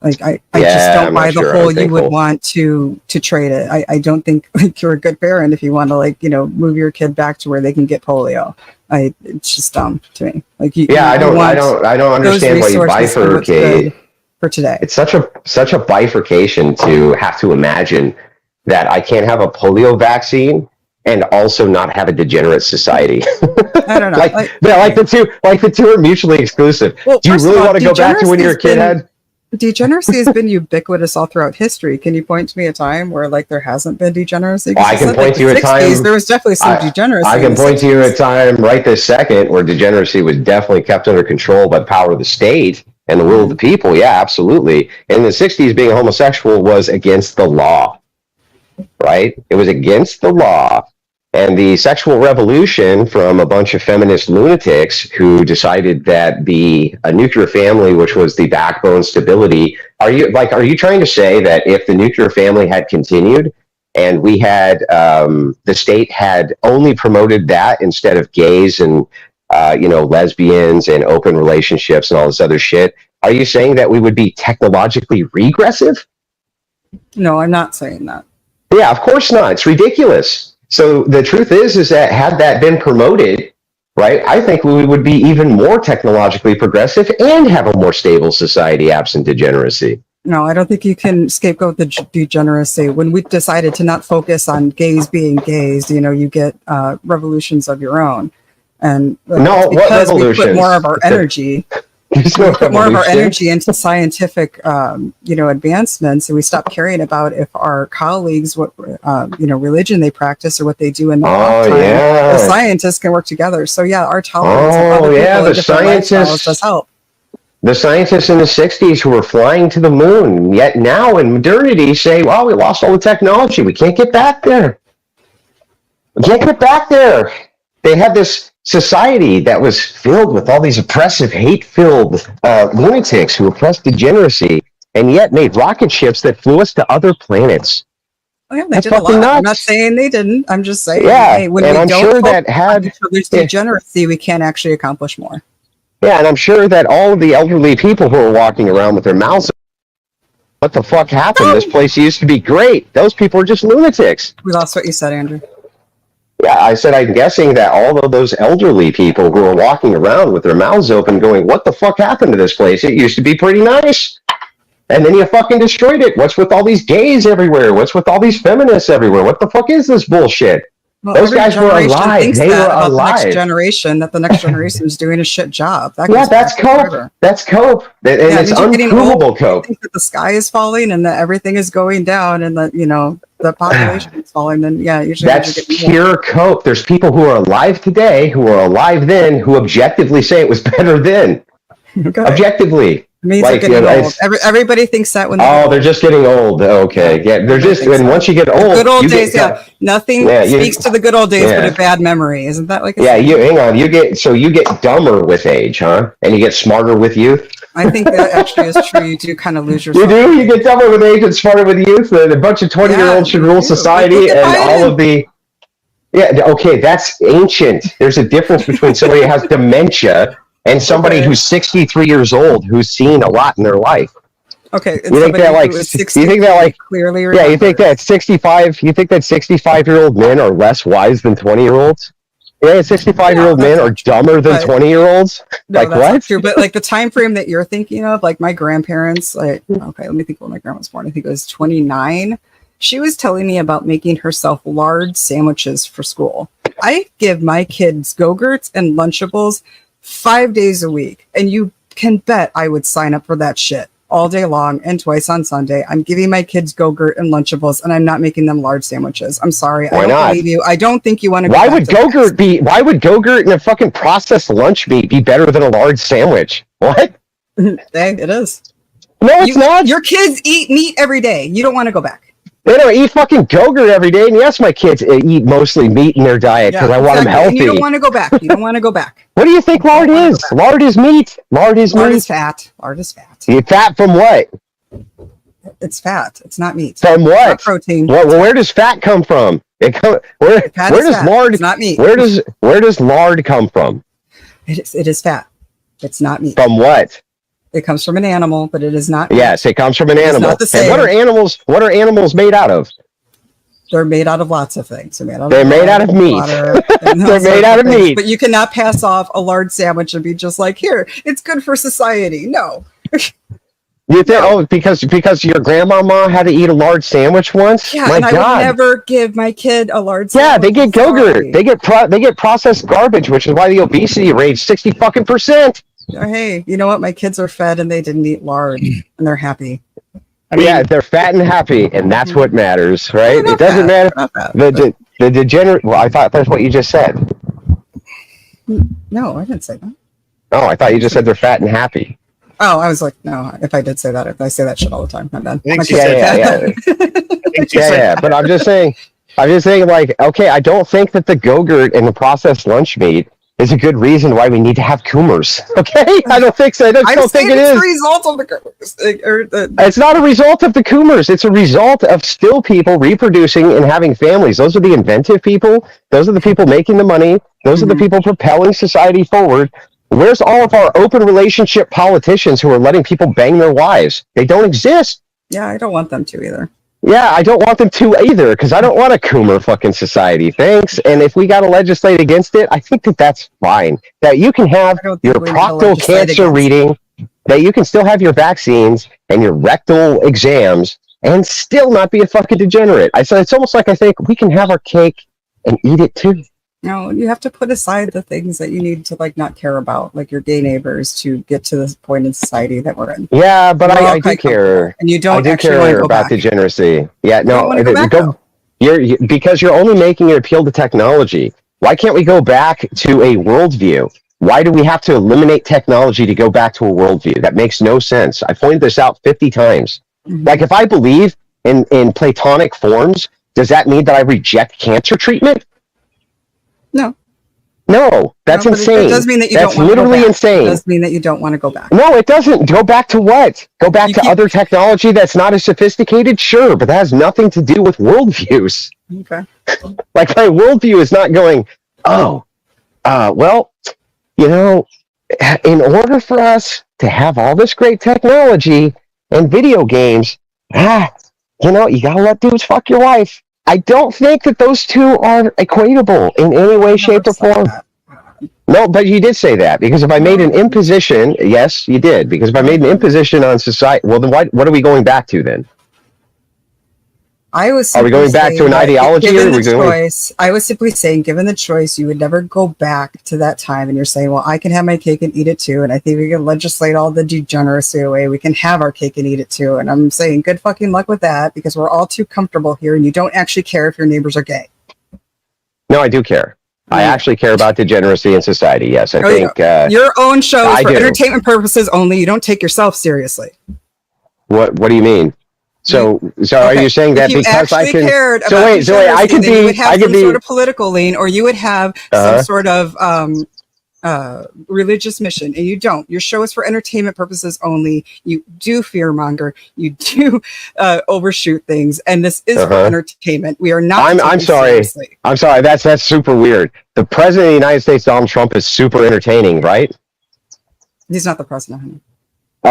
like, I just don't buy the whole you would want to trade it. I don't think like you're a good parent if you want to move your kid back to where they can get polio. It's just dumb to me. Like, I don't understand why you bifurcate for today. It's such a bifurcation to have to imagine that I can't have a polio vaccine and also not have a degenerate society. I don't know. the two are mutually exclusive. Well, do you really want to go back to when your kid had? Degeneracy has been ubiquitous all throughout history. Can you point to me a time where like there hasn't been degeneracy? Well, I can point to you a time. There was definitely some degeneracy. I can point to you a time right this second where degeneracy was definitely kept under control by the power of the state and the will of the people. Yeah, absolutely. In the 60s, being a homosexual was against the law, right? It was against the law. And the sexual revolution from a bunch of feminist lunatics who decided that a nuclear family, which was the backbone stability, are you trying to say that if the nuclear family had continued and we had the state had only promoted that instead of gays and lesbians and open relationships and all this other shit, are you saying that we would be technologically regressive? No, I'm not saying that. Yeah, of course not. It's ridiculous. So the truth is that had that been promoted, right, I think we would be even more technologically progressive and have a more stable society absent degeneracy. No, I don't think you can scapegoat the degeneracy. When we decided to not focus on gays being gays, you get revolutions of your own. And no, what revolutions? We put more of our energy. We put more of our energy into scientific, advancements, and we stop caring about if our colleagues, what, religion they practice or what they do in the off time. Yeah. The scientists can work together. So yeah, our tolerance of other people the scientists does help. The scientists in the 60s who were flying to the moon, yet now in modernity say, well, we lost all the technology. We can't get back there. We can't get back there. They had this society that was filled with all these oppressive, hate-filled lunatics who oppressed degeneracy and yet made rocket ships that flew us to other planets. Oh, yeah, they did a lot. Nuts. I'm not saying they didn't. I'm just saying, when and we I'm don't sure that had degeneracy, we can actually accomplish more. Yeah, and I'm sure that all of the elderly people who are walking around with their mouths, what the fuck happened? This place used to be great. Those people are just lunatics. We lost what you said, Andrew. Yeah, I said I'm guessing that all of those elderly people who are walking around with their mouths open going, what the fuck happened to this place? It used to be pretty nice. And then you fucking destroyed it. What's with all these gays everywhere? What's with all these feminists everywhere? What the fuck is this bullshit? Well, Those every guys were generation alive. thinks They that were about alive. the next generation, that the next generation is doing a shit job. That Yeah, goes that's back cope. forever. That's cope. And Yeah, it it's means you're getting old. unprovable You cope. think that the sky is falling and that everything is going down and that, the population is falling, then yeah, usually That's you're getting pure cope. There's people who are alive today, who are alive then, who objectively say it was better then. Okay. Objectively. It means Like, they're getting old. it's- Everybody thinks that when they're just getting old. Okay. Yeah, they're just, Everybody and thinks once you get The old, good old you days, get, yeah. Nothing Yeah, speaks to the good old days yeah. but a bad memory. Isn't that like a Yeah, saying? hang on. You get dumber with age, huh? And you get smarter with youth. I think that actually is true. You do kind of lose You yourself. do. You get dumber with age and smarter with youth. And a bunch of 20-year-olds should you rule do. society, Look at and Biden. all of the. Yeah. Okay, that's ancient. There's a difference between somebody who has dementia and somebody who's 63 years old who's seen a lot in their life. Okay, You think that like? You think that like? clearly Yeah, you think that 65? You think that 65-year-old men are less wise than 20-year-olds? Yeah, 65-year-old men are dumber than 20-year-olds. No, Like that's what? not true. But like the time frame that you're thinking of, like my grandparents, like okay, let me think when my grandma was born. I think it was 29. She was telling me about making herself lard sandwiches for school. I give my kids Go-Gurts and Lunchables 5 days a week, and you can bet I would sign up for that shit all day long and twice on Sunday. I'm giving my kids Go-Gurt and Lunchables, and I'm not making them large sandwiches. I'm sorry. Why I don't not? believe you. I don't think you want to. Why would Go-Gurt be? Why would Go-Gurt and a fucking processed lunch meat be better than a large sandwich? What? Hey, it is. No, it's not. Your kids eat meat every day. You don't want to go back. They don't eat fucking Go-Gurt every day, and yes, my kids eat mostly meat in their diet because I want them healthy. And you don't want to go back. You don't want to go back. What do you think lard is? Lard is meat. Lard is Lard meat. is fat. Lard is fat. You fat from what? It's fat. It's not meat. From what? Not protein. Well, where does fat come from? Where Fat does is fat. lard? It's not meat. Where does lard come from? It is fat. It's not meat. From what? It comes from an animal, but it is not meat. Yes, it comes from an animal. not the And same. what are animals? What are animals made out of? They're made out of lots of things. They're They're made out of meat. water, and They're those made sorts out of things. meat. But you cannot pass off a large sandwich and be just like, here, it's good for society. No. You think? Oh, because your grandmama had to eat a large sandwich once? Yeah, My and I God. would never give my kid a large Yeah, sandwich. they get I'm Go-Gurt. sorry. They get processed garbage, which is why the obesity rate's 60%. Hey, you know what? My kids are fed and they didn't eat lard, and they're happy. I mean, Yeah, they're fat and happy, and that's what matters, right? They're It doesn't matter. not fat, The degenerate. Well, I thought that's what you just said. No, I didn't say that. Oh, I thought you just said they're fat and happy. Oh, I was like, no. If I did say that, I say that shit all the time. My bad. I think My she kids said are that. fat. I think she said Yeah. But I'm just saying, like, okay, I don't think that the Go-Gurt and the processed lunch meat is a good reason why we need to have Coomers. Okay, I don't think so. I don't I'm think saying it it's is. the result of the. It's not a result of the Coomers. It's a result of still people reproducing and having families. Those are the inventive people. Those are the people making the money. Those are the people propelling society forward. Where's all of our open relationship politicians who are letting people bang their wives? They don't exist. Yeah, I don't want them to either. Yeah, I don't want them to either because I don't want a Coomer fucking society. Thanks. And if we got to legislate against it, I think that that's fine. That you can have I don't think your we need to proctal legislate cancer against it. reading, that you can still have your vaccines and your rectal exams and still not be a fucking degenerate. I said it's almost like I think we can have our cake and eat it too. No, you have to put aside the things that you need to like not care about, like your gay neighbors, to get to this point in society that we're in. Yeah, but We're all I do quite care. And you don't I do actually want to care go about back. degeneracy. Yeah, You don't no, wanna go back, though. because you're only making it appeal to technology. Why can't we go back to a worldview? Why do we have to eliminate technology to go back to a worldview? That makes no sense. I pointed this out 50 times. Like if I believe in Platonic forms, does that mean that I reject cancer treatment? No. No, that's No, but insane. It does mean that you That's don't want to go literally back. insane. It does mean that you don't want to go back. No, it doesn't. Go back to what? Go back You to keep- other technology that's not as sophisticated? Sure, but that has nothing to do with worldviews. Okay. Like my worldview is not going, well, you know, in order for us to have all this great technology and video games, you know, you gotta let dudes fuck your wife. I don't think that those two are equatable in any way, shape, or form. No, but you did say that, because if I made an imposition, yes, you did, because if I made an imposition on society, well, then what are we going back to then? Are we going back to an ideology? Given the choice, I was simply saying, given the choice, you would never go back to that time. And you're saying, well, I can have my cake and eat it too. And I think we can legislate all the degeneracy away. We can have our cake and eat it too. And I'm saying, good fucking luck with that, because we're all too comfortable here. And you don't actually care if your neighbors are gay. No, I do care. I actually care about degeneracy in society. Yes, I think your own show is for entertainment purposes only. You don't take yourself seriously. What do you mean? So are you saying that because I can? I could be. You would have some sort of political lean, or you would have some sort of religious mission, and you don't. Your show is for entertainment purposes only. You do fearmonger. You do overshoot things, and this is for entertainment. We are not. I'm sorry. Seriously. I'm sorry. That's super weird. The president of the United States, Donald Trump, is super entertaining, right? He's not the president, honey.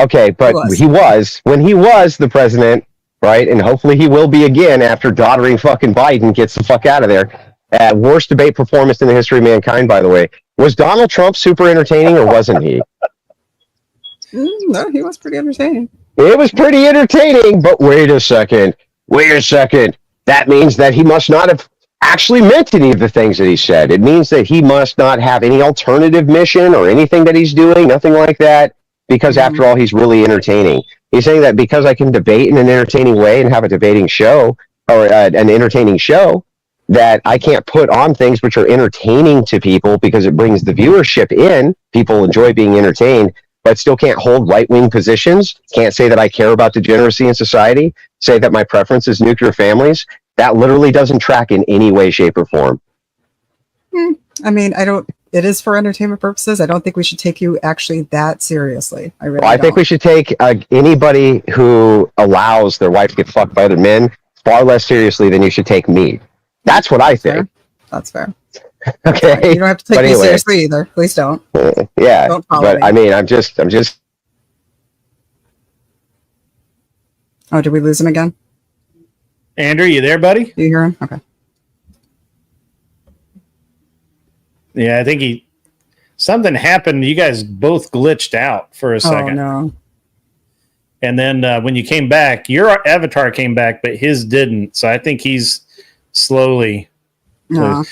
Okay, but he was when he was the president. Right, and hopefully he will be again after doddering fucking Biden gets the fuck out of there. Worst debate performance in the history of mankind, by the way. Was Donald Trump super entertaining, or wasn't he? No, he was pretty entertaining. It was pretty entertaining, but wait a second. That means that he must not have actually meant any of the things that he said. It means that he must not have any alternative mission or anything that he's doing, nothing like that, because after all, he's really entertaining. He's saying that because I can debate in an entertaining way and have a debating show, or an entertaining show, that I can't put on things which are entertaining to people because it brings the viewership in. People enjoy being entertained, but still can't hold right-wing positions. Can't say that I care about degeneracy in society. Say that my preference is nuclear families. That literally doesn't track in any way, shape, or form. I mean, it is for entertainment purposes. I don't think we should take you actually that seriously. I think we should take anybody who allows their wife to get fucked by other men far less seriously than you should take me. That's what I think. That's fair. Okay. You don't have to take me seriously either. Please don't. Yeah. Don't follow me. I mean, I'm just. Oh, did we lose him again? Andrew, you there, buddy? Do you hear him? Okay. Yeah, I think something happened. You guys both glitched out for a second. Oh, no. And then when you came back, your avatar came back, but his didn't. So I think he's slowly. No.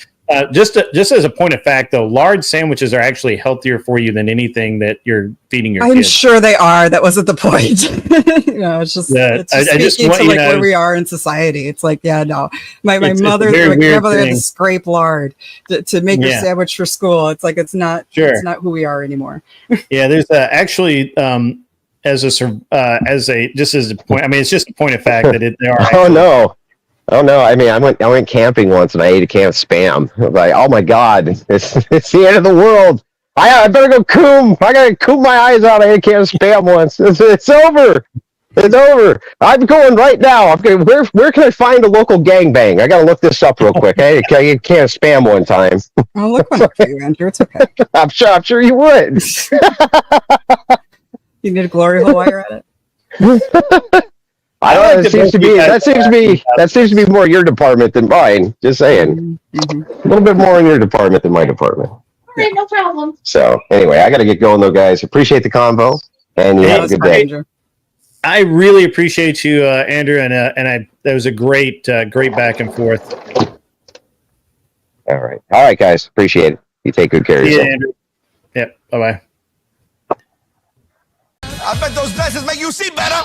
Just as a point of fact, though, large sandwiches are actually healthier for you than anything that you're feeding your kids. I'm sure they are. That wasn't the point. It's just, I just want to where we are in society. It's like, no. My mother, my grandmother had to scrape lard to make her sandwich for school. It's like it's not who we are anymore. Yeah, there's actually just as a point. I mean, it's just a point of fact that they are. Oh no! I mean, I went camping once and I ate a can of Spam. Like, oh my god, it's the end of the world. I better go coom. I gotta coom my eyes out. I ate a can of Spam once. It's over. It's over. I'm going right now. I'm going. Where can I find a local gangbang? I gotta look this up real quick. I ate a can of Spam one time. I'll look one up for you, Andrew. It's okay. I'm sure you would. You need a glory hole while you're at it. I don't know. That seems to be more your department than mine. Just saying, a little bit more in your department than my department. All right, no problem. So anyway, I got to get going though, guys. Appreciate the convo, and you have a good day. I really appreciate you, Andrew, and that was a great back and forth. All right, guys. Appreciate it. You take good care of yourself. Andrew. Yep. Bye bye. I bet those glasses make you see better.